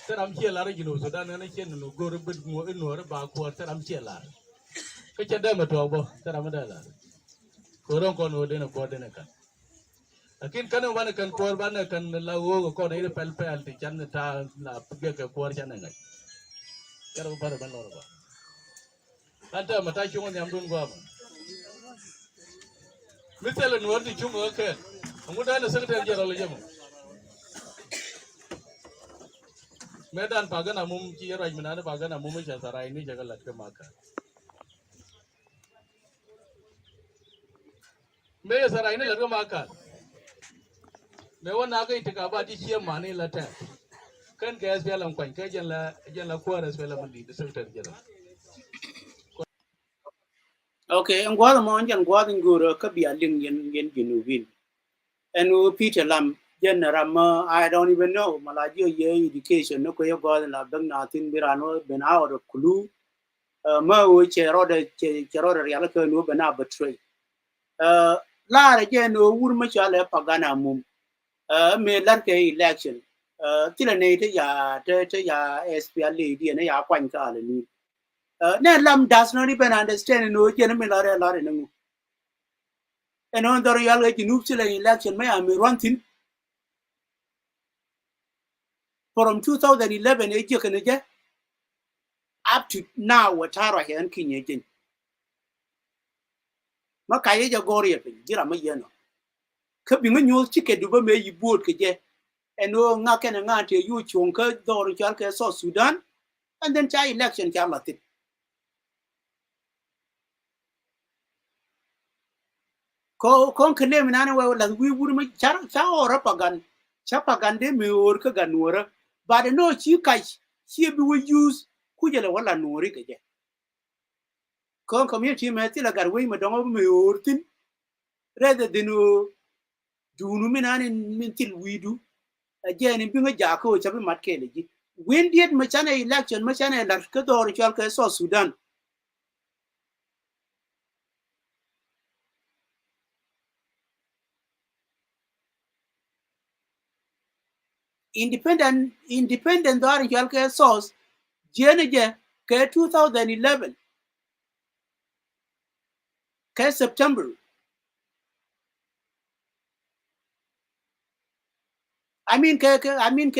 Teram chia lar ginu Sudan na chen no gor bid mo ino ba ko teram chia lar. Ka chada ma to bo teram da lar. Ko ron kon o de na ko de na kan. Lakin kan wan kan ko ban kan la wo ko ne pel pel ti chan ta la ge ka ko chan na ngai. Karo bar ban lor ba. Kan ta mata chung nyam dun gwa ma. Misal no ti chung o ke. Ngu da na secretary jara le jamo. Medan pagana mum ki raj minane pagana mum cha sarai ni jaga lat ke maka. Me sarai ni lat ke maka. Me wana ka itika ba ti chiam mane lata. Kan ka SPL am kwan ka jan la ko SPL am di secretary jara. okay ang gwa mo anjan gwa nguru ka bi aling yen ginubin and Peter Lam general I don't even know malaji ye education no ko yo gwa la bang na tin birano ben out of clue ma wo chero de yala ko no bena betray la re je no wur ma chale pagana mum me lar ke election tila ne te ya SPL di ne ya kwan ka le ni ne lam does not even understand no je ne me la re no and on the real junub sila election may am running from 2011 eje kan je up to now watara he an kinye jin makaye ja gori pe jira ma yeno ka bi nyu chike du ba me yibot ke je eno nga ken nga te yu chung ka dor chal ke so Sudan and then cha election cha latit ko kon kene minana wa la wi wur ma cha ora pagan cha pagan de me or ka ganora but no chi kai chi bi we use kujele wala nori ke je kon community me ti la garwe ma dongo me ortin rather than dunu minani min til widu je ni bi nga jako cha bi mat ke le ji when did machana election machana lar ka dor chal ka so Sudan independent dor chal ka so jene je ka 2011 ka September I mean ka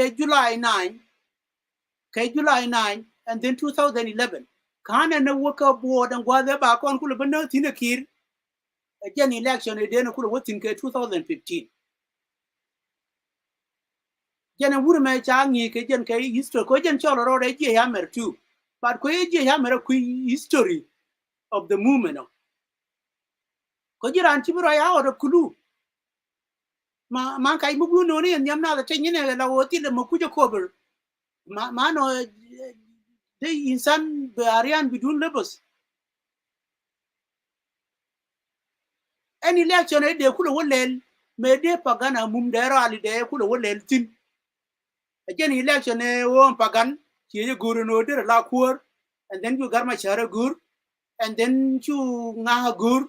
July 9 July 9 and then 2011 kana na waka board and gwada ba kon kula bana tinakir again election e dena kula watin ka 2015 jana wuri mai changi ke jen kai history ko jen cholo ro re je hammer too but ko je hammer ku history of the movement ko jiran tibiro ya oro kulu ma kai mugu no ne nyam na da tenyene la woti le makujo cover ma no de insan be arian bidun lebos any election de kula wolel me de pagana mum de rali de kula wolel tin again election e won pagan ki guru no de la kur and then you garma chara gur and then you nga gur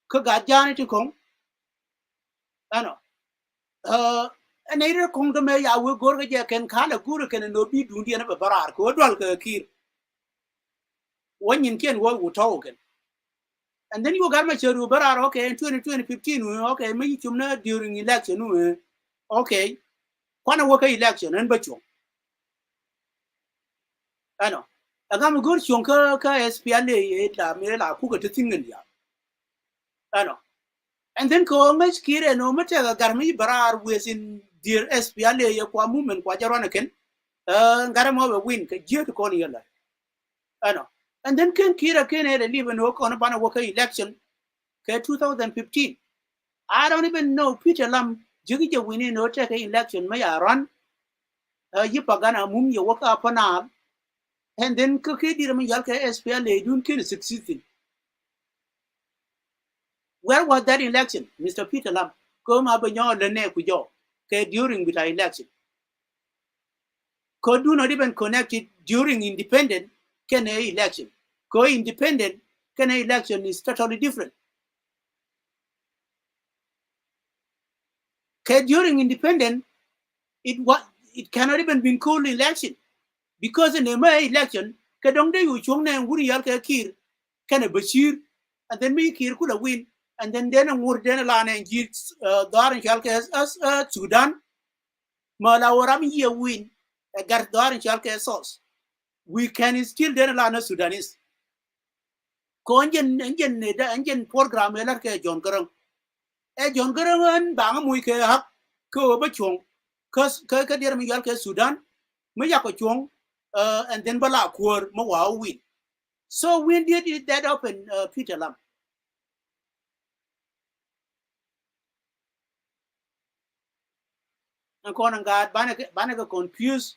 ka ga jani ti kong ano ene kong de me ya we gor ga je ken kala gur ken no bi dun di na ba barar ko dwal ka kir wonyin ken wo to ken and then you garma chara barar okay in 2015 okay me chumna during election okay kwana wo ka election en bacho ano agam gur chon ka SPLA e la me la ku ka tin ya ano and then ko ngai kire no mate ga garmi barar wesin dear SPLA ya kwa movement kwa jarwana ken garamo be win ka je ko ni yalla ano and then ken kira ken e live no ko no bana wo ka election ka 2015 I don't even know Peter Lam jigi je wini no take election ma ya run yi pagana mum ye waka pana and then ka ke dir mi yal ka SPLA dun ken succeeding. Where was that election, Mr. Peter Lam? Come up in your lene kujo during the election. Could do not even connect it during independent can election. Co independent can election is totally different. During independent, it cannot even be called election because in the May election, kadong de uchong na wuri yal ka kir kana Bashir and then me kir could win and then wur den la na jit dar yal ka as Sudan malawaram ye win a gar dar yal ka sauce we can still den la na Sudanese ko enjen ne da enjen program elar ka John Garang John Garang an bang muy ke hak ko ba chong ka der mi yal ka Sudan me ya ko chong and then bala kur ma wa win. So when did that happen, Peter Lam? And kon God banaka confused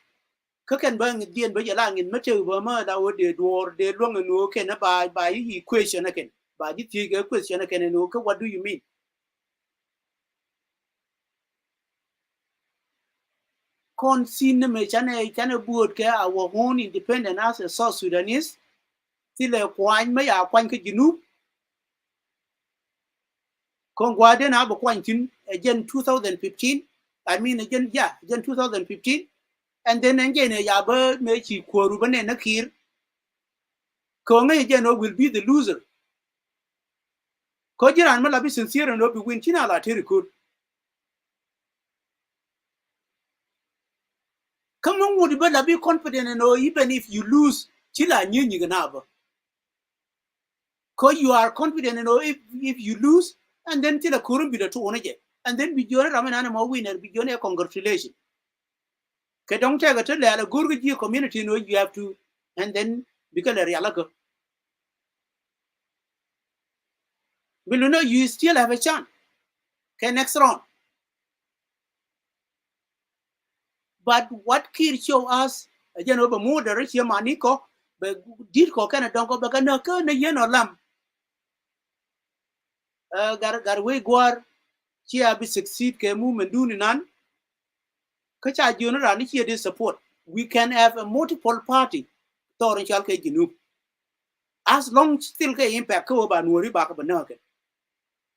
kaken bang dien ba yala ngin mate ba ma da wo de dor de long no ken ba yi question again ba di ti ga question again no ka what do you mean? Kon sin me chane board ke our own independent as a South Sudanese tile kwany ma ya kwany ka jinu kon gwade na ba kwany tin again 2015 I mean again 2015 and then again ya ba me chi koru bane na kir ko ngai again will be the loser ko jiran ma labi sincere no bi win china la tiri kur come on would be labi confident no even if you lose chila nyinyi gana ba ko you are confident no if you lose and then chila kurun bi da to onaje and then bi jore ramana ma winner bi jone congratulations ke don't take it la gurgu ji community no you have to and then because the will you know you still have a chance okay next round but what kid show us again over more the rich maniko but did ko kana don't go back na ka na yeno lam gar we gwar chi abi succeed ke movement duni nan ka cha jona ran chi de support we can have a multiple party to in chalke Junub. As long still ke impact ko ba nuori ba ka banake.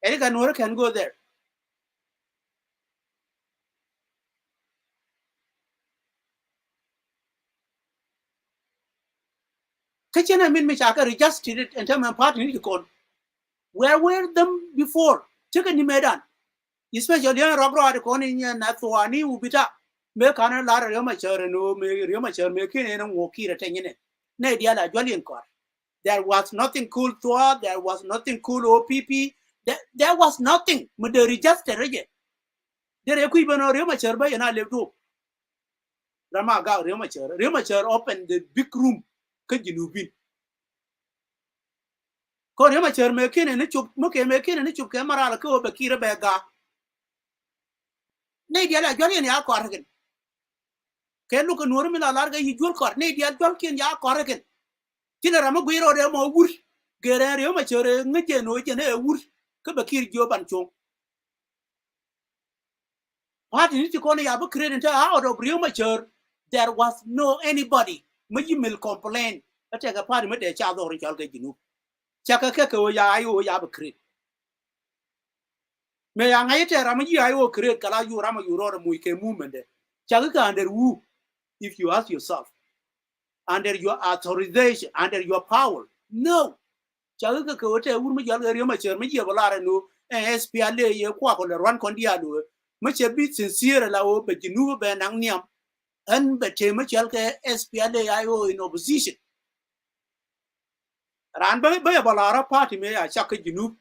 Any nuori can go there. Kachana min me chaka registered it and tell my party ni ko. Where were them before? Chicken ni medan. Especially on Robro at the corner in Nathwani Ubita. Me kana la Roma Cher no me Roma Cher me kin and walkie at it. Nadiala Julian Court. There was nothing cool to there was nothing cool OPP. There was nothing. But they registered it. There equivalent of Roma Cher by and I lived up. Rama Ga Roma Cher opened the big room. Could you be? Ko Roma Cher making and it took making and it took camera like over Kira Bega. Nadiala Julian Yakorgan. Can look at Normila Larga, you will court, Nadia Junkin Yakorgan. Tina Ramaguiro Remo Wood, Guerrero Mature, Nijan, and Wood, Kabakir Job and Chong. Party need to call Yabu create out of Rio Mature. There was no anybody. Majimil complain. I take a party with a child or Jalgaju. Chaka Kako Yayo Yabu create. May I get a Ramayo create Kalayu Rama Urora Muike movement. Chaka under woo, if you ask yourself. Under your authorization, under your power. No. Chaga ko te urma jalga riyo macher me ye balara no SPLA ye kwa ko ran kon dia do me che bi sincere la o be jinu be nang niam an be te me jalga SPLA ayo in opposition ran be balara party me a chaka jinu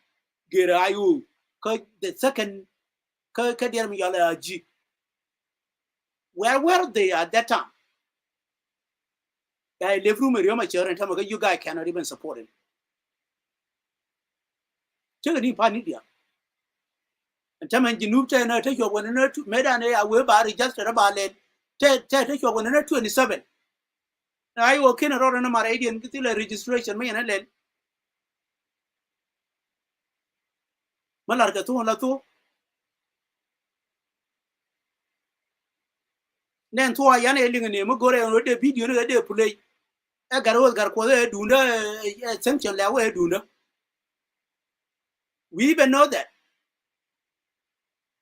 gera ayo ko the second ko dia me yala ji where were they at that time? I live room riyo macher and tell you guys cannot even support him. Chega pani dia. And tell me, you know, take your 1 Medan, I will buy just about it. Take your 127. I will kin around my radio and get the registration. Me and then Malarga to Lato. Then to a young alien name, go and the video they play. I got all got quite do no sanction level do no. We even know that.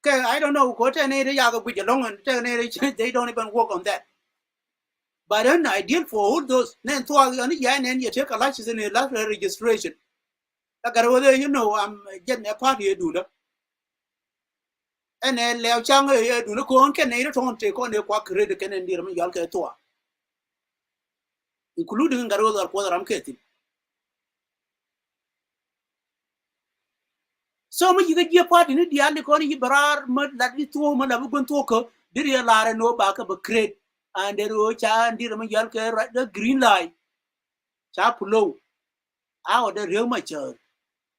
Okay, I don't know what an area with long and they don't even work on that. But then I did for all those. Then to a young and you take a license in a last registration. I got over there, you know, I'm getting a party do that. And then Leo Chang do not go on Canada to take on the quack credit and dear Yalka tour, including Garoza Quarter I'm getting. So much you get your party in the other corner, you bar mud like this 2 women of a talker, did you lie and no back of a crate, and the Rocha and dear Yalka right the green light. Chapulo out the real mature.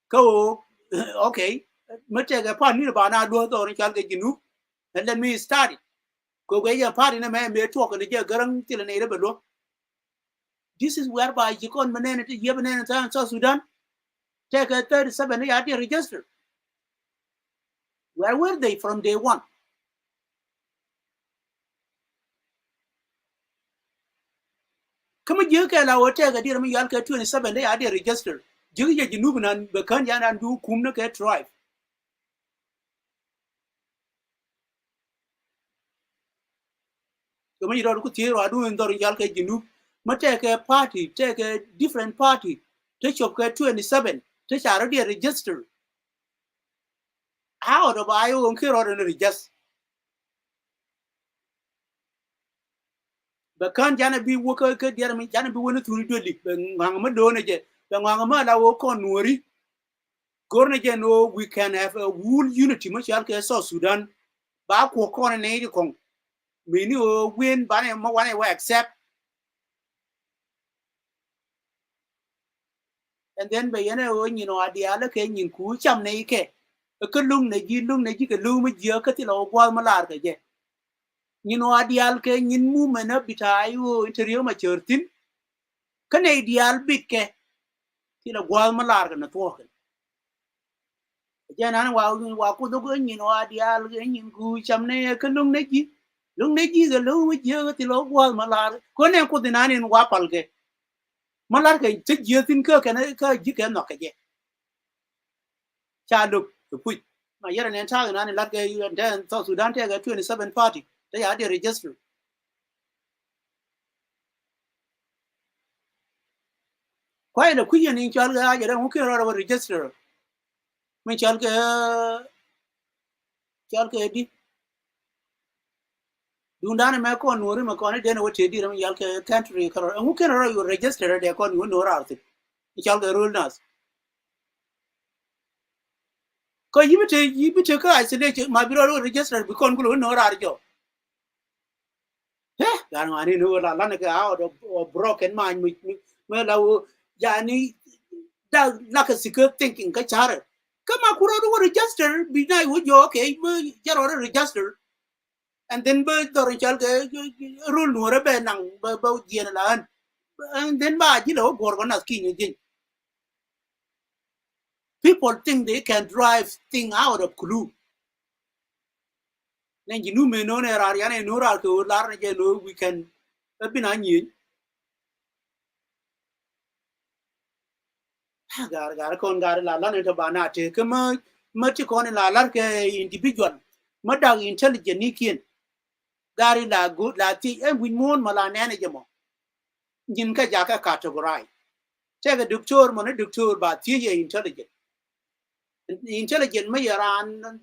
Go, okay. Much a party about our door or Chalka and let me start it. Go away a party in a man may talk and the girl till an able. This is whereby you can't manage to Yemen and South Sudan. Take a 37 yard register. Where were they from day one? Come on, you can our take a dear Yalka 27 yard register. Julia Junuban, Bakanyan and do Kumnaka tribe. Come on, you don't go do in the Yalka Junub. But take a party, take a different party. Take your 27, take already register. How do I own Kiro and register? But can't Jana be worker, Jeremy Jana be one to do it, Wangamadona, the Wangamala walk on Nuri. Gornajan, we can have a wool unity, much like South Sudan. Back walk on an 80 kong. We knew win by one way accept. And then by you know, at the other king in Kucham Nake. A kalung Naji loom with Jerkatil or Gualmalarga. You know, at the alkane in movement up bitayu interior maturtin. Canadian big ke till a Gualmalarga not walking. Again, I walk with the gun, you know, at the alkane in Kucham Nake, a kalung Naji. lung ne ji ga lu wi je ti lo wa malar ko ne ko dinani wa pal ke malar ke ti je tin ka ji ke no ke je cha lu pu ma yara ne ta na ne lat ke den South Sudan te ga 27 party they are the register kwai da kuyen ni chal ga ya mu ke ro register men chal ke di dundane me ko nuri me ko ne den wo te di ram yal ke country karo mu ke ro register de ko no ra ti chal ga rule nas ko yimite ka isolate ma biro register bi kon gulo no ra jo gan ngani no la la ne ka out of broken mind me la yani da la ka secret thinking ka chare kama kuro do register bi na wo jo okay me jaro register and then be do chal ke rule no re be nang ba dien la and then ba ji lo gor gona ki ni people think they can drive thing out of clue nên chỉ nu me no ne ra ya ne no ra ko la ne je no we can bin an yin gar kon gar la la ne to bana te ke ma ti kon la la ke individual ma da intelligent ni kien gari la good la ti e win mon ma la ne ne je mo nyin ka ja ka categorize te ga doctor mo ne doctor ba ti ye intelligent ma yaran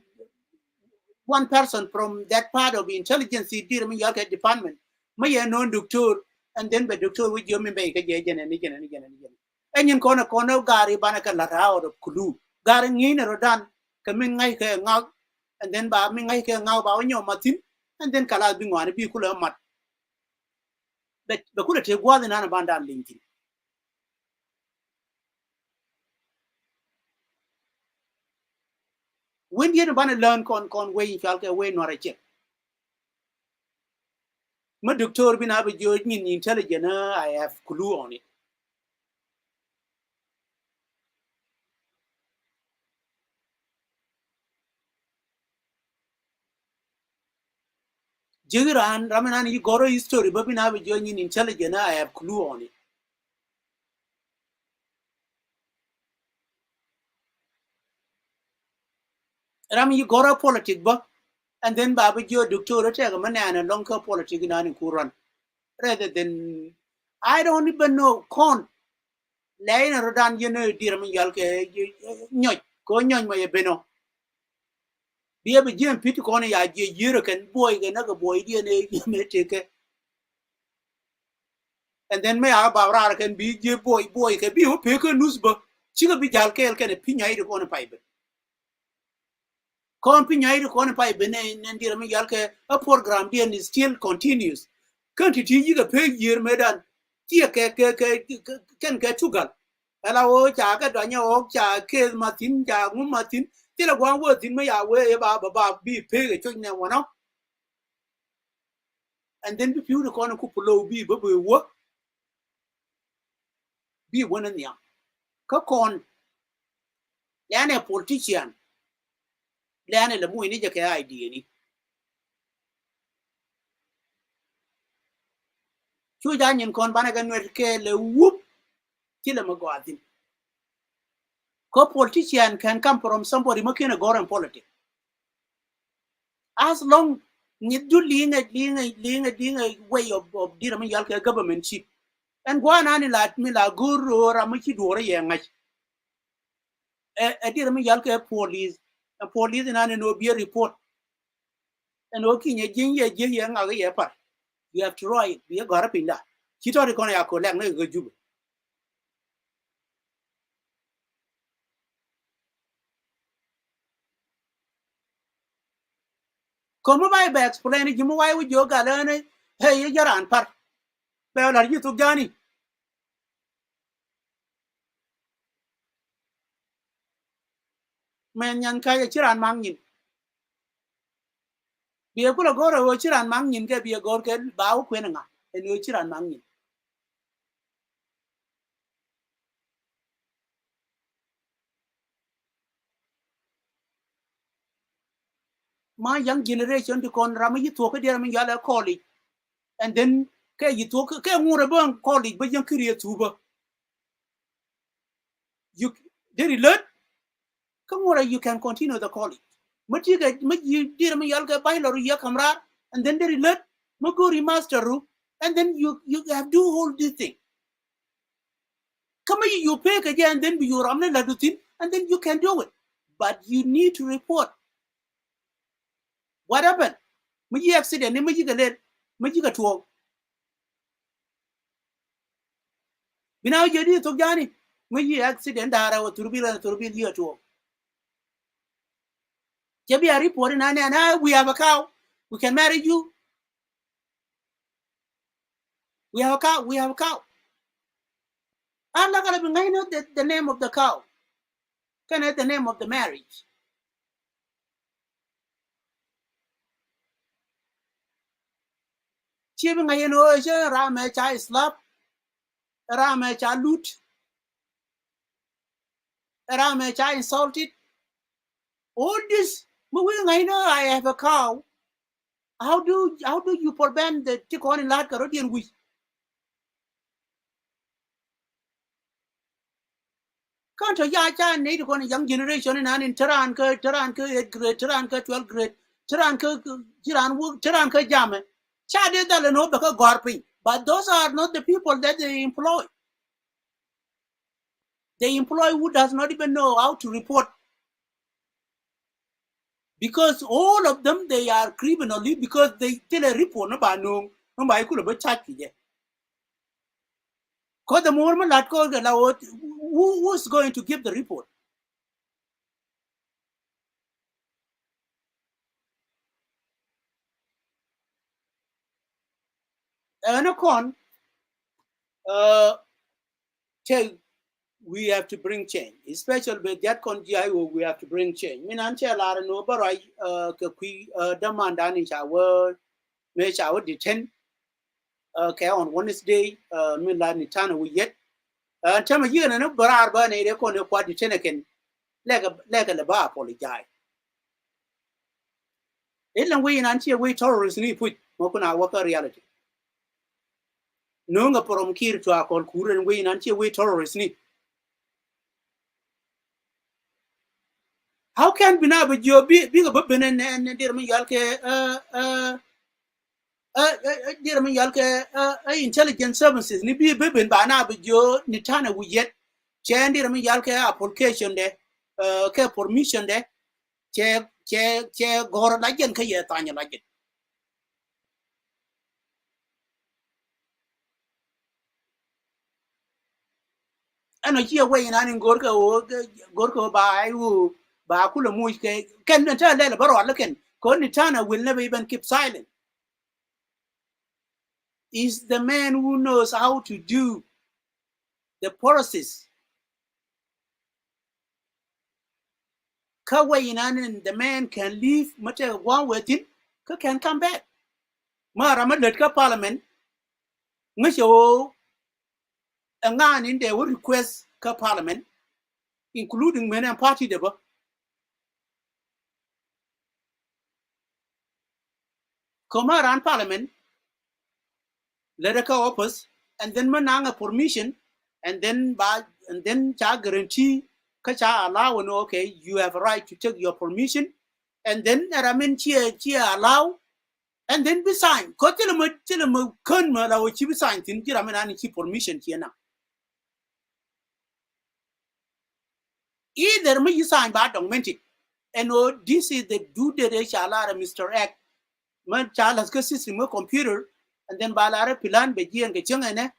one person from that part of intelligence dir mi yake department ma ye non doctor and then be doctor with you me be ke je jene ni enyin kono gari bana ka la rawo of kulu gari ngi ne rodan ka min ngai ke ngau and then ba min ngai ke ngau ba onyo matin and then kala bi ngwani bi kula mat be kula te gwa na banda linki when you bana learn kon way falke way no ra che ma doctor bi na be jo nyin intelligent I have clue on it Jigiran Ramanan you goro history, but now we join in intelligent, I have clue on it. Ram you goro politic, but and then Babu Joe Doctor take a man and a longer politic in an Kuran. Rather than I don't even know con Lane Rodan, you know, dear Yalke, Noy, go on my beno. Be a Jim Peter Coney, I get Eurocan boy, another boy, DNA, you may take it. And then may Abara can be J boy, can be who pick a newsbook. She could be Jalkel can a pina on a pipe. Kon pinyai kon pa bene ndira mi yalke a program dia is still continues kan ti yi ga pe year medan ti ken ke tugal ala o cha ga do nya o cha ke matin cha ngu matin ti la gwan wo tin me ya we ba bi pe ga chok ne wono and then bi piu kon ku pulo bi bo wo bi wona nya ka kon yani politician yani le mu ni je ka idea ni chu ja nyin kon bana ga nwer ke le wup ti le magwatin co politician can come from somebody making a government politics. As long you do ling a way of dealing with government ship. And go on any like me la guru or a michi dora yang a dear me yalka police a police in an no be a report and okay a jing a jing yang a yepa. You have to write be a garapinda. She thought it gonna collect no good jub. Come by explain it, you why would you got hey, you're on part. Well, are you to Johnny? Man, yan kaya chiran mangin. Bia kula gora wo chiran mangin ke bia gor ke bawo kwenanga. En wo chiran mangin. my young generation to con rama you talk there me yala college and then you talk ngure ban college but young career tuba you did learn come you can continue the college but you did me yalga bailor ya kamra and then they learn maguri master and then you have do all this thing come you pay again and then you ramne ladutin and then you can do it but you need to report what happened me accident me you get me you get to binaw jadi to jani me accident dara wa turbil you to Jabi a report and we have a cow. We can marry you. We have a cow. We have a cow. I'm not gonna be know the name of the cow. Can I the name of the marriage? Chibing I know Rama chai slap, Rama chai loot, Rama chai insulted. All this, but when I know I have a cow, how do you prevent the tick on in Lad Carodian we? Can't a yacha native on a young generation and in Taranka, 12 grade, Taranka Jame. Chade dalano baka gorping. But those are not the people that they employ. They employ who does not even know how to report. Because all of them they are criminally because they tell a report no by no by could have chat. Because the moment that called who's going to give the report? And a con we have to bring change, especially with that GIO, we have to bring change. Minanche lara no barai kui damandani shower me shower detain okay on Wednesday min la ni tana Oyet tama yena no barar ba ne de ko ne kwa detain ken lega le ba apologize ilan we nanche we terrorist ni put mo kuna waka reality no nga porom kir to akol kuren we nanche we terrorist ni. How can we now be your big been and dear me yalke intelligence services ni bi been by now be your nitana Oyet chen dear me yalke application de ke permission de che gor la jen ke ye tanya la jen ano here way in gorka ba ai ba kula mu ke ken ta le baro la ken ko nitana will never even keep silent. Is the man who knows how to do the process. The man can leave matter one waiting, can come back. Mara let ka parliament, Misho a man in there will request ka parliament, including men and party deba. Komara and parliament, let a office, and then mananga permission, and then cha guarantee kacha allow no okay, you have a right to take your permission, and then Ramin chia allow. And then be signed. Ko tell me kun ma la chi be signed tin jira men ani chi permission here now. Either me you sign ba document it. And this is the due date chala Mr. X. Man chala ka system computer and then ba la plan be ji nge changene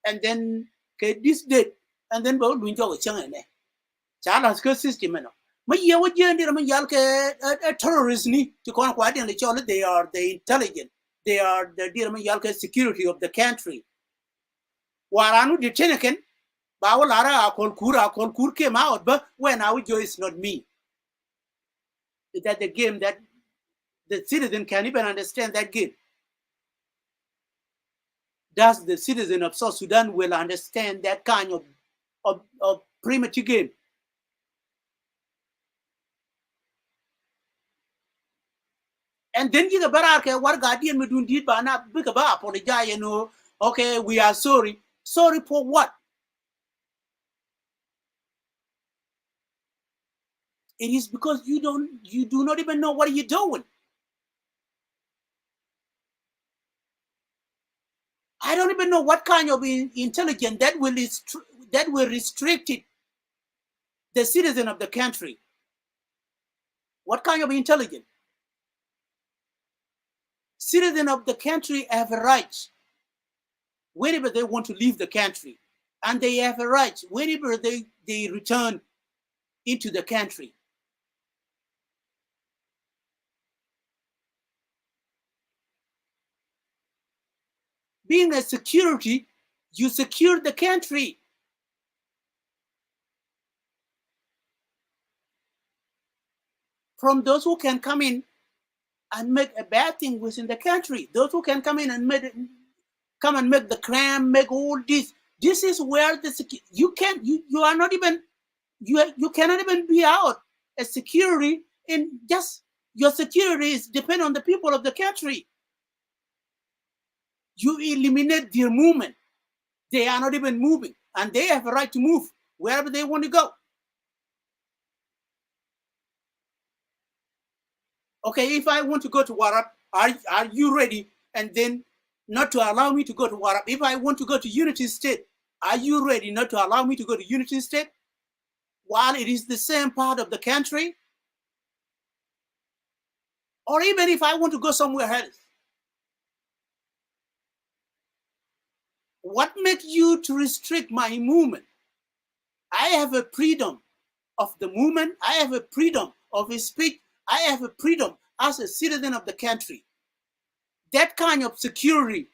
and then ke this date and then ba lu njo changene. Chala ka system no. Me ye wo je ndira me yal ke terrorists ni to kon kwa den le chola they are the intelligent. They are the dear security of the country. Waranu de Cheneken, Bawalara, Kolkur came out, but when our joy is not me. Is that the game that the citizen can even understand that game? Does the citizen of South Sudan will understand that kind of primitive game? And then you baraka what guardian me doing did bana big about apologize, you know. Okay, we are sorry. Sorry for what? It is because you do not even know what you're doing. I don't even know what kind of intelligence that will restrict it, the citizen of the country. What kind of intelligence? Citizens of the country have a right whenever they want to leave the country, and they have a right whenever they return into the country. Being a security, you secure the country from those who can come in and make a bad thing within the country. Those who can come in and make the crime, make all this. This is where you are not even you cannot even be out as security in just your security is depend on the people of the country. You eliminate their movement. They are not even moving, and they have a right to move wherever they want to go. Okay, if I want to go to Warab, are you ready? And then not to allow me to go to Warab. If I want to go to Unity State, are you ready not to allow me to go to Unity State? While it is the same part of the country? Or even if I want to go somewhere else, what makes you to restrict my movement? I have a freedom of the movement. I have a freedom of speech. I have a freedom as a citizen of the country. That kind of security,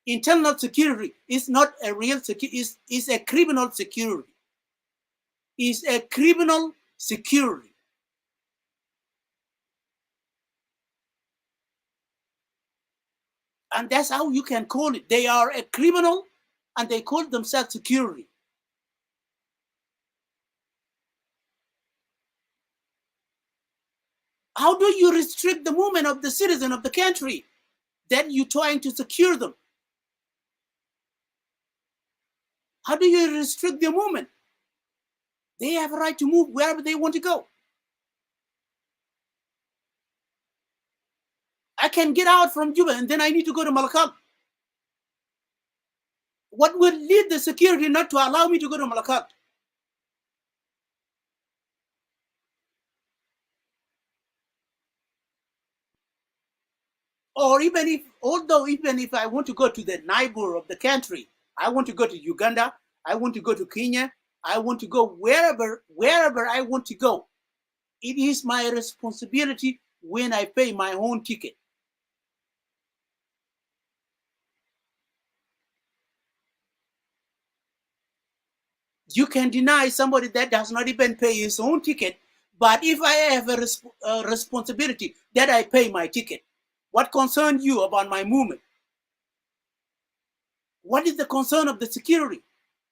internal security, is not a real security, is a criminal security. Is a criminal security. And that's how you can call it. They are a criminal and they call themselves security. How do you restrict the movement of the citizen of the country? Then you're trying to secure them. How do you restrict their movement? They have a right to move wherever they want to go. I can get out from Juba and then I need to go to Malakal. What will lead the security not to allow me to go to Malakal? Or even if I want to go to the neighbor of the country, I want to go to Uganda, I want to go to Kenya, I want to go wherever I want to go. It is my responsibility when I pay my own ticket. You can deny somebody that does not even pay his own ticket, but if I have a responsibility that I pay my ticket, what concerns you about my movement? What is the concern of the security?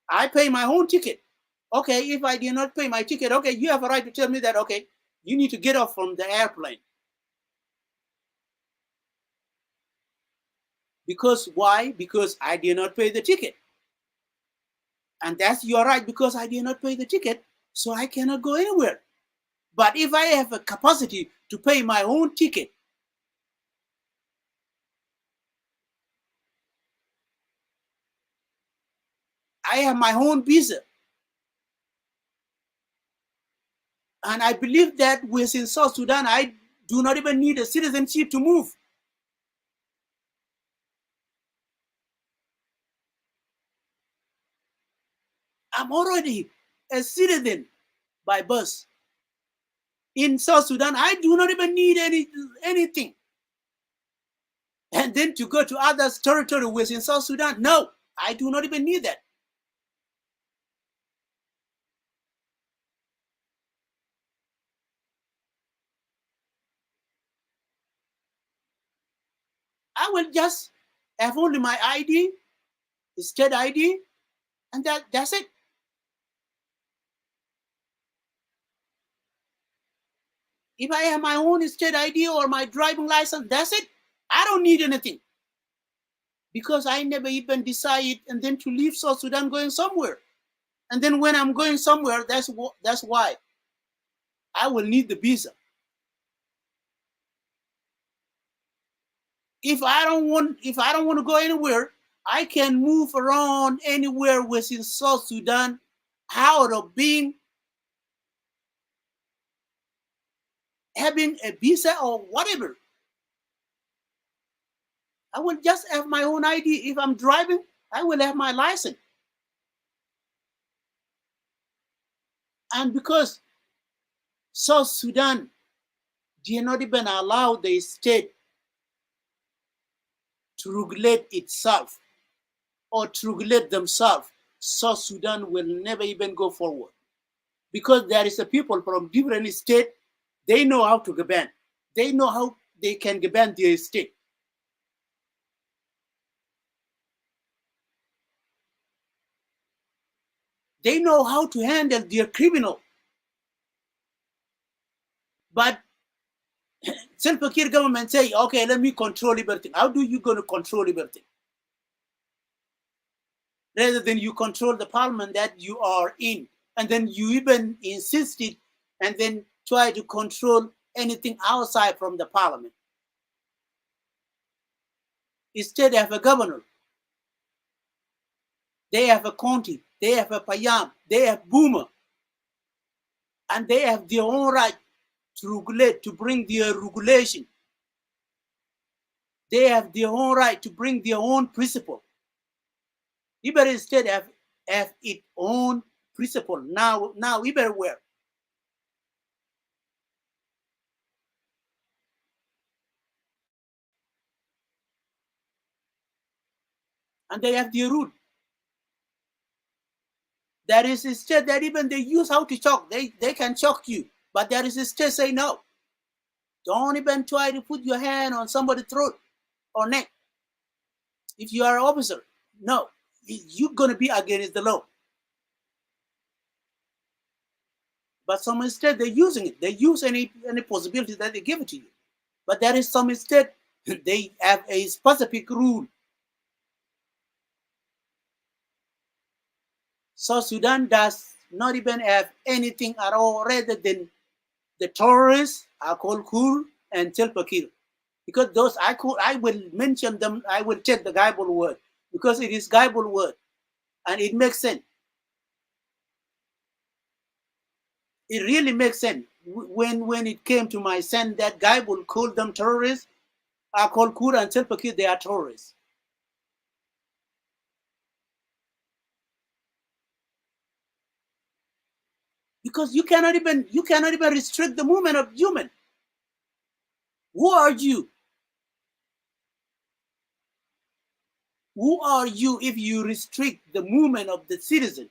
I pay my own ticket. Okay, if I did not pay my ticket, okay, you have a right to tell me that, okay, you need to get off from the airplane. Because why? Because I did not pay the ticket. And that's your right, because I did not pay the ticket, so I cannot go anywhere. But if I have a capacity to pay my own ticket, I have my own visa. And I believe that within South Sudan, I do not even need a citizenship to move. I'm already a citizen by birth. In South Sudan, I do not even need anything. And then to go to others' territory within South Sudan, no, I do not even need that. I will just have only my ID, state ID, and that's it. If I have my own state ID or my driving license, that's it. I don't need anything. Because I never even decide and then to leave South Sudan going somewhere. And then when I'm going somewhere, that's why I will need the visa. If I don't want to go anywhere, I can move around anywhere within South Sudan out of being having a visa or whatever. I will just have my own ID. If I'm driving, I will have my license. And because South Sudan did not even allow the state to regulate itself or to regulate themselves, South Sudan will never even go forward. Because there is a people from different states, they know how to govern. They know how they can govern their state. They know how to handle their criminal. But Self-Fakir government say, okay, let me control everything. How do you going to control everything? Rather than you control the parliament that you are in, and then you even insisted and then try to control anything outside from the parliament. Instead, they have a governor. They have a county. They have a payam. They have boomer. And they have their own right to regulate, to bring their regulation. They have their own right to bring their own principle. Liberia State have its own principle now everywhere. And they have their root. There is a state that even they use how to choke. They can choke you. But there is a state say no. Don't even try to put your hand on somebody's throat or neck. If you are an officer, no. You're going to be against the law. But some state they're using it. They use any possibility that they give it to you. But there is some state they have a specific rule. South Sudan does not even have anything at all rather than the terrorists are called Kur and Self-Fakir. Because those I will mention them, I will take the Bible word because it is Bible word and it makes sense. It really makes sense. When it came to my son that Bible called them terrorists, are called Kur and Self-Fakir, they are terrorists. Because you cannot even restrict the movement of human. Who are you? Who are you if you restrict the movement of the citizen?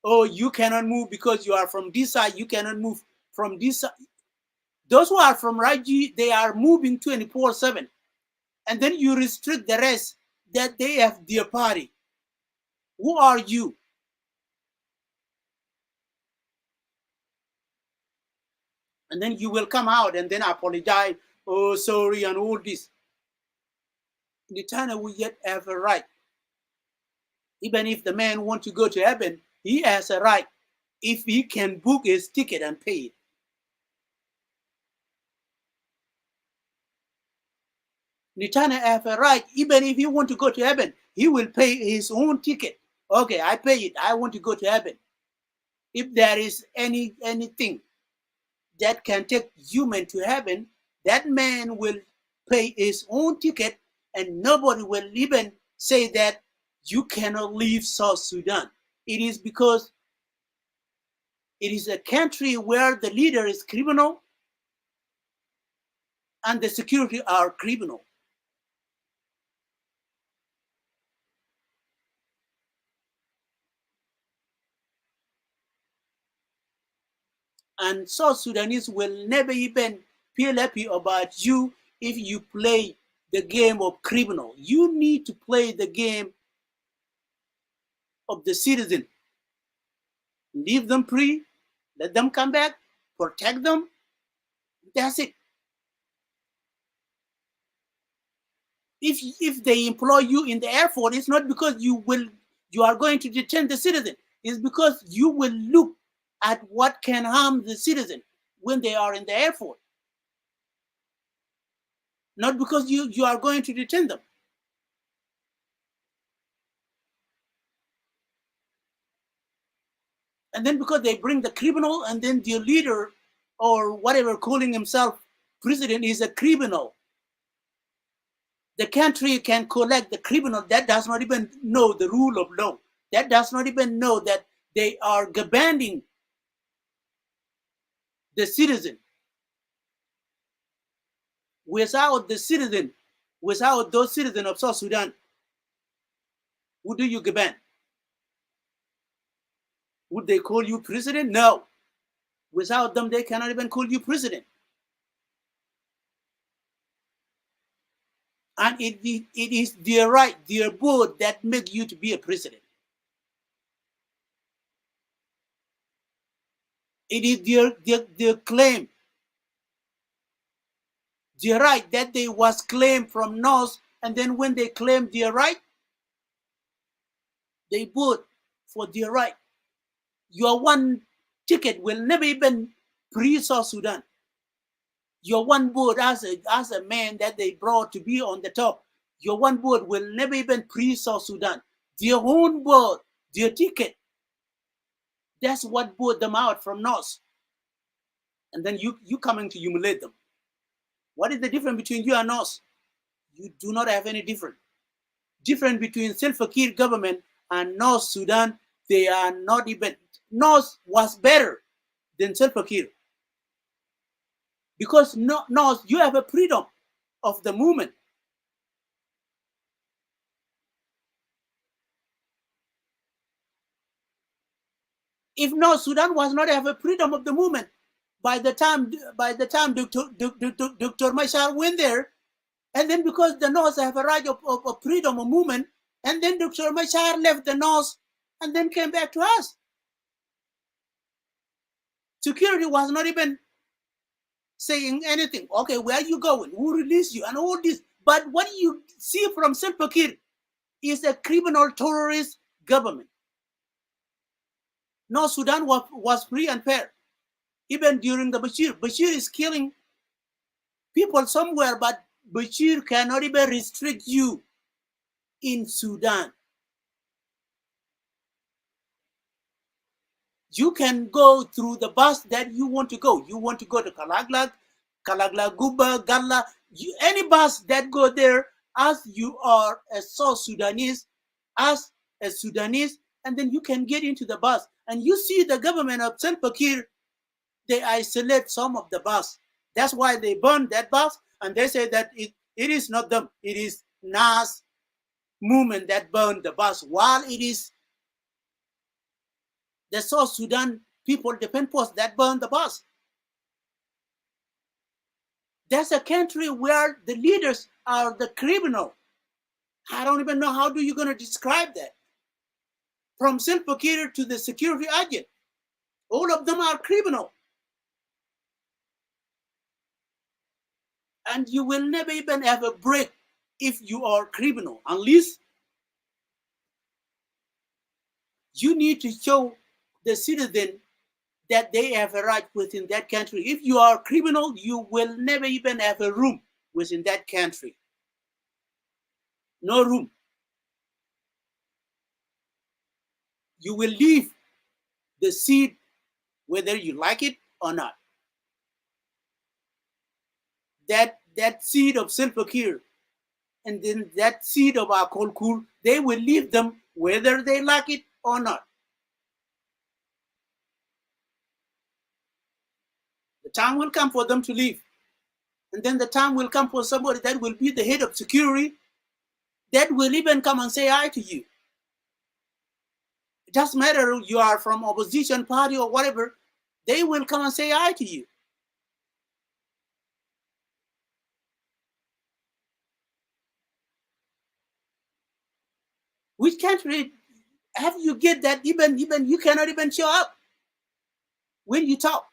Oh, you cannot move because you are from this side. You cannot move from this side. Those who are from Raji, they are moving 24/7. And then you restrict the rest that they have their party. Who are you? And then you will come out and then apologize. Oh, sorry, and all this. Nathaniel will yet have a right. Even if the man wants to go to heaven, he has a right if he can book his ticket and pay it. Nathaniel has a right, even if he wants to go to heaven, he will pay his own ticket. Okay, I pay it. I want to go to heaven. If there is anything that can take human to heaven, that man will pay his own ticket, and nobody will even say that you cannot leave South Sudan. It is because it is a country where the leader is criminal and the security are criminal. And South Sudanese will never even feel happy about you if you play the game of criminal. You need to play the game of the citizen. Leave them free, let them come back, protect them. That's it. If they employ you in the Air Force, it's not because you are going to detain the citizen. It's because you will look at what can harm the citizen when they are in the Air Force. Not because you are going to detain them. And then because they bring the criminal, and then the leader or whatever calling himself president is a criminal. The country can collect the criminal that does not even know the rule of law, that does not even know that they are abandoning the citizen. Without the citizen, without those citizens of South Sudan, who do you ban? Would they call you president? No. Without them, they cannot even call you president. And it is their right, their board that make you to be a president. It is their claim, their right that they was claimed from North, and then when they claim their right, they vote for their right. Your one ticket will never even free South Sudan. Your one vote as a man that they brought to be on the top, your one vote will never even free South Sudan. Their own vote, their ticket, that's what brought them out from North. And then you coming to humiliate them. What is the difference between you and North? You do not have any difference. Difference between Salva Kiir government and North Sudan, they are not even. North was better than Salva Kiir. Because North, you have a freedom of the movement. If North Sudan was not have a freedom of the movement, by the time Dr. Machar went there, and then because the North have a right of freedom of movement, and then Dr. Machar left the North and then came back to us. Security was not even saying anything. Okay, where are you going? Who released you? And all this. But what you see from Salva Kiir is a criminal terrorist government. North Sudan was free and fair. Even during the Bashir. Bashir is killing people somewhere, but Bashir cannot even restrict you in Sudan. You can go through the bus that you want to go. You want to go to Kalaglag, Guba, Galla, any bus that go there, as you are a South Sudanese, as a Sudanese, and then you can get into the bus. And you see the government of Salva Kiir, they isolate some of the bus. That's why they burned that bus, and they say that it is not them. It is NAS movement that burned the bus, while it is the South Sudan people, defense force, that burned the bus. That's a country where the leaders are the criminal. I don't even know how do you going to describe that. From Salva Kiir to the security agent, all of them are criminal. And you will never even have a break if you are criminal, unless you need to show the citizen that they have a right within that country. If you are a criminal, you will never even have a room within that country. No room. You will leave the seat whether you like it or not. That seed of Salva Kiir and then that seed of Akol Kul, they will leave them whether they like it or not. The time will come for them to leave. And then the time will come for somebody that will be the head of security that will even come and say hi to you. It doesn't matter if you are from opposition party or whatever, they will come and say hi to you. Which country have you get that even you cannot even show up when you talk?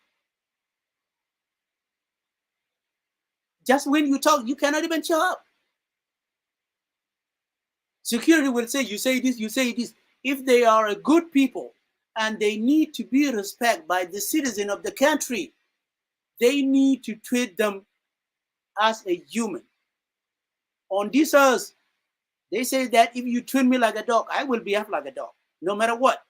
Just when you talk, you cannot even show up. Security will say, you say this, you say this. If they are a good people and they need to be respected by the citizen of the country, they need to treat them as a human. On this earth, they say that if you treat me like a dog, I will behave like a dog, no matter what.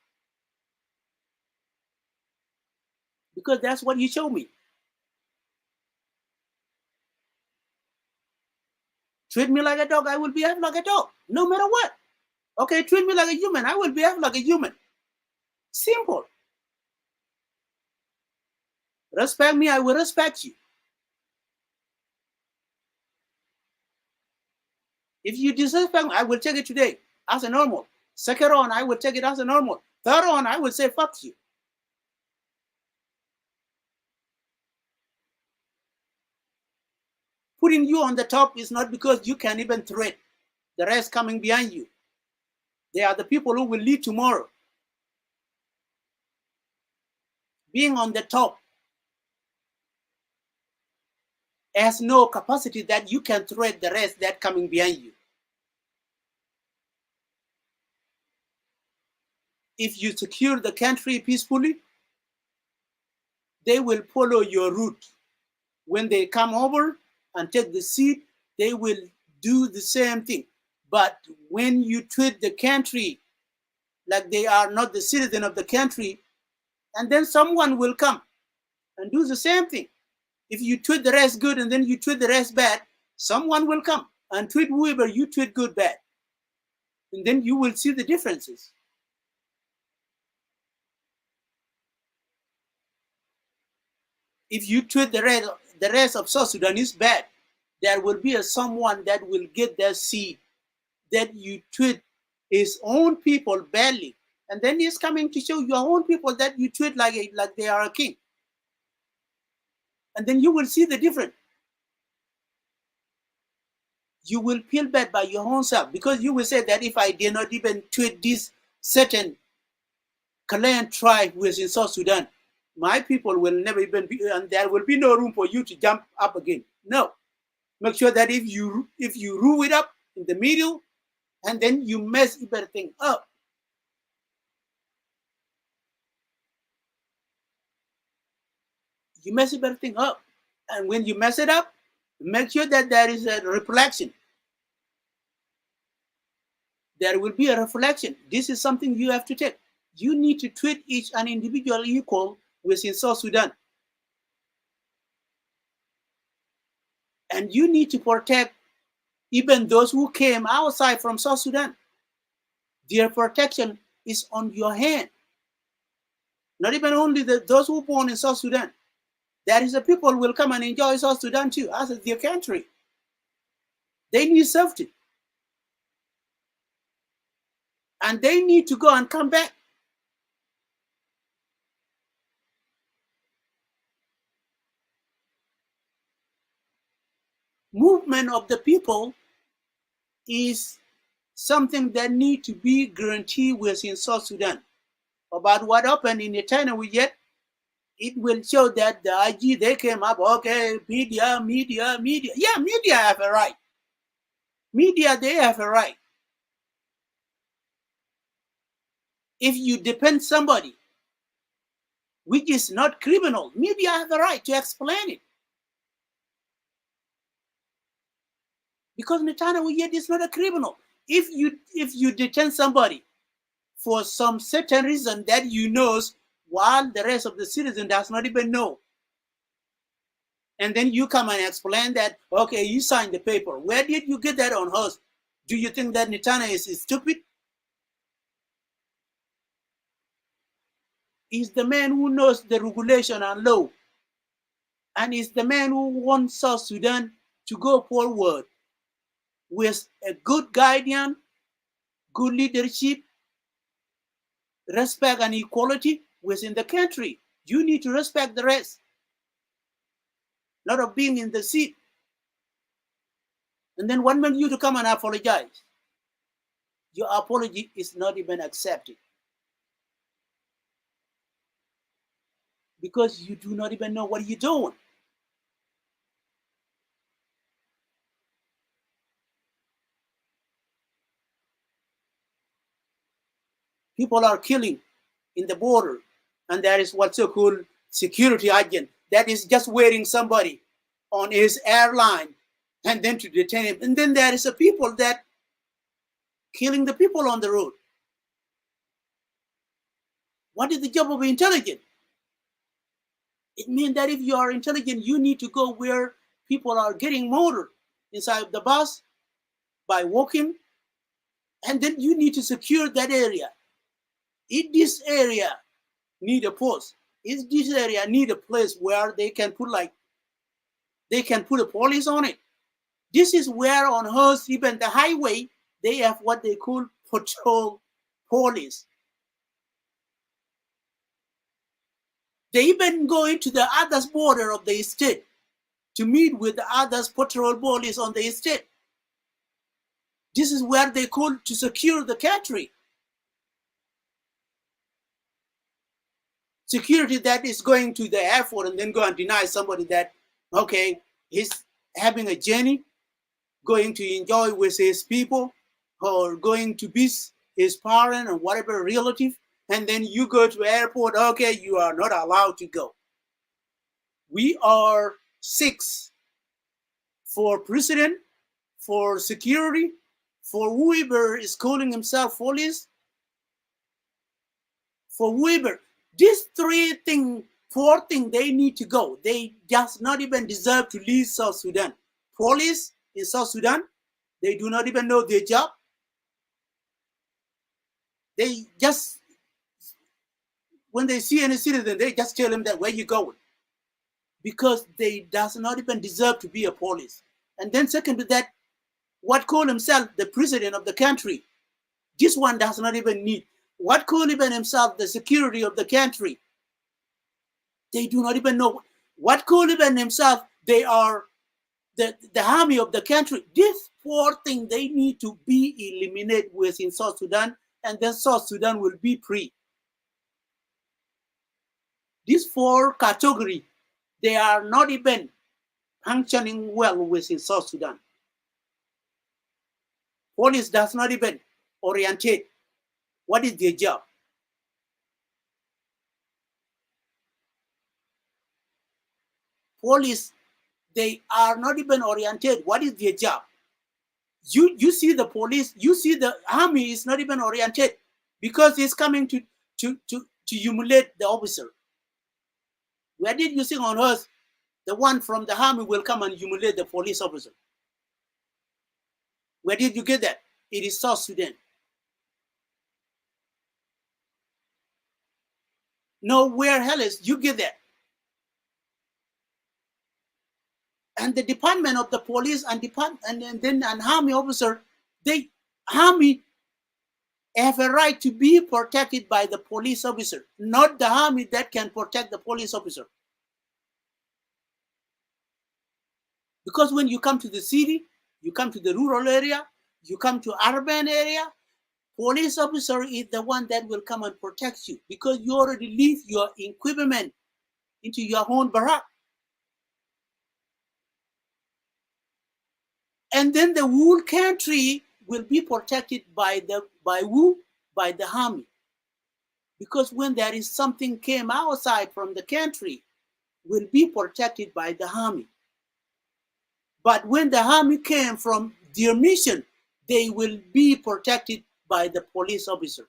Because that's what you show me. Treat me like a dog, I will behave like a dog, no matter what. Okay, treat me like a human, I will behave like a human. Simple. Respect me, I will respect you. If you disrespect me, I will take it today as a normal. Second on, I will take it as a normal. Third on, I will say fuck you. Putting you on the top is not because you can even threat the rest coming behind you. They are the people who will lead tomorrow. Being on the top has no capacity that you can threat the rest that coming behind you. If you secure the country peacefully, they will follow your route. When they come over and take the seat, they will do the same thing. But when you treat the country like they are not the citizen of the country, and then someone will come and do the same thing. If you treat the rest good and then you treat the rest bad, someone will come and treat whoever you treat good bad. And then you will see the differences. If you treat the rest of South Sudanese bad, there will be someone that will get their seat that you treat his own people badly. And then he's coming to show your own people that you treat like they are a king. And then you will see the difference. You will feel bad by your own self because you will say that if I did not even treat this certain clan tribe who is in South Sudan, my people will never even be, and there will be no room for you to jump up again. No. Make sure that if you rule it up in the middle, and then you mess everything up. You mess everything up. And when you mess it up, make sure that there is a reflection. There will be a reflection. This is something you have to take. You need to treat each an individual equal within South Sudan. And you need to protect even those who came outside from South Sudan. Their protection is on your hand. Not even only those who born in South Sudan. There is a people will come and enjoy South Sudan too, as their country. They need safety. And they need to go and come back. Movement of the people is something that need to be guaranteed within South Sudan. About what happened in Nathaniel yet, it will show that the IG, they came up, okay, media. Yeah, media have a right. Media, they have a right. If you depend somebody, which is not criminal, media have a right to explain it. Because Nathaniel yet is not a criminal. If you detain somebody for some certain reason that you know, while the rest of the citizen does not even know, and then you come and explain that, okay, you signed the paper. Where did you get that on us? Do you think that Nathaniel is stupid? He's the man who knows the regulation and law. And he's the man who wants South Sudan to go forward with a good guidance, good leadership, respect and equality within the country. You need to respect the rest. Not of being in the seat. And then one minute you to come and apologize. Your apology is not even accepted. Because you do not even know what you're doing. People are killing in the border, and there is what's called security agent that is just waiting somebody on his airline and then to detain him. And then there is a people that killing the people on the road. What is the job of intelligence? It means that if you are intelligent, you need to go where people are getting murdered inside the bus by walking, and then you need to secure that area. If this area need a post, if this area need a place where they can put a police on it. This is where on earth, even the highway, they have what they call patrol police. They even go into the other border of the state to meet with the other patrol police on the state. This is where they call to secure the country. Security that is going to the airport and then go and deny somebody that, okay, he's having a journey, going to enjoy with his people, or going to visit his parent or whatever relative, and then you go to airport, okay, you are not allowed to go. We are 6 for president, for security, for whoever is calling himself police, for whoever. These 4 things, they need to go. They just not even deserve to leave South Sudan. Police in South Sudan, they do not even know their job. They just, when they see any citizen, they just tell them that where you going, because they does not even deserve to be a police. And then second to that, what call himself the president of the country, this one does not even need. What call even himself the security of the country, they do not even know. What call even himself, they are the army of the country. These 4 things, they need to be eliminated within South Sudan, and then South Sudan will be free. These 4 categories, they are not even functioning well within South Sudan. Police does not even orientate what is their job. Police, they are not even oriented what is their job. You see the police, you see the army is not even oriented, because it's coming to humiliate the officer. Where did you think on earth the one from the army will come and humiliate the police officer? Where did you get that? It is South Sudan. Nowhere else you get that. And the department of the police and then an army officer, army have a right to be protected by the police officer, not the army that can protect the police officer. Because when you come to the city, you come to the rural area, you come to urban area, police officer is the one that will come and protect you, because you already leave your equipment into your own barrack. And then the whole country will be protected by who? By the army. Because when there is something came outside from the country, will be protected by the army. But when the army came from their mission, they will be protected by the police officer.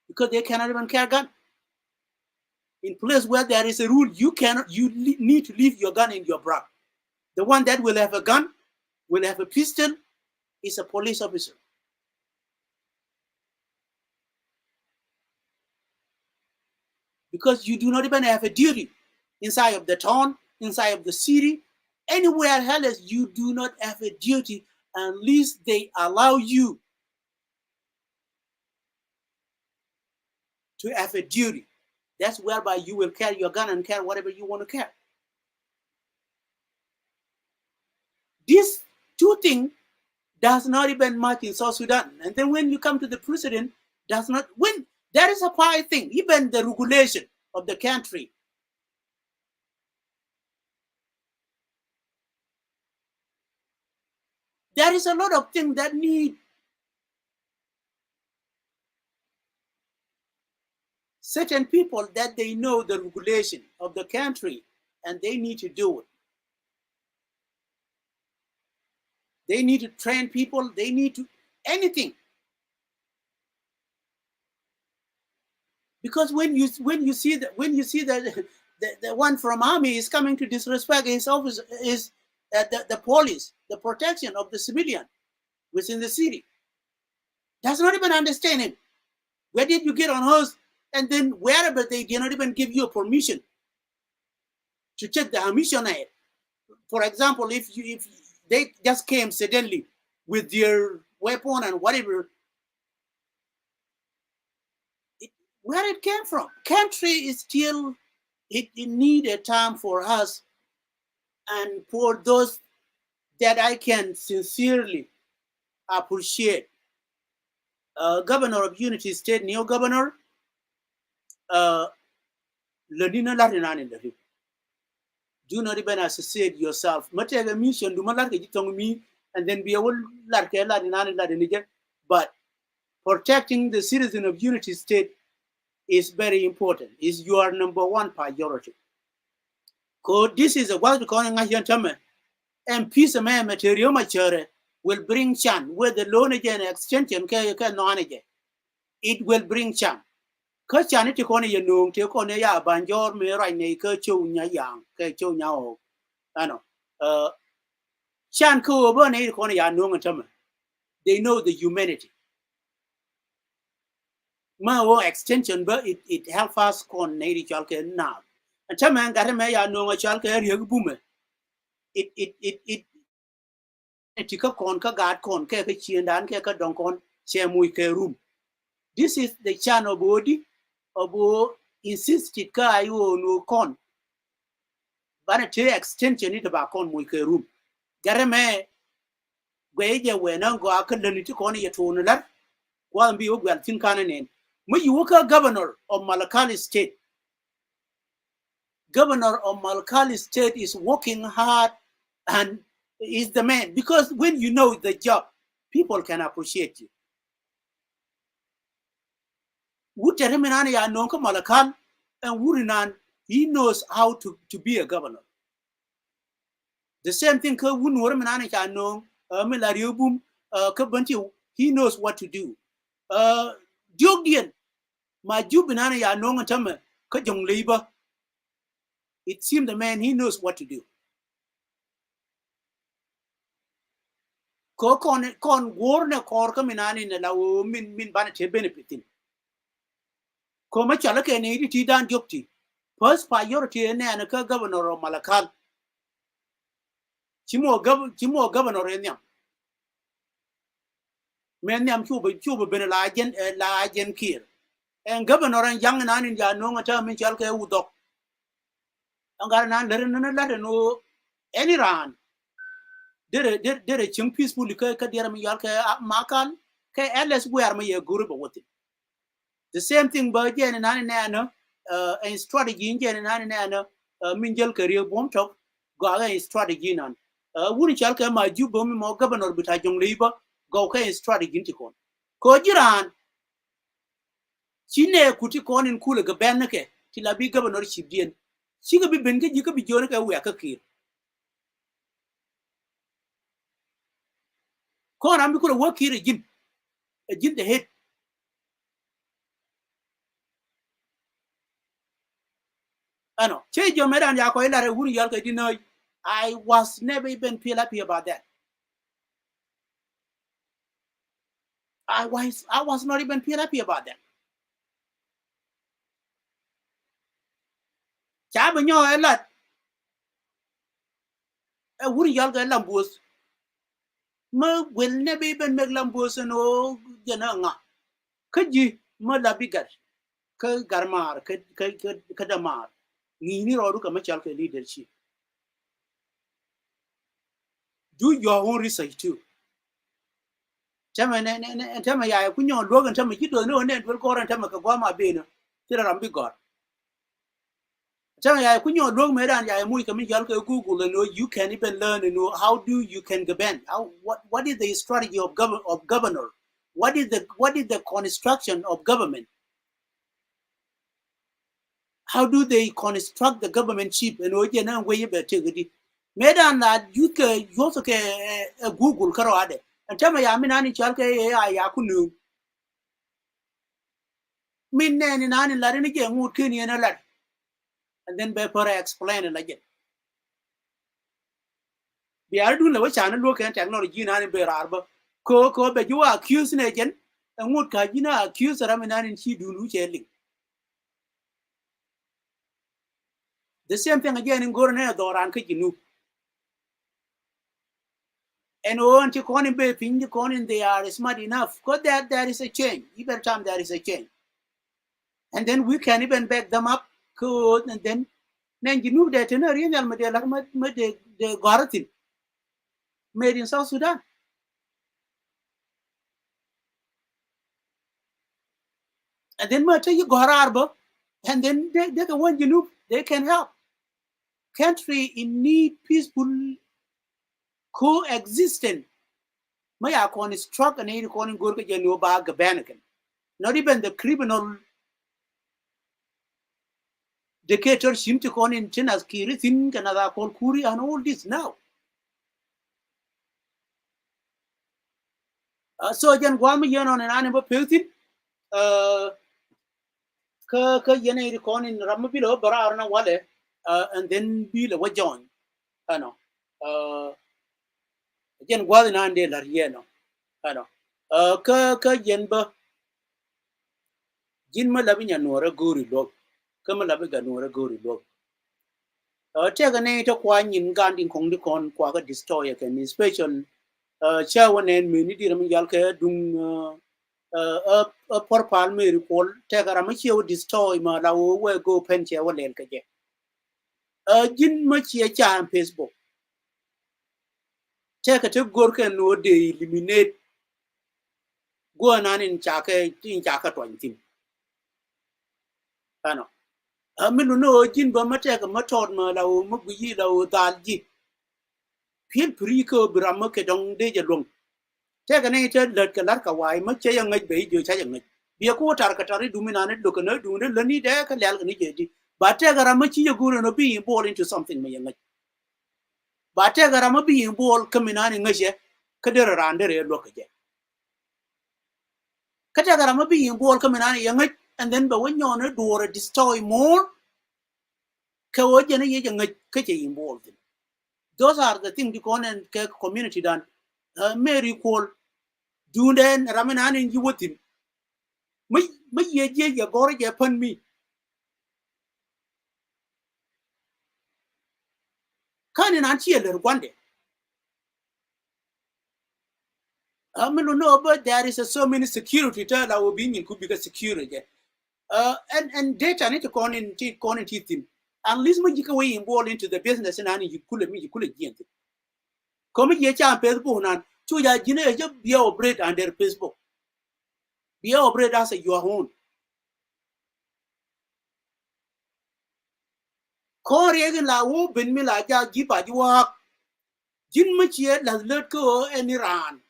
Because they cannot even carry a gun. In place where there is a rule, you need to leave your gun in your bra. The one that will have a gun, will have a pistol, is a police officer. Because you do not even have a duty inside of the town, inside of the city, anywhere else, you do not have a duty unless they allow you to have a duty. That's whereby you will carry your gun and carry whatever you want to carry. These 2 things does not even match in South Sudan. And then when you come to the president, when there is a 5 thing, even the regulation of the country. There is a lot of things that need certain people that they know the regulation of the country and they need to do it. They need to train people. They need to anything. Because when you see that the one from army is coming to disrespect his office, is the police, the protection of the civilian within the city, does not even understand him. Where did you get on horse? And then wherever they did not even give you a permission to check the ammunition. For example, if they just came suddenly with their weapon and whatever, where it came from. Country is still, it need a time for us and for those that I can sincerely appreciate. Governor of Unity State, new governor, do not even associate yourself. Material mission, do not me, and then be able to but protecting the citizen of Unity State is very important. Is your number one priority. Because this is a what calling and peace of man material mature will bring chan with the loan again extension it will bring chan. Because chan it on your noon take on ya banjor me right naka chow nya yang chow nyao. I know. Chan ko over ne on ya noon. They know the humanity. My extension, but it helps us con native chalke now. And Chaman got a maya no a chalke area boomer. It tika con ka guard con kaka chi and dan kaka donkon chamui room. This is the channel body of insisted ka you no con. But a extension it about con muike room. Garame Gwaja when I go academic to con your tone. One be well think canon. Mayuka governor of Malakali State. Governor of Malakali State is working hard and is the man. Because when you know the job, people can appreciate you. Wuteraminani ya nonka Malakal and Wurinan, he knows how to be a governor. The same thing ka Wunwaraminani ya nong Milariobum Kabanti, he knows what to do. Jogian. My jubinana ya nong atama kajong labor. It seemed the man he knows what to do. Ko con warna kor kaminani na law min banate benefiting. Ko machala ke ni ti dan jokti. First priority na anaka governor of Malakal. Chimo governor enyam. Men nyam chuba ben la agen kir. And governor and young and in ya no term in Chalke Udok. And got an letter no any ran. Did a chung peaceful Kadiram Yalka Makal, K. Ellis wear me a group with it. The same thing by Jan and Anna, and strategy in Jan and Anna, Minjal career bomb top, go a strategy on. Wouldn't Chalka my jubum more governor but I young labor, go a strategy into con. Kojiran. Chine kuti kon in kula gabanake till I be governor chibdien. She could be benga, you could be jonica weakakir. Kon I'm going to work here again the head. I know. Change your madam Yakoila who Yalka deny. I was never even feel happy about that. I was not even feel happy about that. Chabanyo a lot. A woody yalga lambos. Ma will never even make lambos and oh, Yananga. Could you, Mother Bigat? Garmar, Kadamar. Nini or Machalka leadership. Do your own research too. Taman and Tamaya, when you're Logan Tamaki, you don't know, and will go and Tamakawama Bena. Tell her God. Tell when you're long and Google and know you can even learn and know how do you can govern. How what is the strategy of governor? What is the construction of government? how do they construct the government ship and Oyet na way better gidi medan la yuke yoso ke Google karo ade antama ya minani chalke ya kunu min ne ni nani la ni ge ngut kini na la and then be for explain it again bi ardu la wacha na lokan technology na ni be rarba ko be ju accuse ne gen ngut ka jina accuse raminani chi dunu cheling the same thing again in gorne doran ke jinu and on to conin be ping the conin they are smart enough because that there is a change even time there is a change and then we can even back them up code and then you know that in a real media like the Garatin made in South Sudan and then matter you Gararba and then they can want you know they can help country in need peaceful coexistence my account is struck and any calling Gurka Janoba Gabanakan not even the criminal dictatorship to con in China's Kiri Thin Canada called Kuri and all this now. So again, Guam Yan on an animal piltin, Yana con in Ramapilo, Barana Wale, and then Bill a Wajon. I know. Again, Guadan de la Rieno. I know. Yenba Jinma Lavinia Nora Guri Log, Kamalabiga Nora Guri Log. Take a native Kwan in Ganding Kong the Con Quaka destroyer can special chawan and minity Yalka dung a poor palmy recall take a ramachio destroy ma la we go pencha one elkaje. Jin much a charm Facebook. Take a tip gorka no de eliminate go on in Chaka 20. I know. I mean, no, Jin Bama a matod ma la mugi la dalji. Peel preco Bramaka dong de long. Take an nature that Kalarka, why much a young bay, you say, be a quarter Katari dominant, look and do the Lenny deck and Lalganiji. But take a Ramachi good and being born into something, my young. But take a Rama being born coming on in Measure, Kadera under a look again. Katagarama being born coming on young, and then but when you're on a door, destroy more. Kawajana young Kaja involved. Those are the things you call and community done. Mary call. Dunden Ramanan in you with him. My ye gore upon me. Can't an cheer one day. I don't know, but there is so many security tell our being could be security. And data need to con in team. Unless you go involved into the business and you could get it. Come here, champ, Facebook, and to your dinner, just be operate under Facebook. Be operate as your own. Korean la wo ben me la ja gipa jiwa. Jin much yet let go and Iran.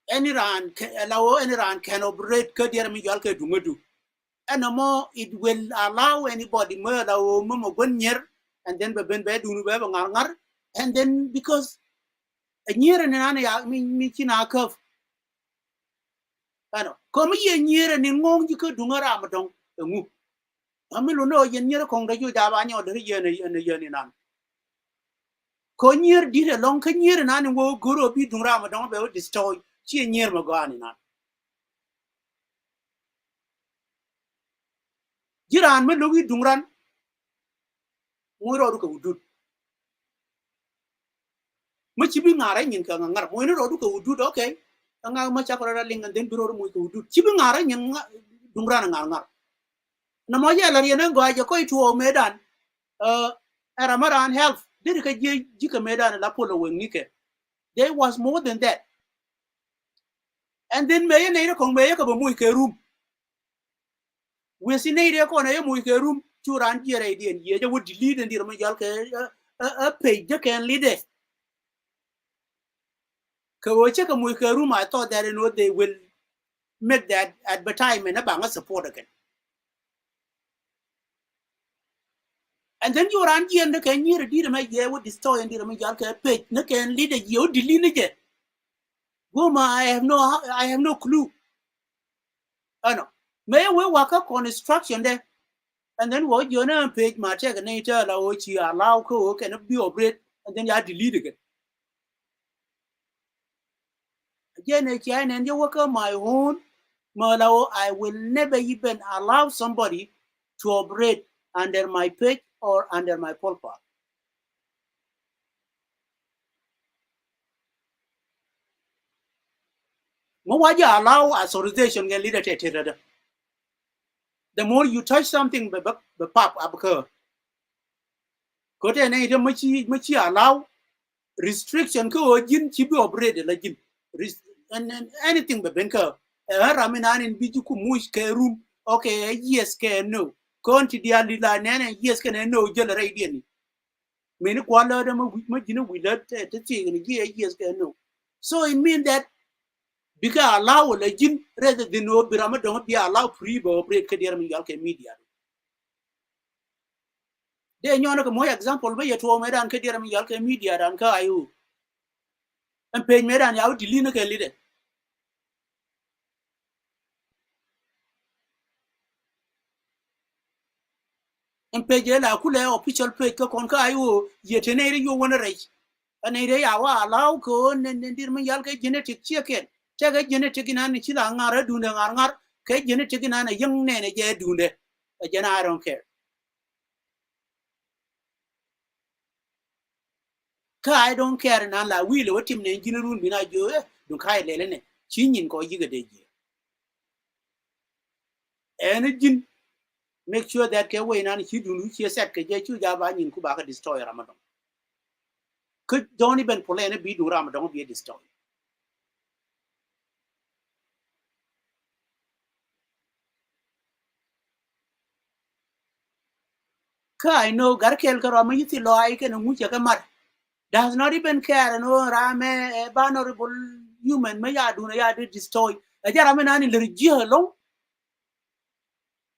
Iran allow Iran can operate Kadir Mijalka Dumadu. And no more it will allow anybody murder or mama 1 year and then Ben Bedun and then because a year and an I mean meeting our curve. I know. Come here near and in long you could do a ramadon. I mean, no, you near a Congress, you have any other year and a year in an. Conyer did a long year and an will go be to Ramadan about destroy. She near Magani. Jiran me logi dungran moiro ko udud machibi ngara nyin ka ngar moino ro ko udud okay nga ma chakora ling and then biro mo ko udud chibi ngara nyin dungran ngar na mo ya la yena go aja ko itu medan ramadan health did ka jika medan la polo wenike there was more than that and then me ne ko me ka bo mo ke room we see ne ko na mo ke room churan jere dien ye ja would delete and dirma yal ke a page ja can lead it kawoche ka mo ke room I thought that you know they will make that advertisement about support again and then you ran here and the can you read my year with destroy and the Jalka page, no can lead a year delete. Goma, I have no clue. I know. May we work up on instruction there. And then what you know page my check and nature which you allow cook and be operate and then you delete again. Again, and you work on my own. Malo, I will never even allow somebody to operate under my page or under my profile. Mawaja allow authorization get leader. The more you touch something, the pop up occur. Kote na ite machi allow restriction ko jin chibi operate la jin and anything be benka ramina in biju ku mush ke room okay yes ke no konti dia lila nene yes ke no jela radio ni meni kwala da ma jina wila te ni yes ke no so it mean that because allow la jin rather than no birama don't be allow free bo operate ke dia mi yalke media de nyono ko mo example be yeto medan ke dia mi yalke media dan ka ayu and page medan yaw dilina ke lide and page la kule official page ko kon ka ayu yetenere yo wona rej anere yawa allow ko nendir mi yalke genetic check taga genetic na ni chila ngara dunde ngar ke genetic na na yang ne je dunde jena I don't care ka I don't care na la wile wotim ne jinurun bina jo dun kai lele ne chinyin ko yiga de je energy make sure that ke way nan chi dunu chi set ke je chu ja ba nyin ku ba ka destroy ramadan could don't even plan be do ramadan be destroy ka I know gar kel ka rama yiti lo ai ke mu che ka mar does not even care no rame honorable human me ya do ya destroy a jara me nan le ji lo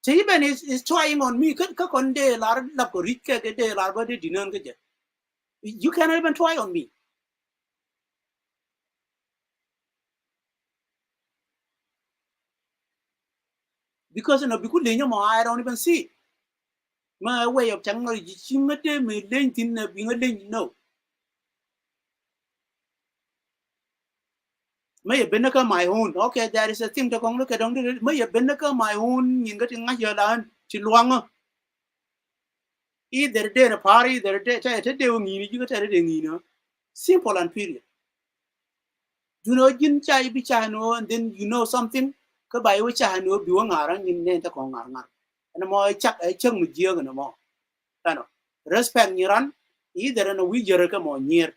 even is trying on me ka kon de la ko rik ke de la ba de dinan ke je you cannot even try on me because no biku le nyamo I don't even see my way of technology chingate me len tin na bi ngalen no may benaka my own okay there is a thing to kong look at may benaka my own yin gating nga yalan ci luanga either day na party either day ta de ngi ni ju ta de ngi no simple and period you know jin chai bi cha no and then you know something ka bai wa cha no bi wa ngarang yin ne ta ko ngar na mo chak ai chang mu je ga no mo ano respect niran either na wi jere ka mo nyer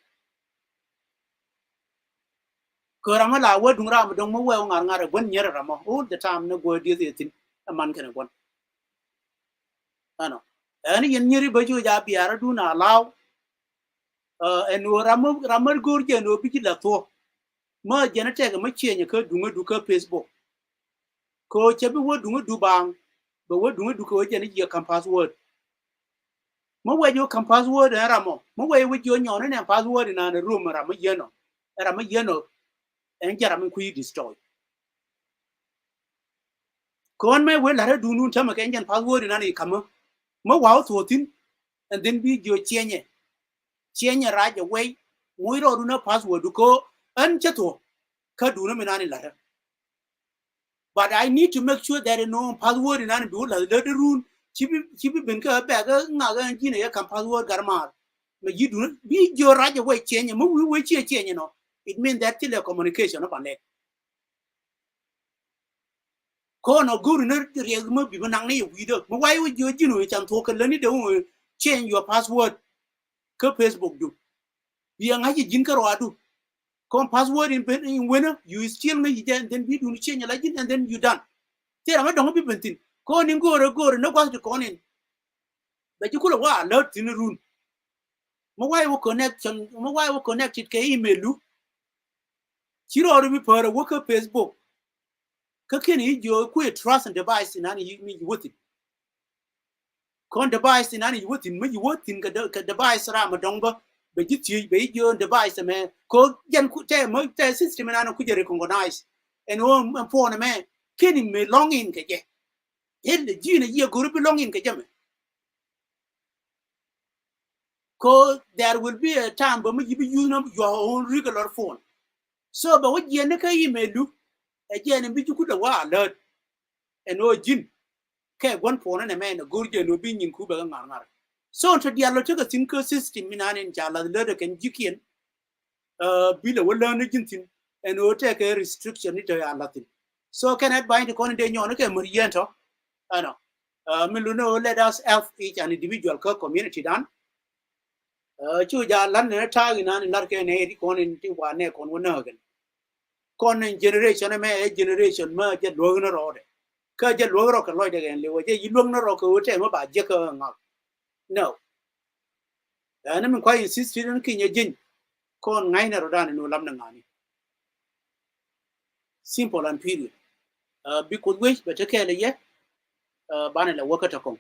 ko rama la wa dung ram dong mo wa ngar bon nyer rama all the time no go di tin man kana gon ano ani yen nyeri ba ju ja biara du na law en ramar gor je no bi la to ma jena te ga ma chenye ka dunga du ka facebook ko chebi wo dunga du bang ba wo dunga du ko jena je kan password mo wa jo kan password era mo wa jo nyono ne password na na room rama yeno rama yeno en jara min ku destroy kon me we la du nun tama ka en password na ni kama mo wa so tin and then bi jo chenye raja way mo ro du na password ko an cheto ka du na minani la but I need to make sure that no password in an do la the rule chibi ben ka ba ga nga ga ji ne kan password garma me you do bi jo raja way chenye mo we chenye no it means that telecommunication up on it ko no guru ne re mo bi nang ne wi do mo wai wo jo ji no chan to ka le ni de change your password ka facebook do bi nga ji jin ka ro adu come password in winner you still me then we do change like and then you done tera ma don't be bentin ko ni go no kwa ko ni da ji kula wa alert in room mo why wo connection mo why wo connected ke email lu chiro ru bi para wo ka facebook ka kini jo ku trust and device na ni mi with it kon device nani yutin me yutin ka device ra ma dongba be jiti be yo device me ko yan ku te mo te system na ku je recognize and o phone me kini me longin ke je hel jina ye go belonging ke je me ko there will be a time but me you know your own regular phone so but what ye ne ka email du e je ne bi ku da wa alert and o jin ke gon phone ne me na gurje no bi nyin ku ba ngar so to dialo to ka tin ko system minanen jala le ken jikin bila wala na jintin and o take a restriction ni to ya latin so can I bind the con de nyon ke muriento ano miluno let us help each an individual community dan chu ja lan ne ta gi nan lar ke ne ri kon in ti wa ne kon wona gen kon generation me generation ma je lo na ro de ka je lo ro ka lo de gen le wo je yi lo na ro ko te ma ba je ka ngak no ana min kwa insist ni ki nye jin kon ngai na ro dan no lam na ngani simple and period because we but ke le ye bana la wakata kon